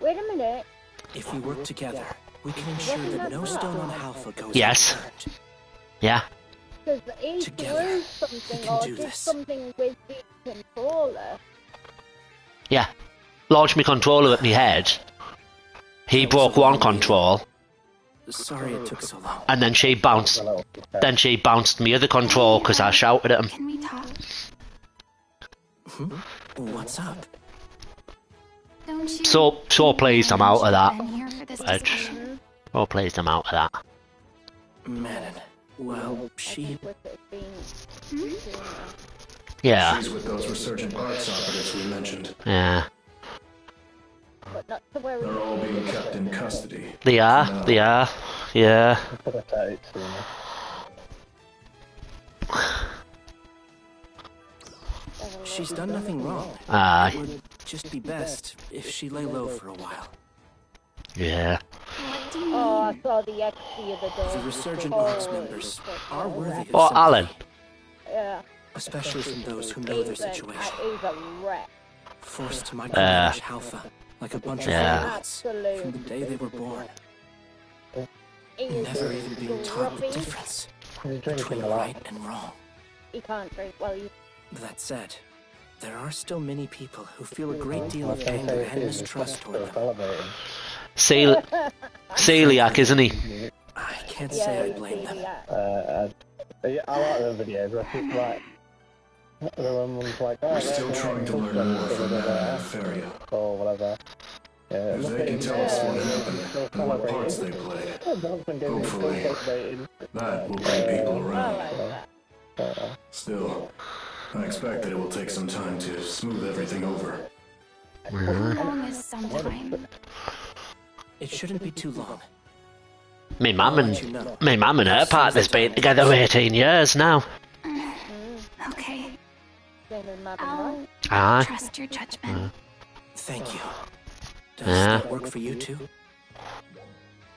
Wait a minute. If we work together, we can ensure that no stone on Halpha goes Yes. unturned. Yeah. Because he threw something or did something with the controller. Yeah. Launched my controller at my head. He broke one control Sorry it took so long. and then she bounced me other control because I shouted at him. Can we talk? What's up? Don't you So pleased I'm out of been here for that this edge. discussion? So pleased I'm out of that. Manon. Well, she... Yeah. She's with those resurgent arts operatives we mentioned. Yeah. They're all being kept in custody. They are. They are. Yeah. She's done nothing wrong. Aye. It would just be best if she lay low for a while. Yeah. Oh, I saw the X the other day. The resurgent arts members are worthy of Oh, sympathy, Alan. Yeah. especially from those who know their situation. He's a wreck. Forced to micromanage Halfa like a bunch of Yeah. robots from the day they were born. Never even being taught the difference between right and wrong. He can't drink well. That said, there are still many people who feel a great deal of anger and mistrust toward them. Celiac, isn't he? I can't say I blame them. I like the videos where people like the one's like, oh, We're still trying to learn more from that Feria. or whatever. Yeah, If they can tell us what happened and what parts they played, hopefully that will bring people around. Still, I expect that it will take some time to smooth everything over. How long is some time? It shouldn't be too long. Me mum and her partner's been together 18 years now. Okay. I'll Aye. trust your judgment. Thank you. Does Yeah. that work for you too?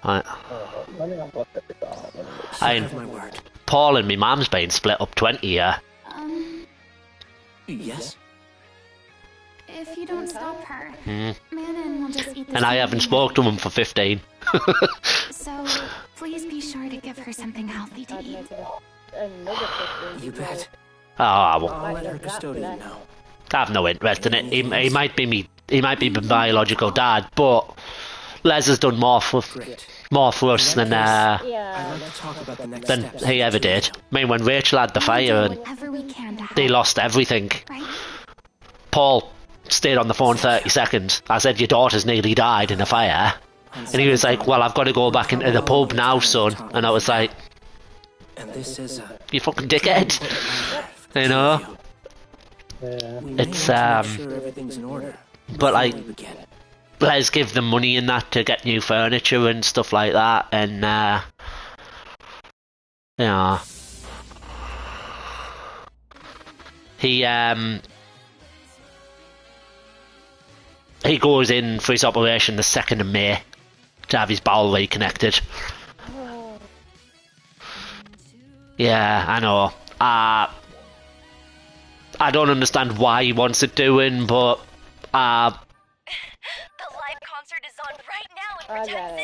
I, You have my word. Paul and me mum's been split up 20 year. Yes. If you don't stop her, Hmm. Manon will just eat the And I same haven't thing. spoke to him for 15. So, please be sure to give her something healthy to eat. You bet. Oh, well, I'll let her custodian know. I have no interest in it. He might be my biological dad, but Les has done more for us than I'd like to talk about the next than steps. he ever did. I mean, when Rachel had the fire and Whatever we can to help. they lost everything, Paul stayed on the phone 30 seconds. I said, your daughter's nearly died in a fire. And he was like, well, I've got to go back into the pub now, son. And I was like, And this is you fucking dickhead. You know? It's, sure everything's in order. but like, let's give them money and that to get new furniture and stuff like that. And, yeah. He goes in for his operation the 2nd of May to have his bowel reconnected. Yeah, I know. I don't understand why he wants it doing, but The live concert is on right now in Protect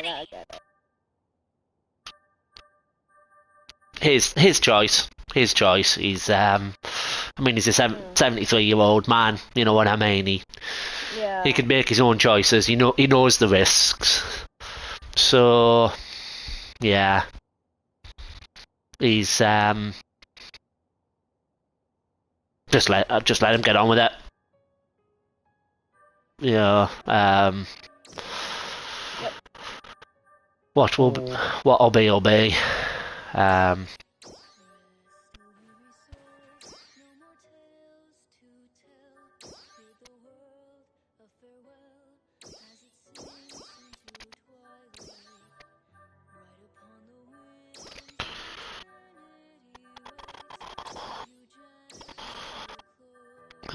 City. his choice. His choice. He's I mean, he's a 73-year-old man. You know what I mean? He can make his own choices. He knows the risks. So yeah, he's just let him get on with it. Yeah. What'll be.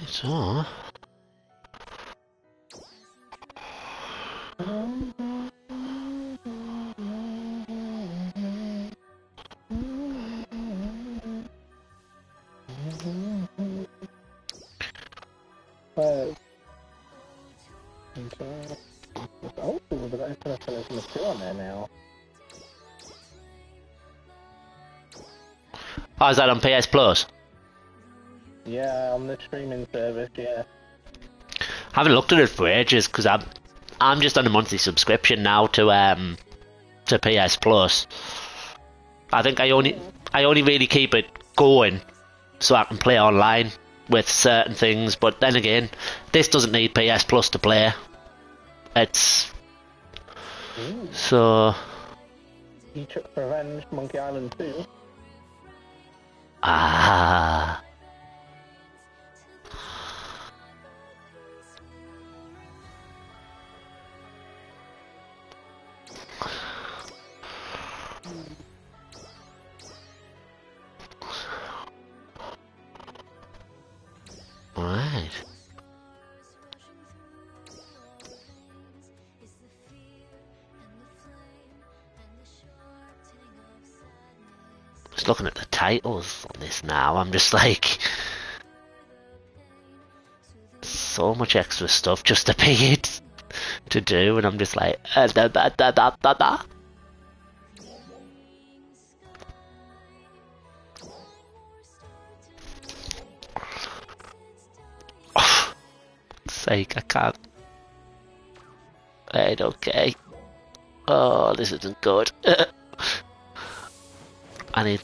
So. Oh, we've got International 2 on there now. Oh, is that on PS Plus? Yeah, on the streaming service, yeah. I haven't looked at it for ages because I'm just on a monthly subscription now to PS Plus. I think I only really keep it going so I can play online with certain things. But then again, this doesn't need PS Plus to play. It's so Trip Revenge, Monkey Island 2. Ah. Right. Just looking at the titles on this now, I'm just like, so much extra stuff just to pay it to do, and I'm just like, da, da, da, da, da, da. Oh, sake, I can't. Right, okay. Oh, this isn't good. I need.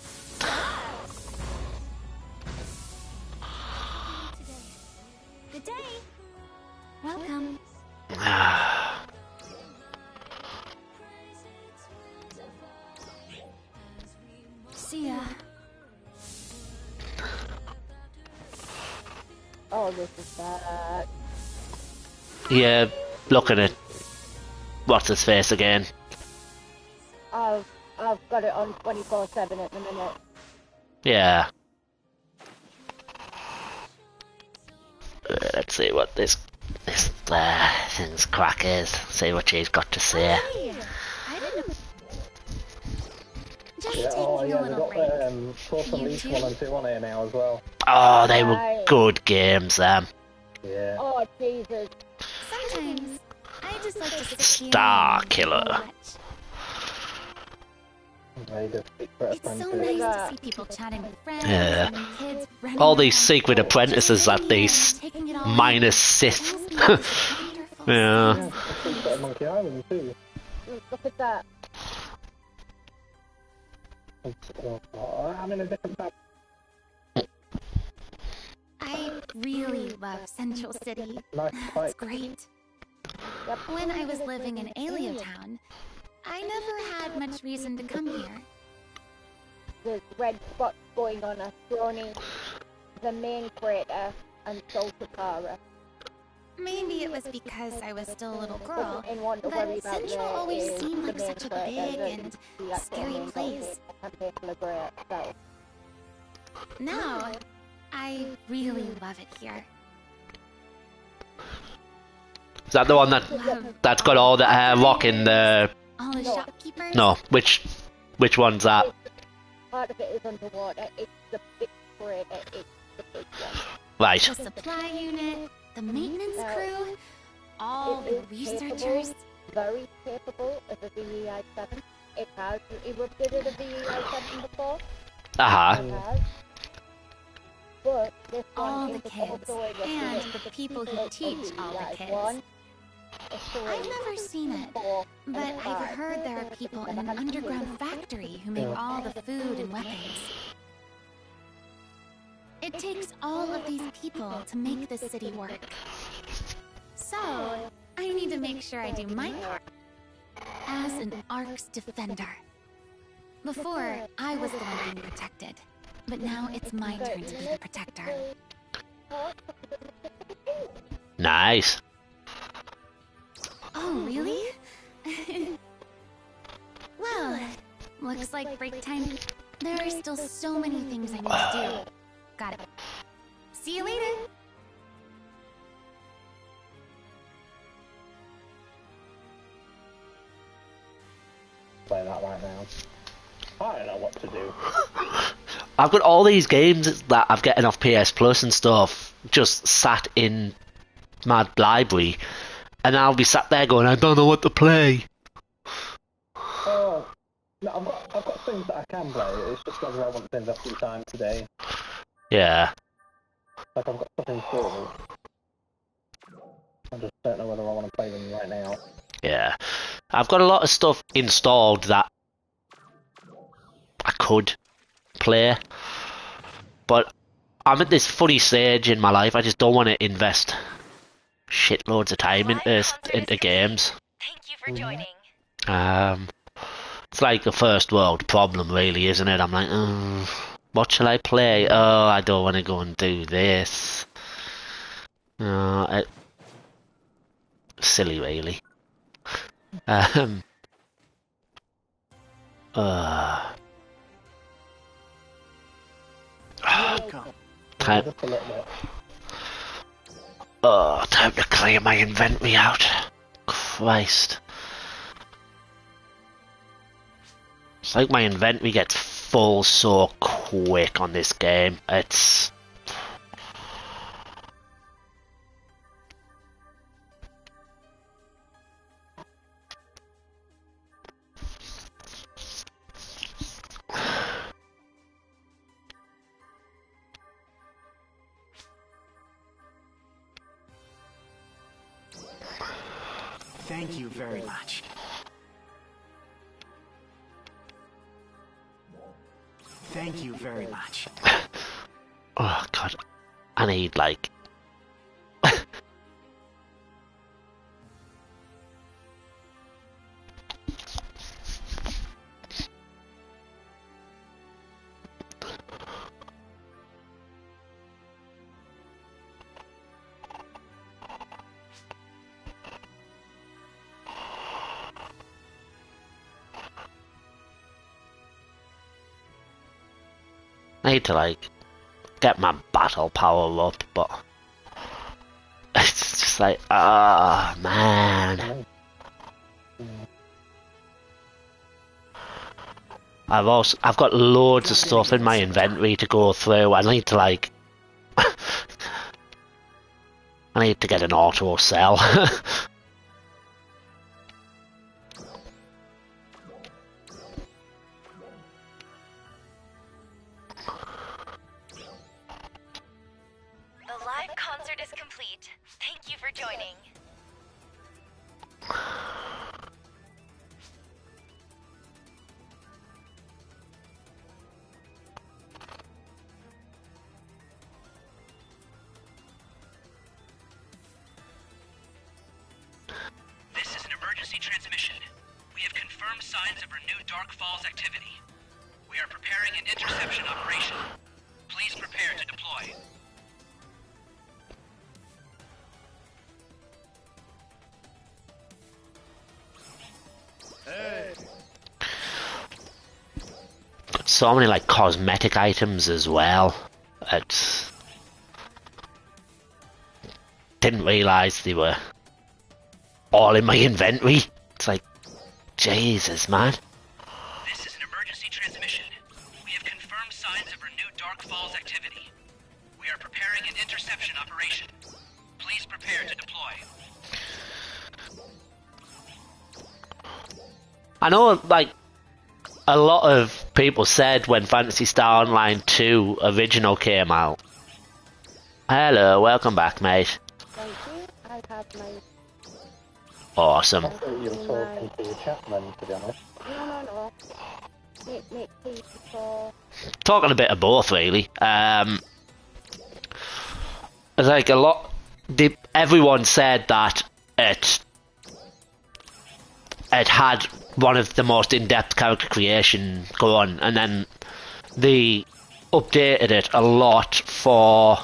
Good day. Welcome. See ya. Oh, this is bad. Yeah, looking at what's his face again. I've got it on 24/7 at the minute. Yeah. Let's see what this thing's crack is. See what she's got to say. Yeah, oh yeah, they've got Force Unleashed 1 and 2 on here now as well. Oh, they were good games, Yeah. Oh, Jesus. Sometimes I just like to sit Star Killer. It's so nice to see people chatting with friends Yeah. and kids running All these around. secret apprentices at these minus Sith. Yeah. Monkey Island too. Look at that. I'm in a different tab. I really love Central City. It's great. When I was living in Alio Town, I never had much reason to come here. There's red spots going on Astroni, the main crater, and Soltakara. Maybe it was because I was still a little girl, And want to worry but about Central the- always the seemed like main such a crater, big and the scary main place. crater itself. Now, I really love it here. Is that the one that's got all the rock in the? All the shopkeepers? No, which one's that? Part of it is underwater. It's the big crater. It's the big one. Right. The supply unit, the maintenance crew, all the researchers. Very capable of a VEI-7. It has erupted at a VEI-7 before. Uh-huh. It has. But this All one the is kids also erupted and at the people who teach all the VEI-1. kids. I've never seen it, but I've heard there are people in an underground factory who make all the food and weapons. It takes all of these people to make this city work. So, I need to make sure I do my part as an Ark's defender. Before, I was the one being protected, but now it's my turn to be the protector. Nice. Oh, really? Well, looks like break time. There are still so many things I need to do. Got it. See you later! Play that right now. I don't know what to do. I've got all these games that I'm getting off PS Plus and stuff just sat in my library, and I'll be sat there going, I don't know what to play. Oh, no, I've got things that I can play. It's just whether I want to invest in time today. Yeah. Like I've got stuff installed. I just don't know whether I want to play them right now. Yeah. I've got a lot of stuff installed that I could play, but I'm at this funny stage in my life. I just don't want to invest shitloads of time into games. Thank you for joining. It's like a first world problem, really, isn't it? I'm like, what shall I play? Oh, I don't want to go and do this. Silly, really. Time. Oh, time to clear my inventory out. Christ. It's like my inventory gets full so quick on this game. It's... Thank you very much. Thank you very much. Oh god, I need like... I need to like get my battle power up, but it's just like, ah, man. I've got loads of stuff in my inventory to go through. I need to like, I need to get an auto cell. The live concert is complete. Thank you for joining. This is an emergency transmission. We have confirmed signs of renewed Dark Falls activity. We are preparing an interception operation. Please prepare to deploy. So many like cosmetic items as well. It's... Didn't realise they were all in my inventory. It's like, Jesus, man. This is an emergency transmission. We have confirmed signs of renewed Dark Falls activity. We are preparing an interception operation. Please prepare to deploy. I know, like, a lot of people said when Phantasy Star Online 2 Original came out. Hello, welcome back, mate. Thank you. I have my... Awesome. I thought you were talking to your chat then, to be honest. No. Make peace for... Talking a bit of both, really. Like a lot... everyone said that it had one of the most in-depth character creation going, and then they updated it a lot for...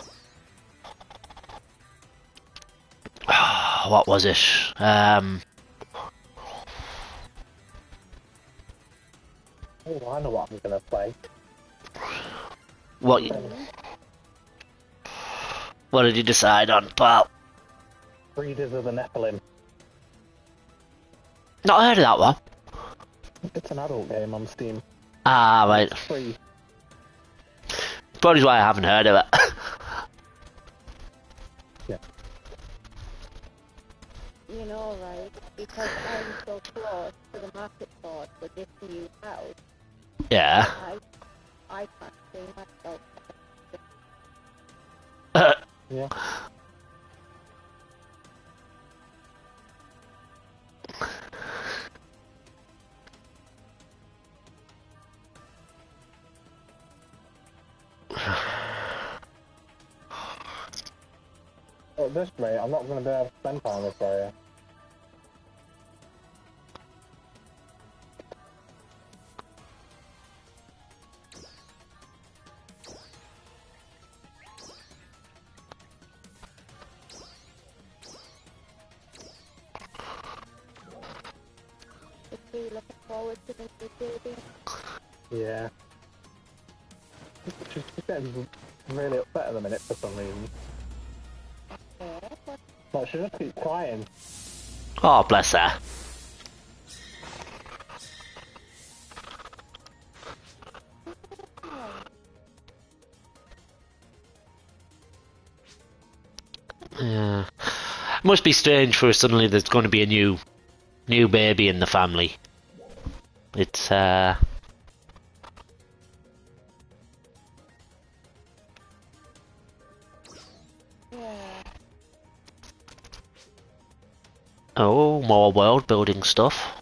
what was it? Oh, I know what I'm gonna play. What did you decide on, pal? Breeders of the Nephilim. Not heard of that one. It's an adult game on Steam. Ah, right. It's free. Probably why I haven't heard of it. Yeah. You know, right, because I'm so close to the market board for this new house. Yeah. I can't see myself. Yeah. At this rate, I'm not going to be able to spend time with this area. really looking forward to the new baby. Yeah. She's getting really upset at the minute for some reason. Like, she just keeps crying. Oh, bless her. Yeah. Must be strange for suddenly there's going to be a new baby in the family. It's oh, more world building stuff.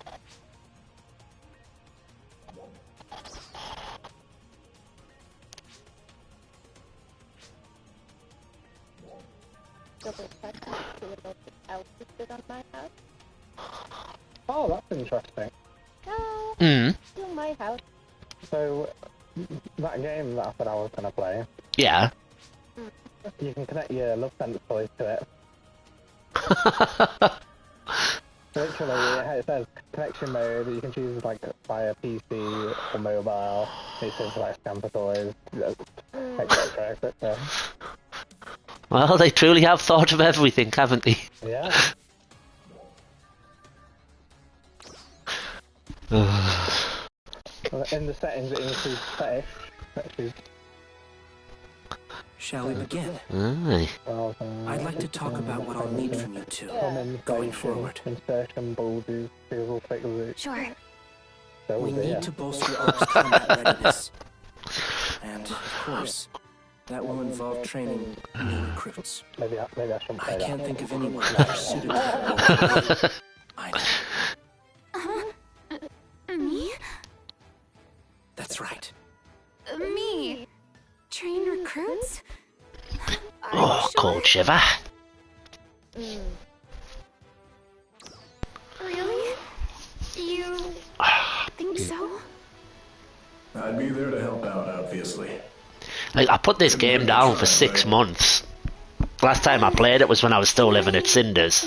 Oh, that's interesting. Still my house. So, that game that I said I was going to play, Yeah. you can connect your love sensor toys to it. Literally, it says connection mode, you can choose like via PC or mobile, it says like stamper toys, etc, etc. Well, they truly have thought of everything, haven't they? Yeah. In the settings it includes fetish. Shall we begin? Aye. I'd like to talk about what I'll need from you two going forward. Insertion, bulges, physical fixes. Sure. We need to bolster Ark's combat readiness. And, of course, that will involve training new recruits. Maybe I shouldn't say I that. can't think of anyone better suited to that role. I know. Me? That's right. Me? Train recruits? Oh, cold shiver. Really? You think so? I'd be there to help out, obviously. Like, I put this game down for 6 months. Last time I played it was when I was still living at Cinders.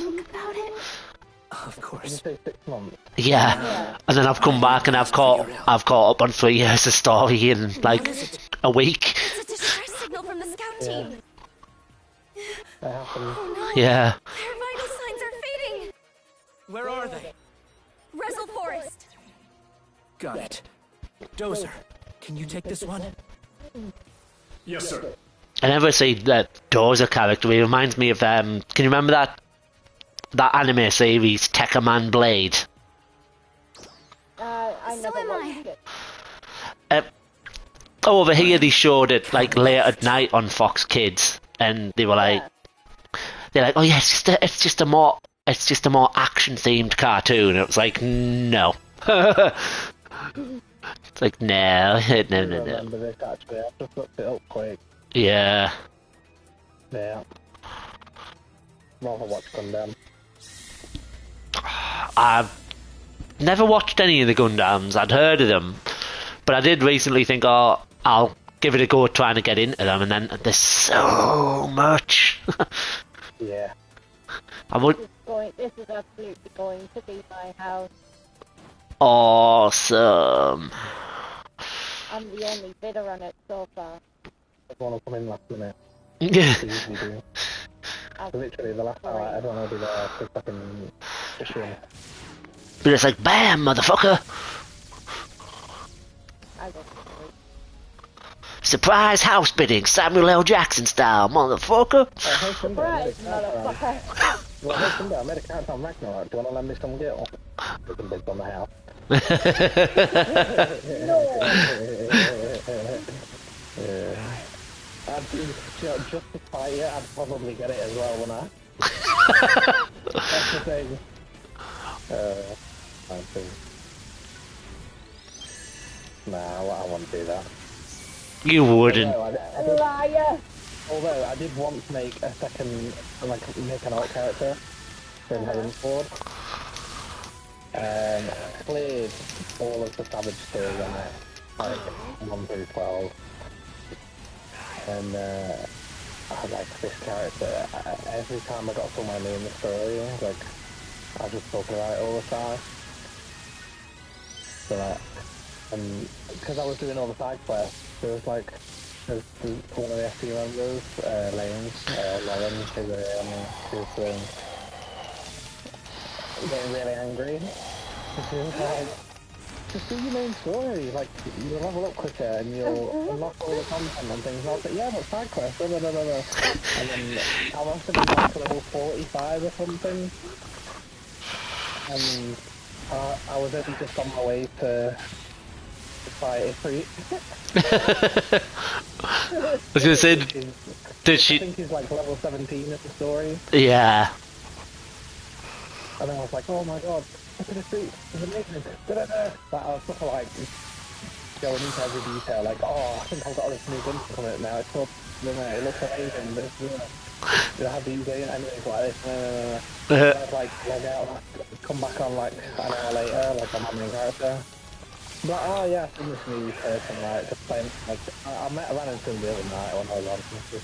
Of course. 6 months. Yeah, and then I've come back and I've caught up on 3 years of story in like a week. It's a distress signal from the scout team. That happens. Oh no. Yeah. Their vital signs are fading. Where are they? Rezel Forest. Got it. Dozer, can you take this one? Yes, sir. I never see that Dozer character. He reminds me of can you remember that anime series Tekka Man Blade? I never watched it. Over here they showed it like late at night on Fox Kids, and they were like, oh yeah, it's just a more action themed cartoon. And it was like, no. It's like no. I remember this actually. I just looked it up quick. Yeah. Yeah. Rather watch Gundam. I've never watched any of the Gundams. I'd heard of them, but I did recently think, oh, I'll give it a go trying to get into them, and then there's so much. Yeah. This is absolutely going to be my house. Awesome. I'm the only bidder on it so far. Everyone will come in last minute. Yeah. They usually do. Literally, the last hour, everyone will be there to fucking push in. But it's like, bam, motherfucker! Surprise house bidding, Samuel L. Jackson style, motherfucker! Surprise, motherfucker! Well, hey, Sunday, I made a character on Ragnarok. Do you want to lend me some gil? Put some bids on the house. Just to fight it, I'd probably get it as well, wouldn't I? That's the thing. I think. Nah, I won't do that. You wouldn't. Liar! I did want to make a second, make an alt character in Heaven's Sword. Cleared all of the Savage tiers on it, like 1 through 12. And I like this character. Every time I got somewhere new in the story, like I was just talking about it all the time. after that. And because I was doing all the side quests, there was like, there's one of the FD members, Lauren, she's getting really angry. And she was like, just do your main story, like, you'll level up quicker and you'll unlock all the content and things. And I was like, yeah, but side quests, blah, blah, blah, blah. And then I must have been like level 45 or something. And I was only just on my way to fight Ifrit. I was gonna say, did she? I think he's like level 17 of the story. Yeah. And then I was like, oh my god, look at the street, it's amazing. But I was sort of like going into every detail, like, oh, I think I've got this new gun coming out now. It's called, it looks amazing. Did I have these enemies like this? I'd like log out, come back on like an hour later, like I'm my main character. But oh yeah, I'm this new person, like just playing. Like I ran into him the other night when I was on.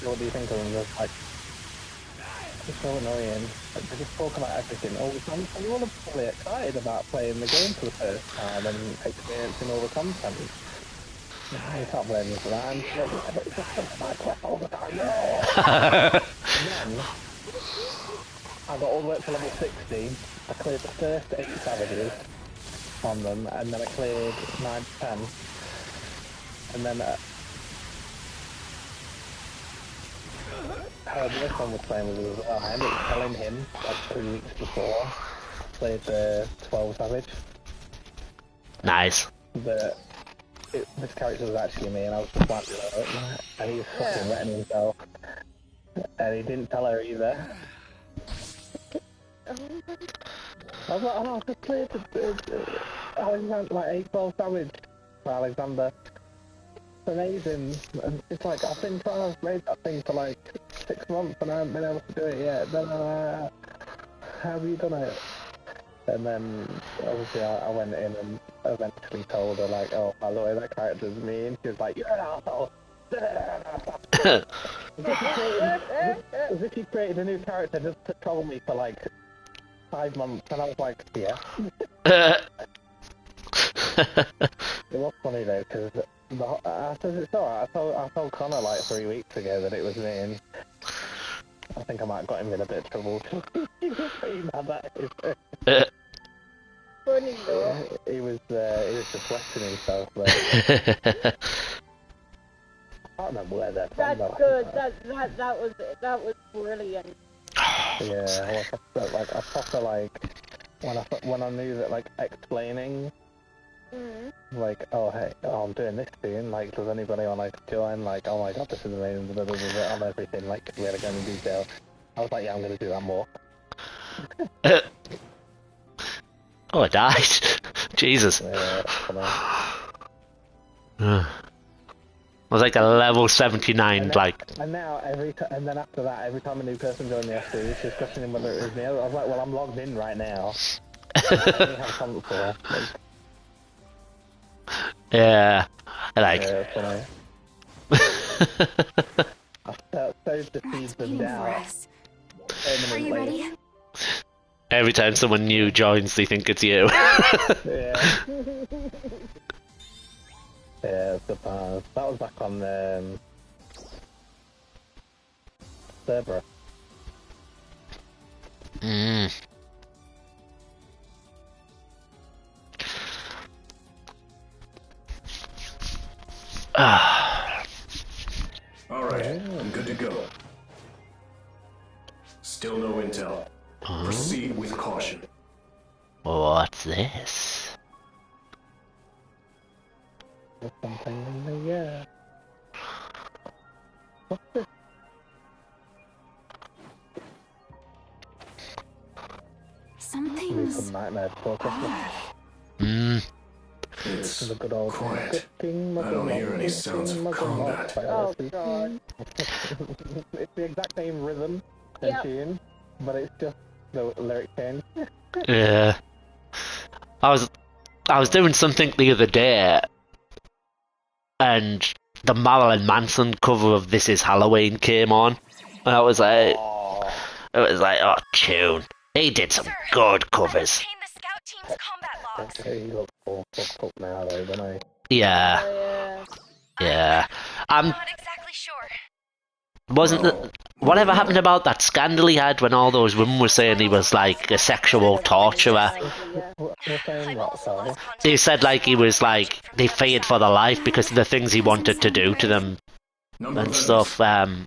What do you think of him? Just like, it's so annoying. Like, they just talk about everything all the time. And you're all probably excited about playing the game for the first time and experiencing all the content. You can't blame me for that. And it's just my quest all the time. And then I got all the way up to level 60. I cleared the first 8 savages on them, and then I cleared 9 to 10. And then her boyfriend was playing with us as well. I ended up telling him like 3 weeks before I played the 12 savage. Nice. But this character was actually me, and I was just like, and he was fucking wetting himself. And he didn't tell her either. I was like, oh, I just played Alexander, like A12 Savage for Alexander. It's amazing. And it's like, I've been trying to raise that thing for like 6 months and I haven't been able to do it yet. Then, how have you done it? And then, obviously, I went in and eventually told her, like, oh, by the way, that character's me. And she was like, you're an asshole. As if she created a new character just to troll me for like 5 months, and I was like, yeah. It was funny though, because I said it's alright. I told Connor like 3 weeks ago that it was me, and I think I might have got him in a bit of trouble. He was pretty mad at it. Funny though. He was just wetting himself. But I can't remember where they're from. That's good. That was brilliant. Yeah, like I proper like when I knew that like explaining, like, oh hey, I'm doing this soon. Like, does anybody want to join? Like, oh my god, this is amazing. Blah, blah, blah, blah, on everything. Like, we had to go into detail. I was like, yeah, I'm gonna do that more. Oh, I died. Jesus. Yeah, I was like a level 79, and like. And now and then after that, every time a new person joined the FC, it's just questioning whether it was me. I was like, well, I'm logged in right now. I only have comments for her. Yeah, I like. Yeah, funny. I sowed the seeds of doubt. Are you ready? Every time someone new joins, they think it's you. Yeah. Yeah, that was back on Cerberus. Alright, I'm good to go. Still no intel. Proceed with caution. What's this? There's something in the air. What's this? Something's some nightmare before Christmas. It's The good old quiet. I don't hear any sounds of combat. Oh god. It's the exact same rhythm and Yep. tune, but it's just the lyric change. Yeah. I was doing something the other day, and the Marilyn Manson cover of This Is Halloween came on, and I was like, oh, tune. He did some good covers. Obtain the scout team's combat log. pods. He looks all fucked up now, though, doesn't Yeah. Yeah. Not exactly sure. Whatever happened about that scandal he had when all those women were saying he was like a sexual torturer? He said like he was like they feared for their life because of the things he wanted to do to them and stuff. I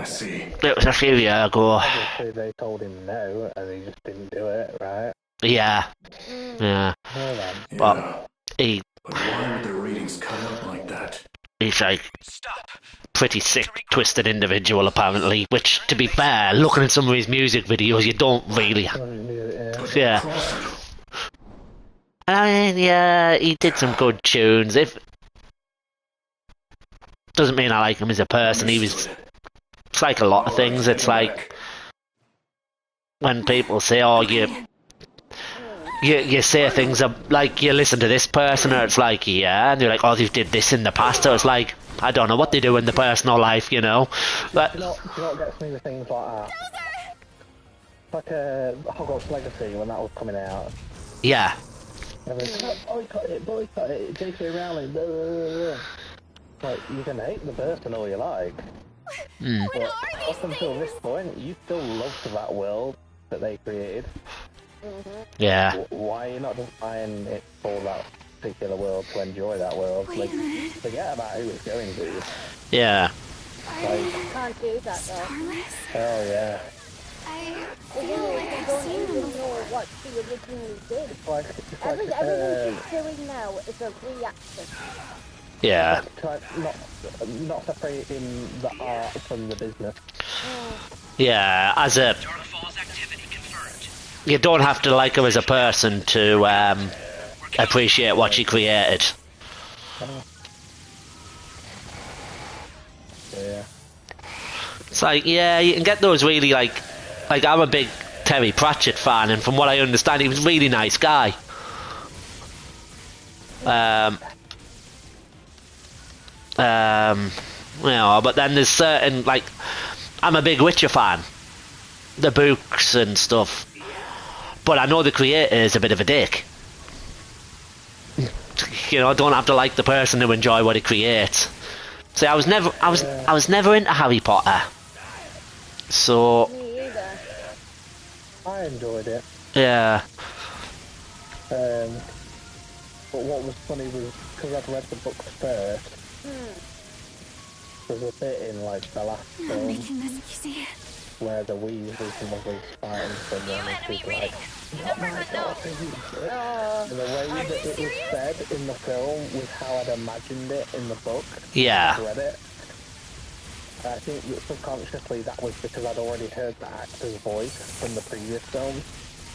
see. It was a few years ago. Obviously, they told him no, and he just didn't do it, right? Yeah. But he. But why would the readings cut out like that? He's like pretty sick, twisted individual apparently. Which, to be fair, looking at some of his music videos, you don't really. Yeah. I mean, yeah, he did some good tunes. If doesn't mean I like him as a person. He was. It's like a lot of things. It's like when people say, "Oh, you say things like you listen to this person," or it's like, yeah, and you're like, "Oh, they did this in the past," or it's like, I don't know what they do in the personal life, you know. But do you know what gets me with things like that? Like Hogwarts Legacy when that was coming out. Yeah. Boycott it, J.K. Rowling. Blah, blah, blah. Like, you can hate the person all you like. But up until this point, you still loved that world that they created. Yeah. Why are you not just buying it for that particular world to enjoy that world? Like, forget about who it's going to. Yeah. Like, You can't do that though. hell yeah. I feel like I don't even know what she originally did. Everything she's doing now is a reaction. Yeah. Not separating the art from the business. Yeah, as a... You don't have to like her as a person to appreciate what she created. Yeah. It's like, yeah, you can get those really like I'm a big Terry Pratchett fan, and from what I understand, he was a really nice guy. You know, but then there's certain, like, I'm a big Witcher fan, the books and stuff, but I know the creator is a bit of a dick. You know, I don't have to like the person to enjoy what he creates. See, I was never into Harry Potter, so Me either. I enjoyed it. yeah. But what was funny was, because I'd read the books first, there's a bit in, like, the last film where the Weasleys and Muggles fighting someone and she's like, "Oh my God, and the way that it was said in the film was how I'd imagined it in the book. Yeah. I'd read it. I think that subconsciously that was because I'd already heard the actor's voice from the previous film.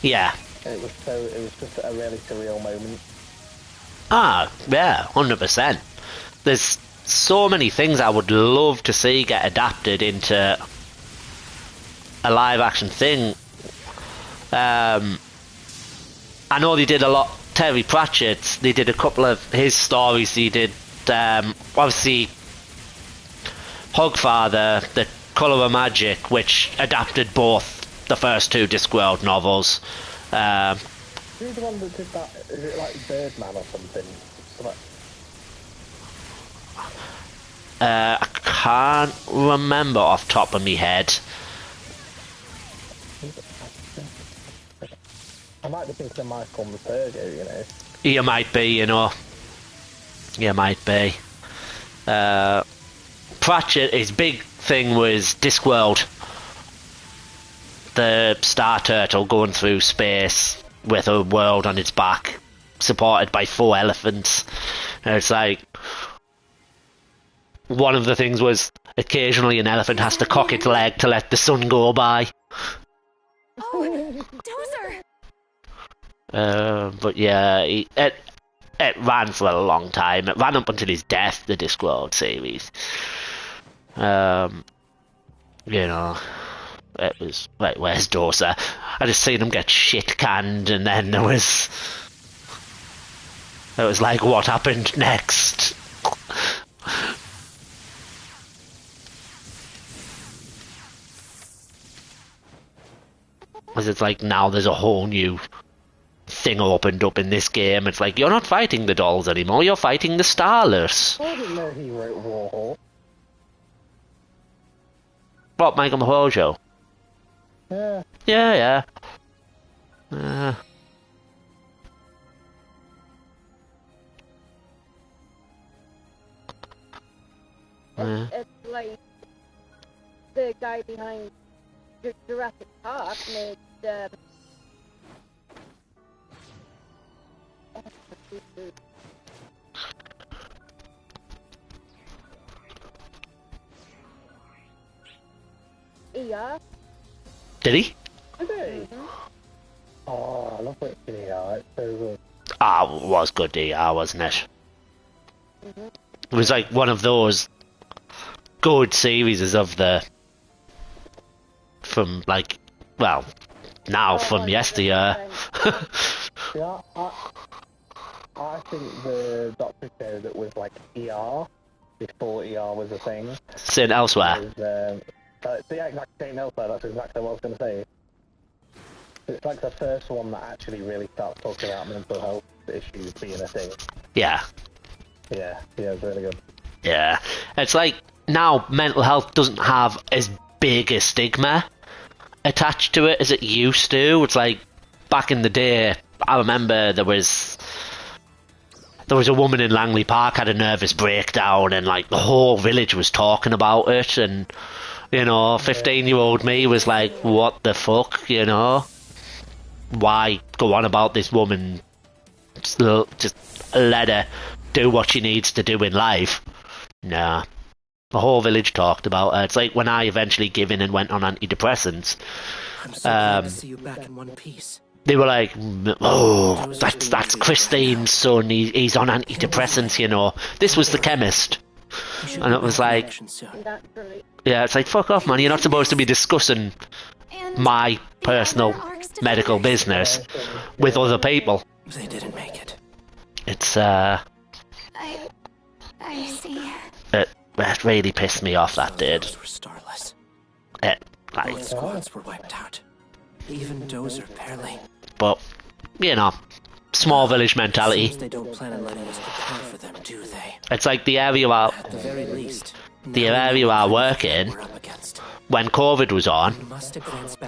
Yeah. And it was just a really surreal moment. Ah, yeah, 100%. There's so many things I would love to see get adapted into a live-action thing. I know they did a lot. Terry Pratchett, they did a couple of his stories. He did, obviously, Hogfather, The Colour of Magic, which adapted both the first two Discworld novels. Who's the one that did that? Is it like Birdman or something? I can't remember off the top of my head. I might be thinking of Michael Masergo, you know. You might be, you know. You might be. Pratchett, his big thing was Discworld. The Star Turtle going through space with a world on its back, supported by 4 elephants. And it's like, one of the things was occasionally an elephant has to cock its leg to let the sun go by. Oh, Dozer! But yeah, it ran for a long time. It ran up until his death, the Discworld series. You know, it was, right, where's Dozer? I just seen him get shit canned, and then it was like, what happened next? Because it's like now there's a whole new thing opened up in this game. It's like, you're not fighting the dolls anymore, you're fighting the starless. I didn't know he wrote Warhawk. What, Michael Mahojo? Yeah. Yeah. It's like the guy behind Jurassic Park made ER. Did he? Did he? Oh, I love it. Yeah, it's so good. Ah, it was good DR, wasn't it? It was like one of those good series of from like, well, now from yesteryear. Yeah, I think the Doctor Show that was like ER, before ER was a thing. Seen elsewhere. Was, yeah, exactly. Seen elsewhere, that's exactly what I was going to say. It's like the first one that actually really starts talking about mental health issues being a thing. Yeah. Yeah, it's really good. Yeah. It's like, now mental health doesn't have as big a stigma attached to it as it used to. It's like, back in the day, I remember there was a woman in Langley Park had a nervous breakdown, and like the whole village was talking about it, and 15-year-old me was like, what the fuck, why go on about this woman? Just let her do what she needs to do in life. Nah. The whole village talked about her. It's like when I eventually gave in and went on antidepressants. I'm so glad to see you back in one piece. They were like, oh, that's Christine's son, he's on antidepressants, This was the chemist. And it was like, yeah, it's like, fuck off, man, you're not supposed to be discussing my personal medical business with other people. They didn't make it. It's, I see. It really pissed me off, that did. Were starless. Both squads were wiped out. Even Dozer barely. But, small village mentality. Seems they don't plan on letting us prepare for them, do they? It's like the area I work in, when COVID was on,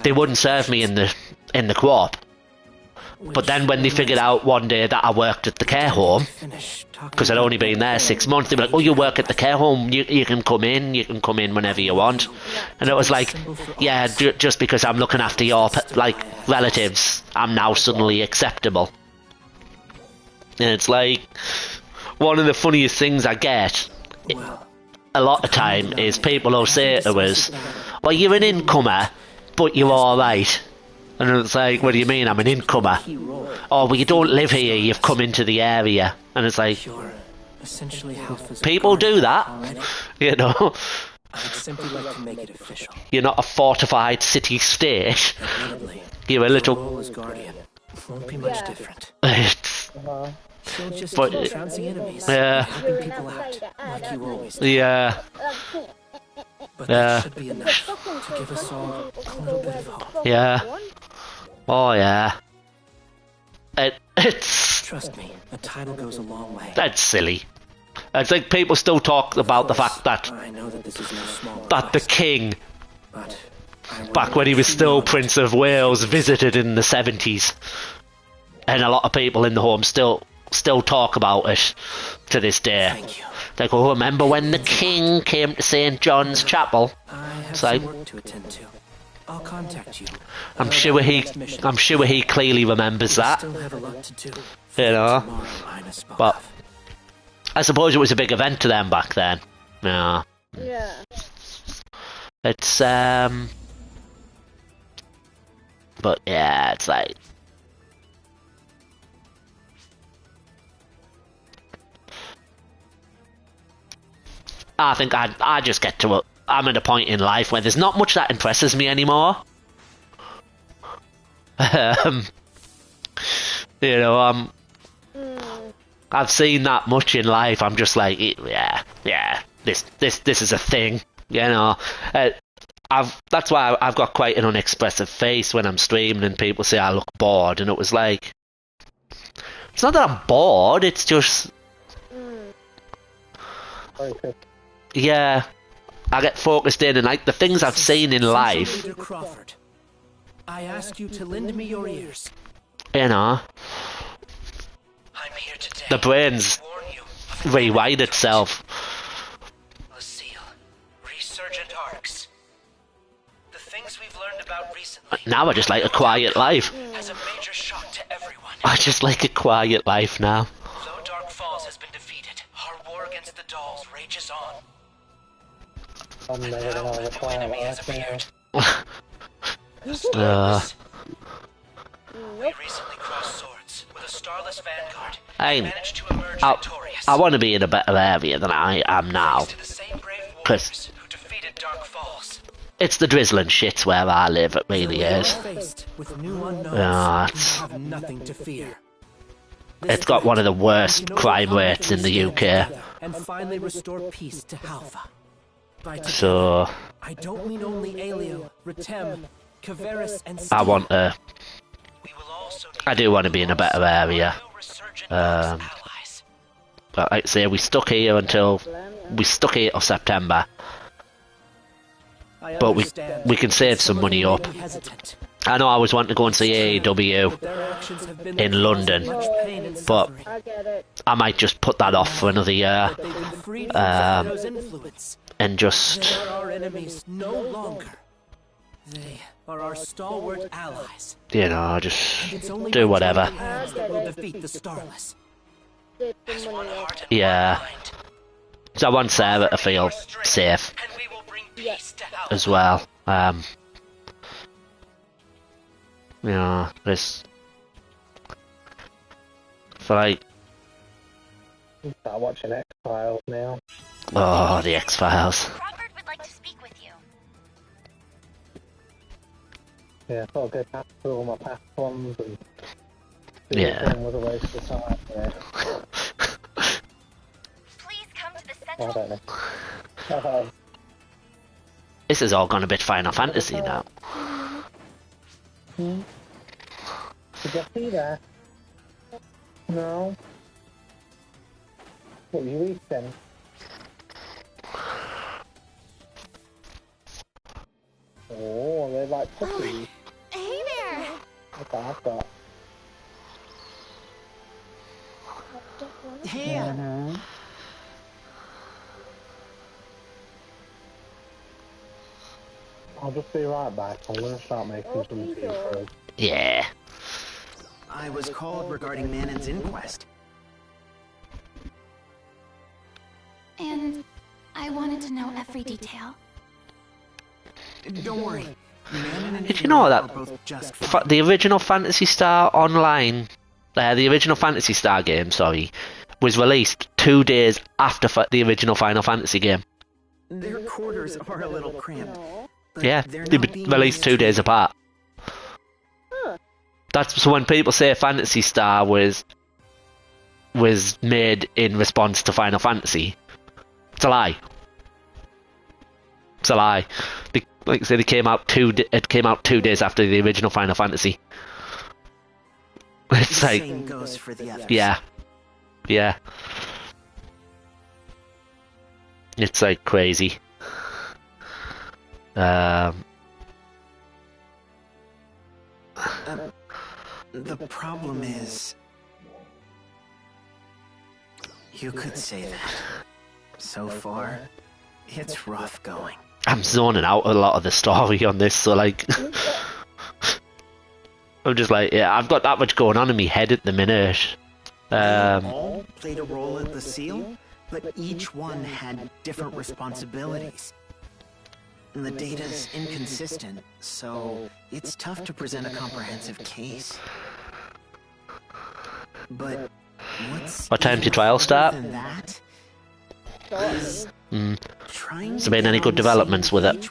they wouldn't serve me in the co-op. But then when they figured out one day that I worked at the care home, because I'd only been there 6 months, they were like, oh, you work at the care home, you can come in whenever you want. And it was like, yeah, just because I'm looking after your relatives, I'm now suddenly acceptable. And it's like, one of the funniest things I get a lot of time is people will say to us, well, you're an incomer, but you're alright. And it's like, what do you mean I'm an incomer? Oh, well, you don't live here, you've come into the area. And it's like, people do that, I'd simply like to make it official. You're not a fortified city-state. You're a little... Guardian. Won't be much different. She'll just keep trouncing enemies, helping people out, like you always do. Yeah. But that should be enough to give us all a little bit of hope. Yeah. Oh, yeah. It's... Trust me, a title goes a long way. That's silly. It's like people still talk about the fact that... I know that this is no small that the king, back when he was still Prince of Wales, visited in the 70s. And a lot of people in the home still talk about it to this day. Thank you. Like, oh, remember when the king came to St. John's Chapel? I have it's some like, work to attend to. I'll contact you. I'm sure he clearly remembers that. Still have a lot to do. But I suppose it was a big event to them back then. Yeah. It's but yeah, it's like, I think I just get to I'm at a point in life where there's not much that impresses me anymore. I've seen that much in life. I'm just like, yeah, this is a thing. that's why I've got quite an unexpressive face when I'm streaming and people say I look bored, and it was like, it's not that I'm bored, it's just, yeah, I get focused in, and like the things I've seen in life, Leader Crawford, I ask you to lend me your ears. you know, the brain's rewired itself. Resurgent arcs. The things we've learned about recently. Now I just like a quiet life. Has a major shock to everyone. I just like a quiet life now. Though Dark Falls has been defeated, our war against the dolls rages on. I'm never gonna have a quiet life now. The starless. We recently crossed swords with a starless vanguard. Managed to emerge victorious. I want to be in a better area than I am now. Because it's the drizzling shits where I live, it really is. Yeah, it's got one of the worst crime rates in the UK. And finally restore peace to Halpha. So I don't mean only Aelio, Retem, Caveris, and I do want to be in a better area. But like I say, we stuck here till September. But we can save some money up. I know I was wanting to go and see AEW in London, but I might just put that off for another year. And just they are our stalwart allies. You know, just do whatever. Defeat the starless. Yeah. So I want Sarah to feel safe as well. You know, this for like. Start watching X-Files now. Oh, the X-Files. Crawford would like to speak with you. Yeah, I thought I'd go back through all my past ones and yeah. Was a waste of time. Yeah. Please come to the central. I don't know. This has all gone a bit Final Fantasy now. Did you see that? No. What were you eating? Oh, they're like cookies. Hey there! Okay, I've got. Here. I'll just be right back. I'm gonna start making some tea first. Yeah. I was called regarding Manon's inquest. And I wanted to know every detail. Don't worry. Did you know that the original Phantasy Star Online, the original Phantasy Star game, sorry, was released 2 days after the original Final Fantasy game? Their quarters are a little cramped. Yeah, they were released 2 days apart. That's so when people say Phantasy Star was made in response to Final Fantasy, it's a lie. It's a lie. Like I say, it came out 2 days after the original Final Fantasy. It's like, same goes for the others. yeah. It's like crazy. The problem is, you could say that. So far, it's rough going. I'm zoning out a lot of the story on this, so like, I'm just like, yeah, I've got that much going on in my head at the minute. All played a role at the seal, but each one had different responsibilities. And the data's inconsistent, so it's tough to present a comprehensive case. But what time did your trial start? Has there been any good developments with it?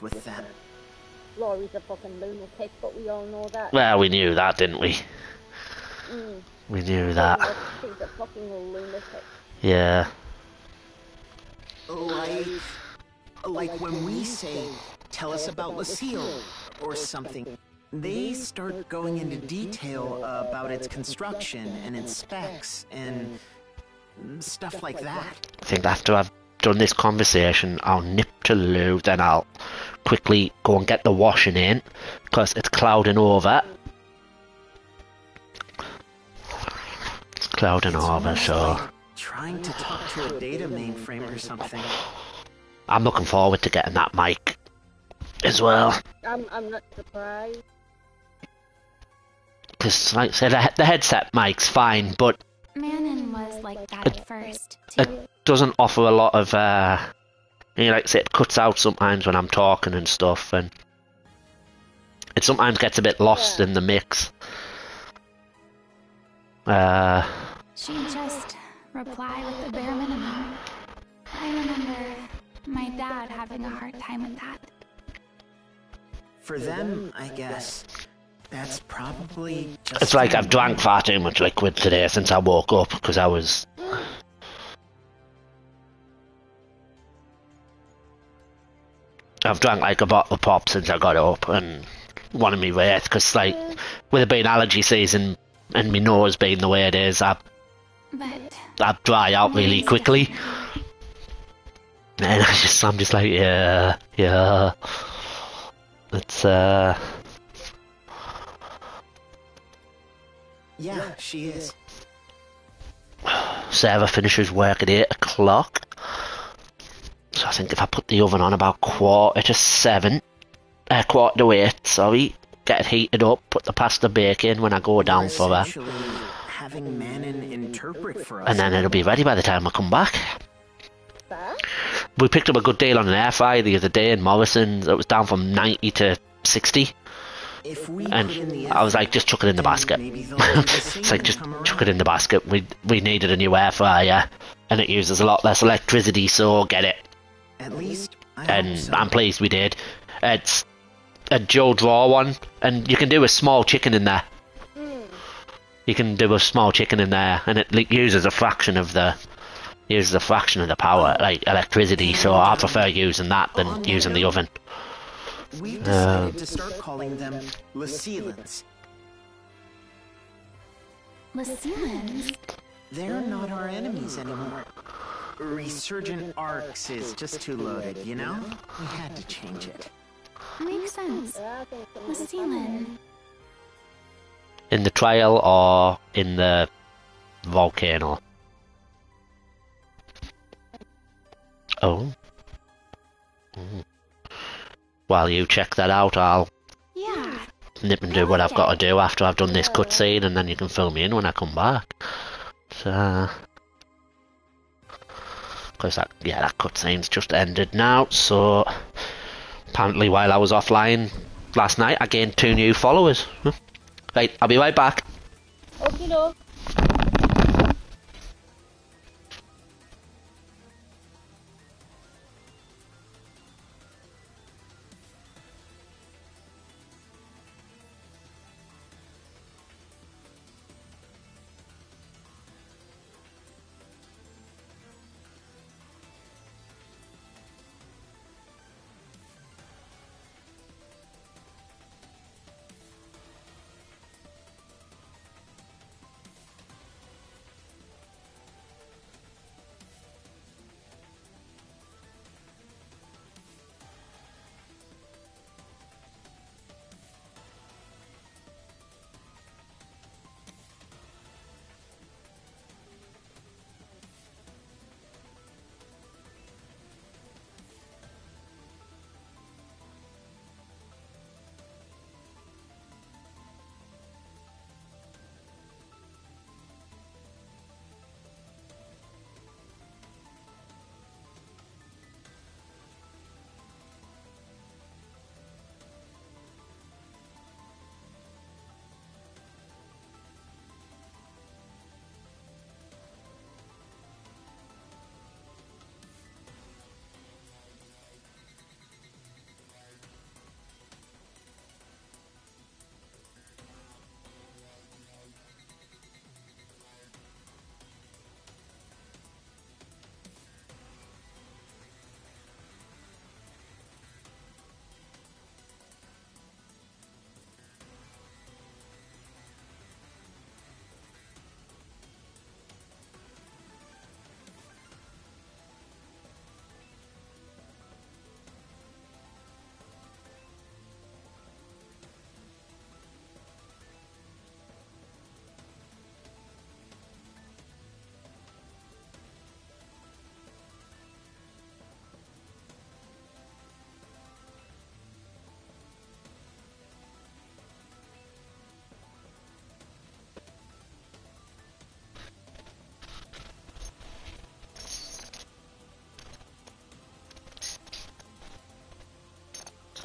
Laurie's a fucking lunatic, but we all know that. Well, we knew that, didn't we? We knew that. She's a fucking lunatic. Yeah. Like when we say tell us about Lucille, or something. They start going into detail about its construction and its specs and stuff like that. I think after I've done this conversation, I'll nip to loo, then I'll quickly go and get the washing in, because it's clouding over. It's clouding over, so... Like trying to talk to a data mainframe or something. I'm looking forward to getting that mic as well. I'm not surprised. Because, like I said, the headset mic's fine, but... Manon was like that at first, too. It doesn't offer a lot of, you know, like I said, it cuts out sometimes when I'm talking and stuff, and it sometimes gets a bit lost in the mix. She just replied with the bare minimum. I remember my dad having a hard time with that. For them, I guess, that's probably just... It's like I've drank far too much liquid today since I woke up, because I was... I've drank like a bottle of pop since I got up, and one of me weight, because like, with it being allergy season and my nose being the way it is, I dry out really quickly. And I'm just like, yeah. It's, Yeah, she is. Sarah finishes work at 8 o'clock. So I think if I put the oven on about 7:15, 7:45, sorry, get it heated up, put the pasta bake in when I go down for her. Having Manon interpret for us. And then it'll be ready by the time I come back. We picked up a good deal on an air fryer the other day in Morrison's. It was down from 90 to 60. And I was like, just chuck it in the basket. It's like, just chuck it in the basket. We needed a new air fryer, and it uses a lot less electricity, so get it. At least, and I'm pleased we did. It's a Joe Draw one, and you can do a small chicken in there. You can do a small chicken in there, and it uses a fraction of the power, like electricity. So I prefer using that than using the oven. We've decided to start calling them Lucillans. Lucillans? They're not our enemies anymore. Resurgent Arcs is just too loaded, you know? We had to change it. Makes sense. Lucillan. In the trial or in the volcano? Oh. While you check that out, I'll nip and do what I've got to do after I've done this cutscene, and then you can fill me in when I come back. So, because that cutscene's just ended now. So apparently, while I was offline last night, I gained 2 new followers. Right, I'll be right back. Okay, no.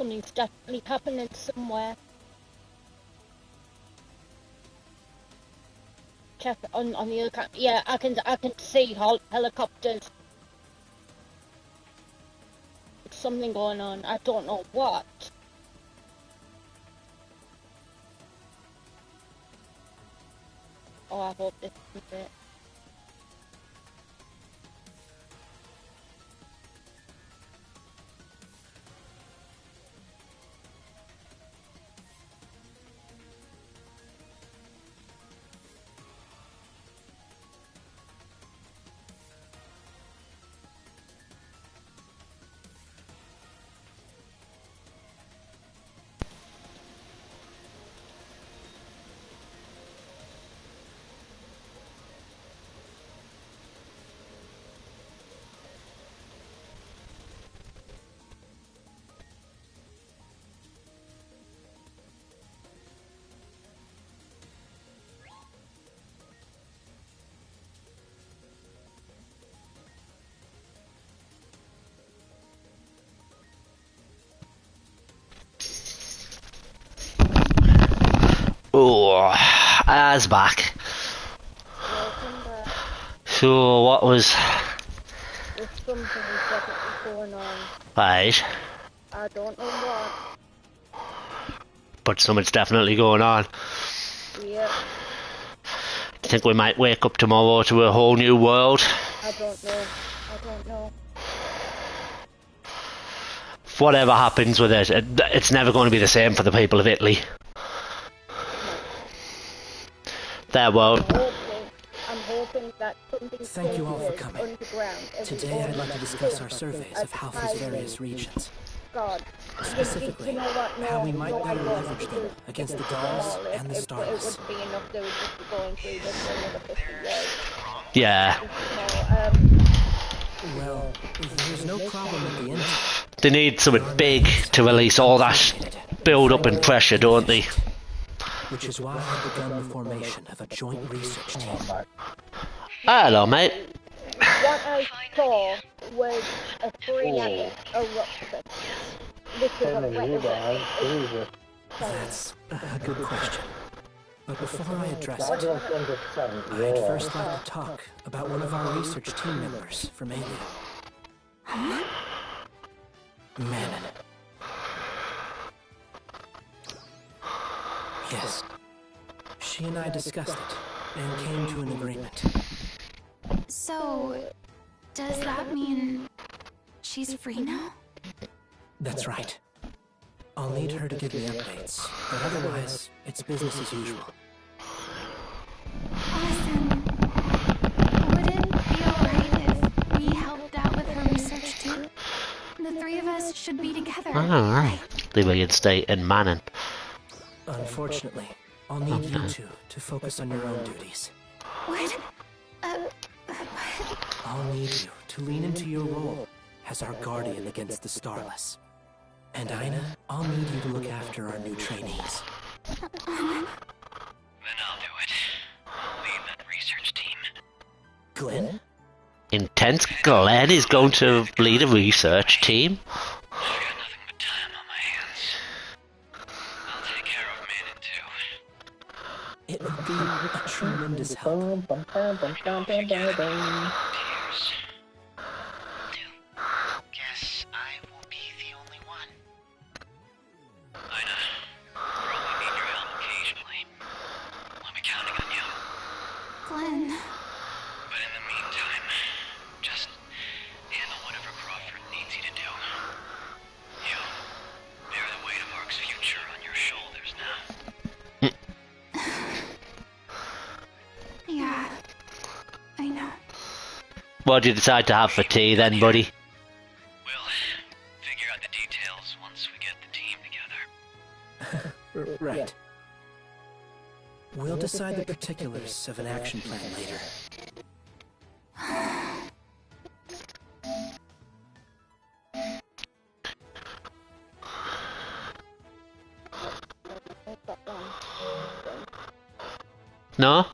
Something's definitely happening somewhere. Check on the other camera. Yeah, I can see helicopters. There's something going on. I don't know what. Oh, I hope this is it. Oh, I's back. So what was... There's something definitely going on. Right. I don't know what. But something's definitely going on. Yeah. Do you think we might wake up tomorrow to a whole new world? I don't know. I don't know. Whatever happens with it, it's never going to be the same for the people of Italy. Their world. I'm hoping that something. Thank you all for coming. Underground. Today I'd like to discuss our surveys of Halpha's various regions. God. Specifically, how we might better leverage them against the dolls and the starless. It wouldn't be enough they would just be going through this for another 50 years. Yeah. Well, there's no problem at the end. They need something big to release all that build-up and pressure, don't they? Which is why I've begun the formation of a joint research team. Hello, mate. What I saw was a freatic eruption. This is a wet. That's a good question. But before I address it, I'd first like to talk about one of our research team members from Alien. Manon. Yes. She and I discussed it, and came to an agreement. So, does that mean she's free now? That's right. I'll need her to give me updates, but otherwise, it's business as usual. Awesome. Would it be alright if we helped out with her research too? The three of us should be together. Alright. They were in state and Manning. Unfortunately, I'll need you two to focus on your own duties. What? I'll need you to lean into your role as our guardian against the starless. And Ina, I'll need you to look after our new trainees. Then I'll do it. I'll lead that research team. Glenn? Intense Glenn is going to lead a research team? It would be a tremendous help. Guess I will be the only one. Ina, I'll probably need your help occasionally. I'll be counting on you. Glenn. But in the meantime, just handle whatever Crawford needs you to do. You bear the weight of Ark's future on your shoulders now. Yeah, I know. What did you decide to have for tea then, buddy? We'll figure out the details once we get the team together. Right. We'll decide the particulars of an action plan later. No?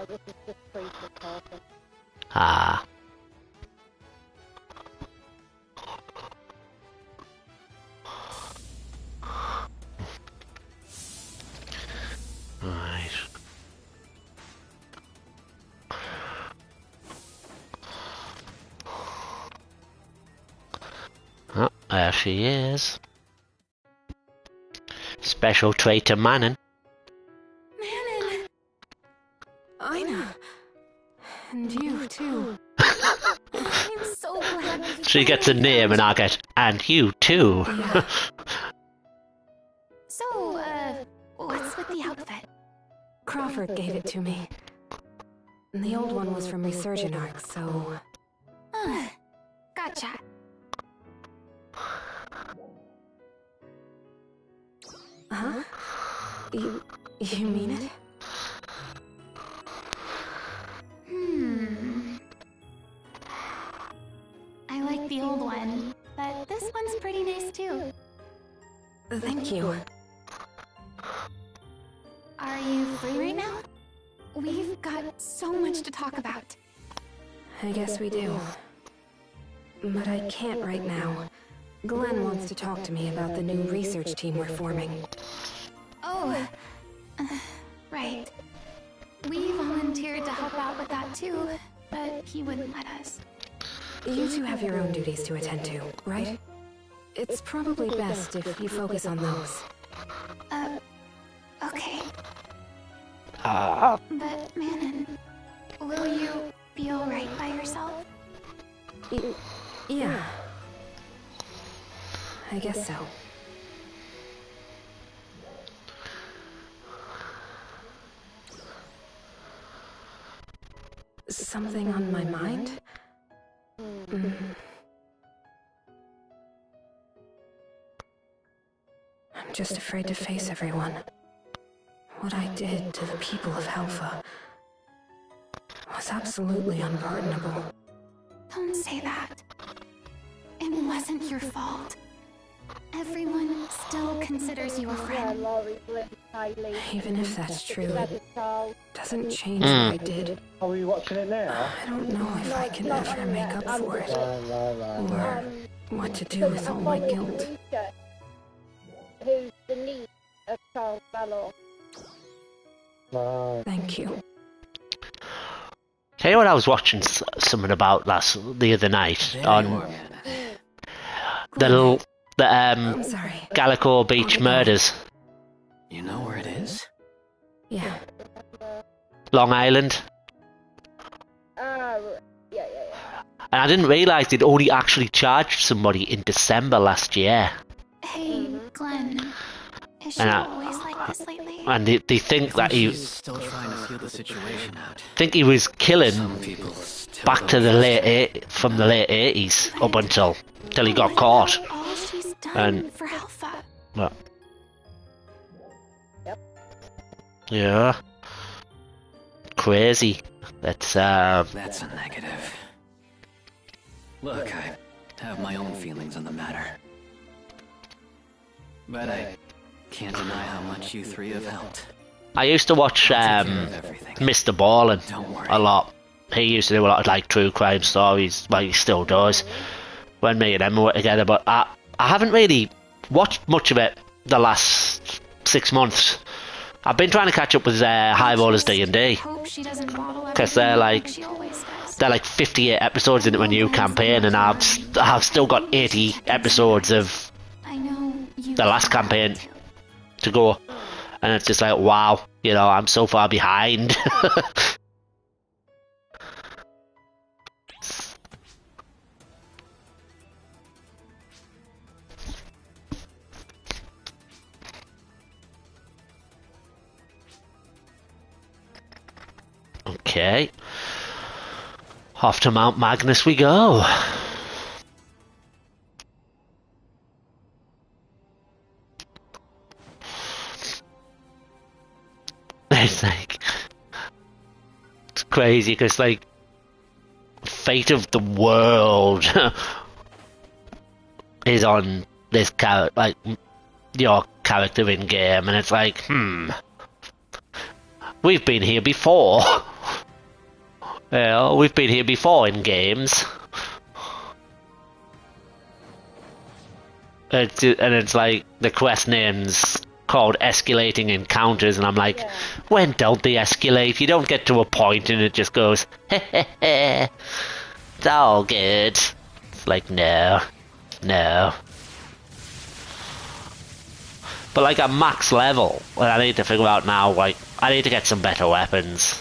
This is just crazy talking. Ah. Right. Oh, there she is. Special trait to Manon. Manon! Ina. And you, too. I'm so glad. She gets a name and I get, and you too. Yeah. So, what's with the outfit? Crawford gave it to me. The old one was from Resurgent Arc, so... Gotcha. Huh? You mean it? I like the old one, but this one's pretty nice too. Thank you. Are you free right now? We've got so much to talk about. I guess we do. But I can't right now. Glenn wants to talk to me about the new research team we're forming. Oh, right. We volunteered to help out with that too, but he wouldn't let us. You two have your own duties to attend to, right? It's probably best if you focus on those. Okay. Ah. But, Manon, will you be alright by yourself? Yeah. I guess so. Something on my mind? I'm just afraid to face everyone. What I did to the people of Helfa was absolutely unpardonable. Don't say that. It wasn't your fault. Everyone still considers you a friend. Even if that's true, it doesn't change what I did. Are we watching it now? I don't know if I can ever make up for it. Or what to do with all my guilt. Who's the niece of Charles Ballor. Thank you. Tell you what I was watching something about the other night on the Gallico Beach murders. You know where it is? Yeah. Long Island. Yeah. And I didn't realise they'd only actually charged somebody in December last year. Hey, Glenn. Is she And always like this lately? And they think that he Still trying to feel the situation out. think he was killing back to the from the late 80s up until he got caught. All she's done And for Alpha. well, yeah, crazy. That's a negative. Look, I have my own feelings on the matter. But I can't deny how much you three have helped. I used to watch Mr. Ballin a lot. He used to do a lot of like true crime stories. Well, he still does. When me and Emma were together, but I haven't really watched much of it the last 6 months. I've been trying to catch up with High Rollers D&D because they're like 58 episodes into a new campaign, and I've still got 80 episodes of the last campaign to go, and it's just like, wow, I'm so far behind. Okay, off to Mount Magnus we go. It's crazy because fate of the world is on this character, your character in game, and it's like, we've been here before. Well, we've been here before in games. It's like the quest name's called Escalating Encounters, and I'm like, when don't they escalate? You don't get to a point and it just goes, heh heh heh, it's all good. It's like, no. But like at max level, and I need to figure out now, like, I need to get some better weapons.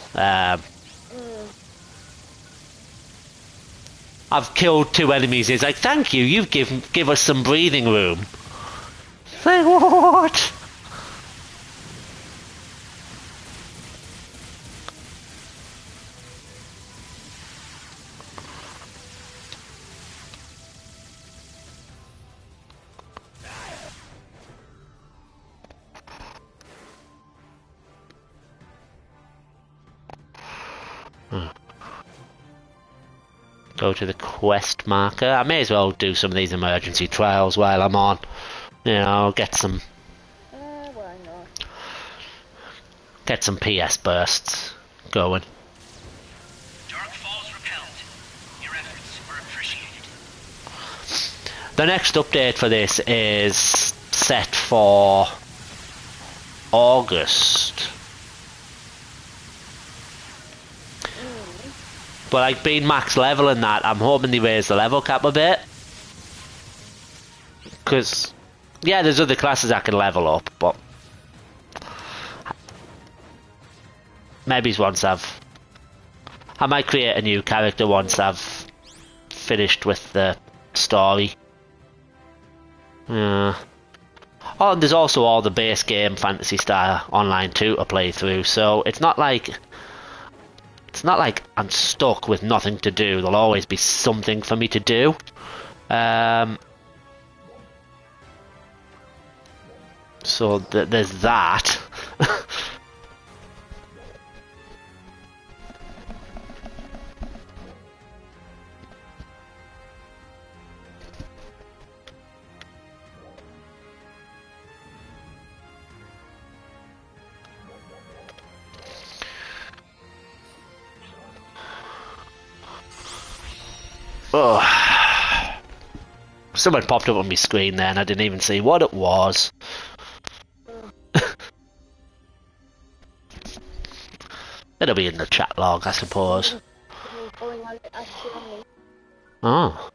I've killed 2 enemies. It's like, thank you, you've give us some breathing room. Say what? Go to the quest marker. I may as well do some of these emergency trials while I'm on. You know, get some PS bursts going. Dark Falls repelled. Your efforts were appreciated. The next update for this is set for August. But like being max level in that, I'm hoping they raise the level cap a bit. Because, yeah, there's other classes I can level up, but maybe once I might create a new character once I've finished with the story. Oh, and there's also all the base game Phantasy Star Online 2 to play through, so it's not like I'm stuck with nothing to do. There'll always be something for me to do. So there's that. Oh. Someone popped up on my screen there and I didn't even see what it was. It'll be in the chat log, I suppose. Oh.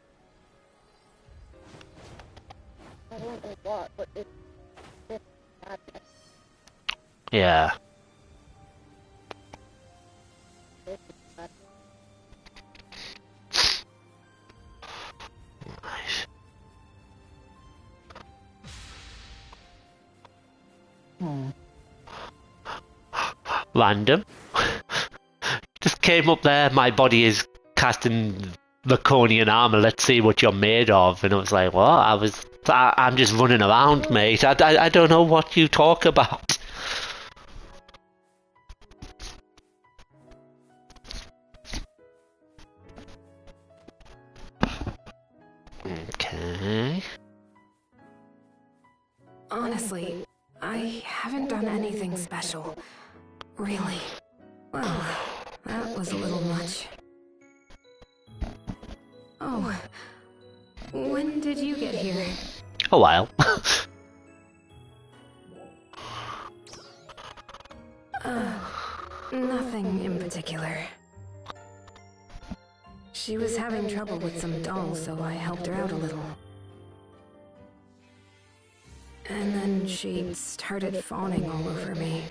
Yeah. Random. Just came up there, my body is casting Laconian armor, let's see what you're made of. And I was like, what? I'm just running around, mate. I don't know what you talk about. Okay. Honestly, I haven't done anything special. Really. Well, that was a little much. Oh. When did you get here? A while. Nothing in particular. She was having trouble with some dolls, so I helped her out a little. And then she started fawning all over me.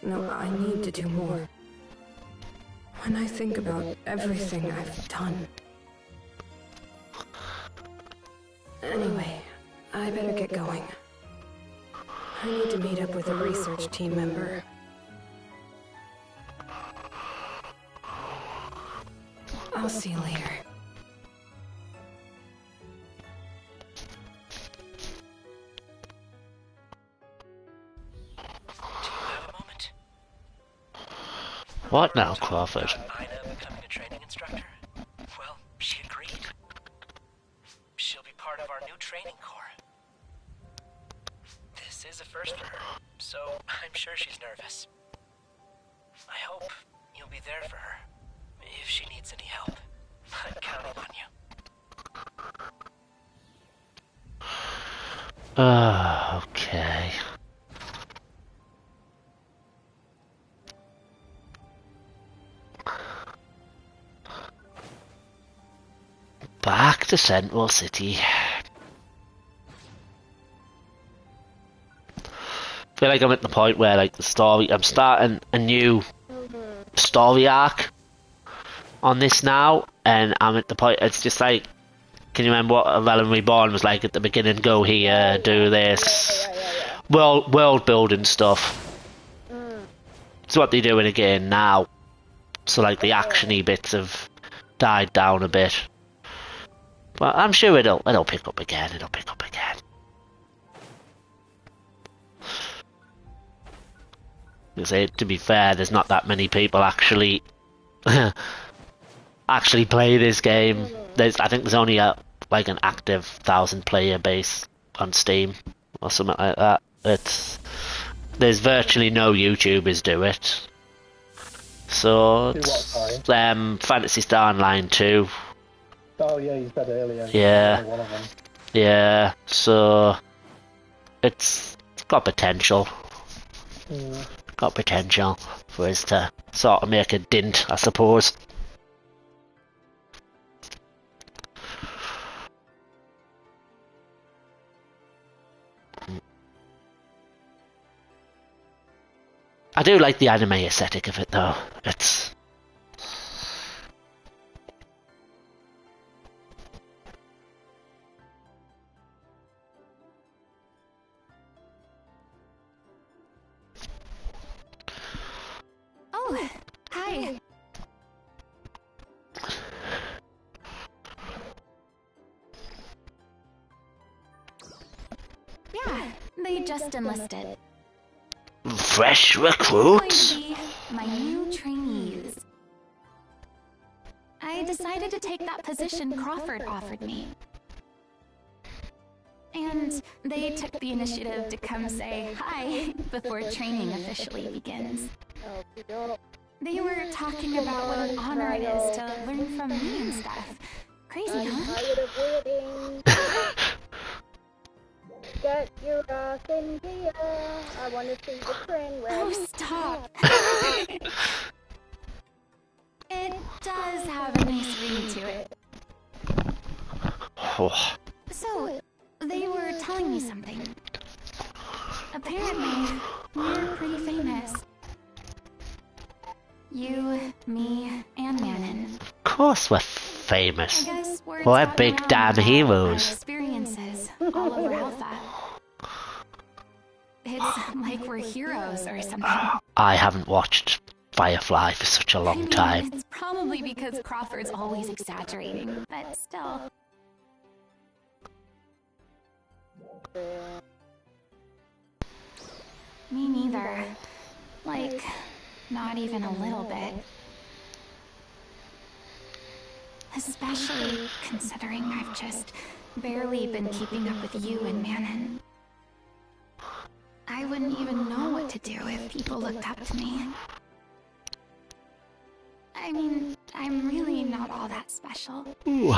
No, I need to do more. When I think about everything I've done. Anyway, I better get going. I need to meet up with a research team member. I'll see you later. What now, Crawford? Ina becoming a training instructor? Well, she agreed. She'll be part of our new training corps. This is a first for her, so I'm sure she's nervous. I hope you'll be there for her, if she needs any help. I'm counting on you. Okay. Back to Central City. I feel like I'm at the point where, like, the story, I'm starting a new story arc on this now, and I'm at the point, it's just like, can you remember what Realm Reborn was like at the beginning? Go here, do this, world building stuff. It's what they're doing again now. So, like, the actiony bits have died down a bit. But I'm sure it'll pick up again, it'll pick up again. Because, to be fair, there's not that many people actually actually play this game. I think there's only like an active 1,000 player base on Steam or something like that. There's virtually no YouTubers do it. So it's Phantasy Star Online 2. Oh yeah, you said earlier. Yeah. One of them. Yeah. So it's got potential. Got potential for us to sort of make a dint, I suppose. I do like the anime aesthetic of it, though. It's... Oh, hi. Yeah, they just enlisted. Fresh recruits? My new trainees. I decided to take that position Crawford offered me. And they took the initiative to come say hi before training officially begins. They were talking about what an honor it is to learn from me and stuff. Crazy, huh? Get your ass in here. I want to see the train wreck. Oh, stop. It does have a nice ring to it. Oh. So, they were telling me something. Apparently, we're pretty famous. You, me, and Manon. Of course we're famous. We're We're big damn heroes. Experiences all over Alpha. It's like we're heroes or something. I haven't watched Firefly for such a long time. It's probably because Crawford's always exaggerating, but still. Me neither. Like, not even a little bit. Especially considering I've just barely been keeping up with you and Manon. I wouldn't even know what to do if people looked up to me. I mean, I'm really not all that special. Ooh.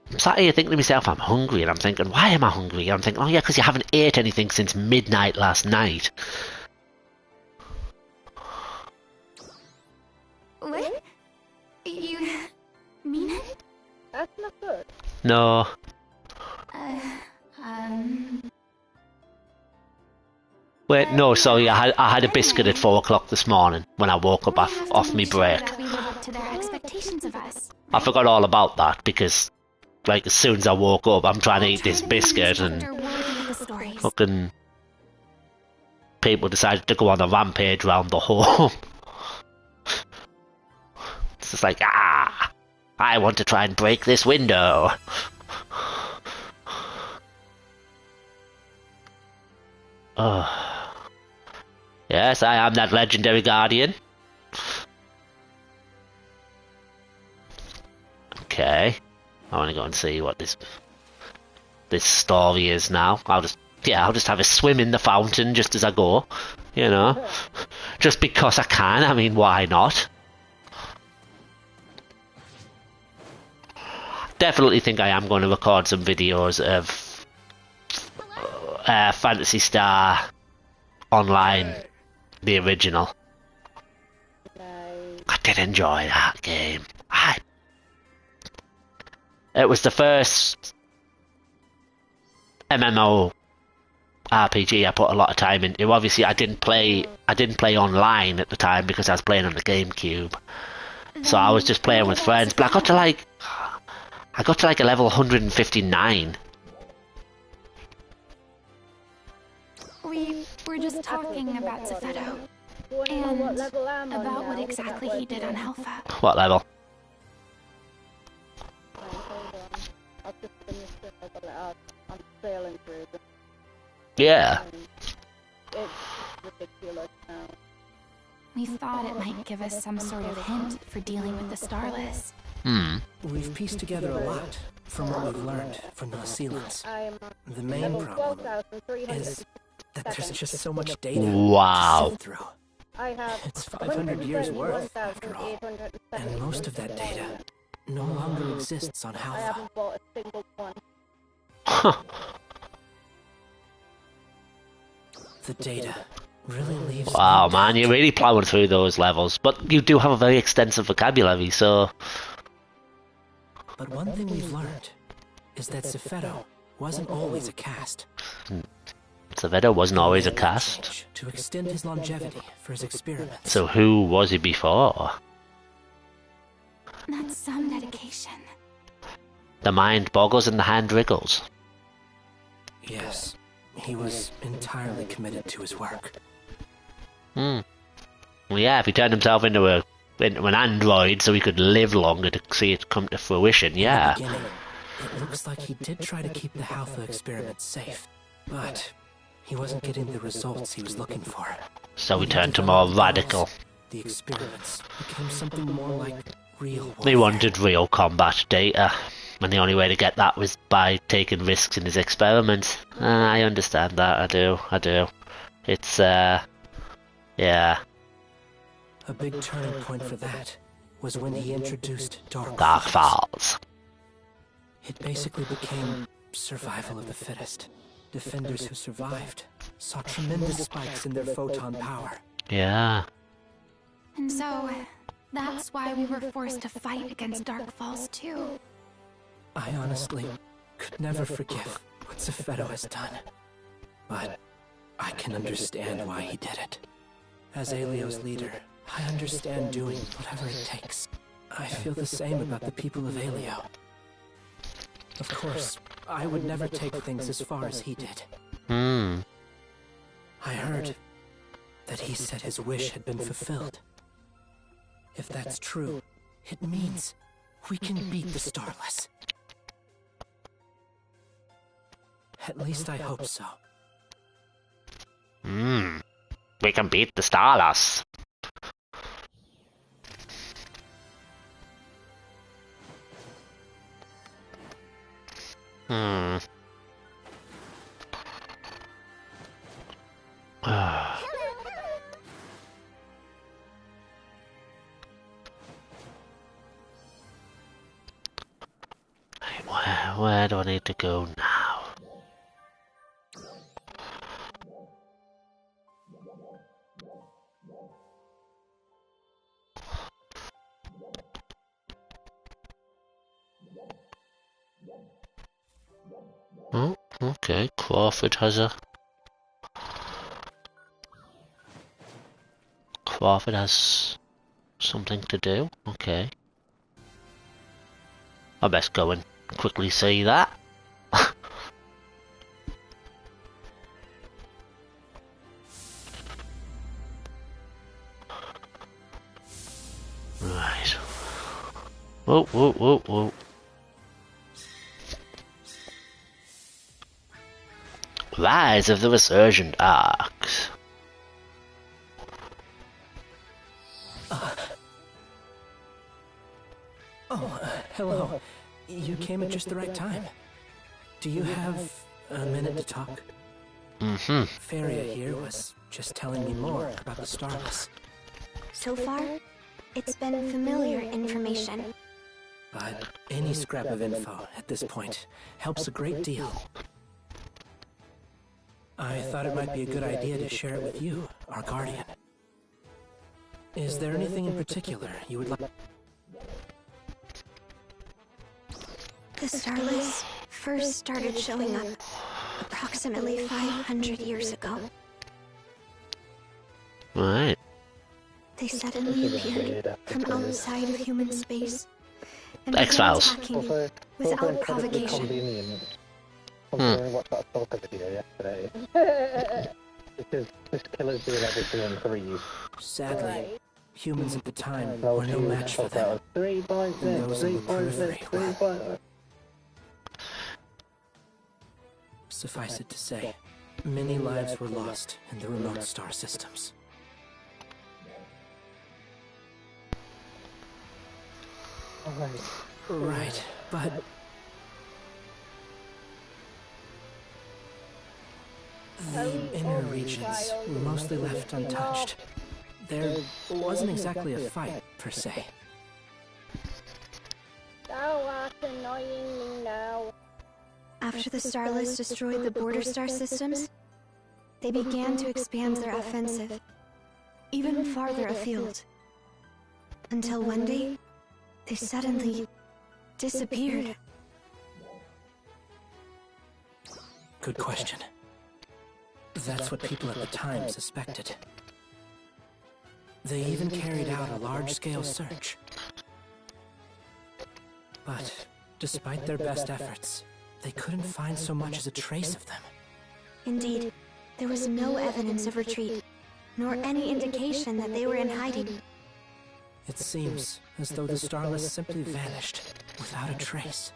I'm sat here thinking to myself, I'm hungry, and I'm thinking, why am I hungry? And I'm thinking, oh yeah, because you haven't ate anything since midnight last night. What? You mean it? That's not good. No. Wait, no, sorry, I had a biscuit at 4 o'clock this morning when I woke up off my break. We live up to their expectations of us. I forgot all about that because, like, as soon as I woke up, I'm trying to eat this biscuit and fucking people decided to go on a rampage round the home. It's just like, I want to try and break this window. Oh. Yes, I am that legendary guardian. Okay. I want to go and see what this... this story is now. I'll just have a swim in the fountain just as I go, you know, just because I can. I mean, why not? Definitely think I am going to record some videos of Phantasy Star Online, the original. I did enjoy that game. It was the first MMO RPG I put a lot of time into. Obviously, I didn't play online at the time because I was playing on the GameCube. So I was just playing with friends. But I got to like a level 159. We were just talking about Zephedo and about what exactly he did on Alpha. What level? Yeah. It's ridiculous now. We thought it might give us some sort of hint for dealing with the starless. We've pieced together a lot from what we've learned from the Sealants. The main problem is that there's just so much data wow. to sift through. It's 500 years worth, after all. And most of that data no longer exists on Alpha. I haven't bought a single one. Huh. The data really leaves. Wow, man, you're really plowing through those levels. But you do have a very extensive vocabulary, so... But one thing we've learned is that Zephedo wasn't always a caste. Zephedo wasn't always a caste. To extend his longevity for his experiments. So who was he before? That's some dedication. The mind boggles and the hand wriggles. Yes, he was entirely committed to his work. Well, yeah, if he turned himself into an android so he could live longer to see it come to fruition, yeah. In the beginning, it looks like he did try to keep the Alpha experiments safe, but he wasn't getting the results he was looking for. So he turned to more radical. The experiments became something more like real warfare. He wanted real combat data, and the only way to get that was by taking risks in his experiments. I understand that, I do. It's, yeah. A big turning point for that was when he introduced Dark Falz. It basically became survival of the fittest. Defenders who survived saw tremendous spikes in their photon power. Yeah. And so, that's why we were forced to fight against Dark Falz too. I honestly could never forgive what Zephedo has done. But I can understand why he did it. As Aelio's leader, I understand doing whatever it takes. I feel the same about the people of Aelio. Of course, I would never take things as far as he did. I heard that he said his wish had been fulfilled. If that's true, it means we can beat the Starless. At least I hope so. We can beat the Starless. Where do I need to go now? Oh, okay, Crawford has something to do, okay. I best go and quickly see that. Right. Whoa. Rise of the Resurgent Arcs. Hello. You came at just the right time. Do you have a minute to talk? Mm-hmm. Faria here was just telling me more about the Starless. So far, it's been familiar information. But any scrap of info at this point helps a great deal. I thought it might be a good idea to share it with you, our guardian. Is there anything in particular you would like? The Starless first started showing up approximately 500 years ago. Right. They suddenly appeared from outside of human space and X-Files. attacking without provocation. Considering watched that stalker video yesterday. Because this killer's doing everything in threes. Sadly, humans at the time were no match for them. 3 points And those in the periphery were. Suffice it to say, many lives were lost in the remote star systems. Right, but the inner regions were mostly left untouched. There wasn't exactly a fight, per se. That's annoying me now. After the Starless destroyed the border star systems, they began to expand their offensive, even farther afield. Until one day, they suddenly disappeared. Good question. That's what people at the time suspected. They even carried out a large-scale search. But, despite their best efforts, they couldn't find so much as a trace of them. Indeed, there was no evidence of retreat, nor any indication that they were in hiding. It seems as though the Starless simply vanished, without a trace.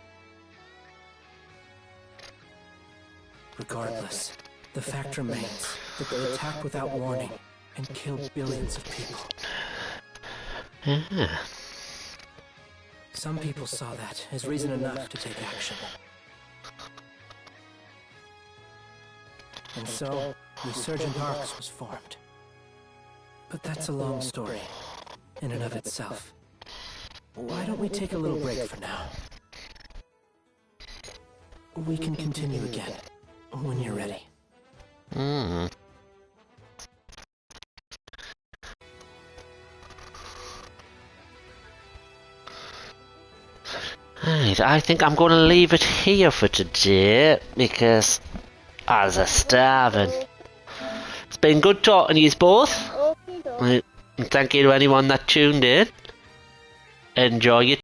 Regardless, the fact remains that they attacked without warning and killed billions of people. Yeah. Some people saw that as reason enough to take action. And so, Resurgent Arcs was formed. But that's a long story, in and of itself. Why don't we take a little break for now? We can continue again, when you're ready. Mm. Right, I think I'm going to leave it here for today because I was starving. It's been good talking to you both. And thank you to anyone that tuned in. Enjoy your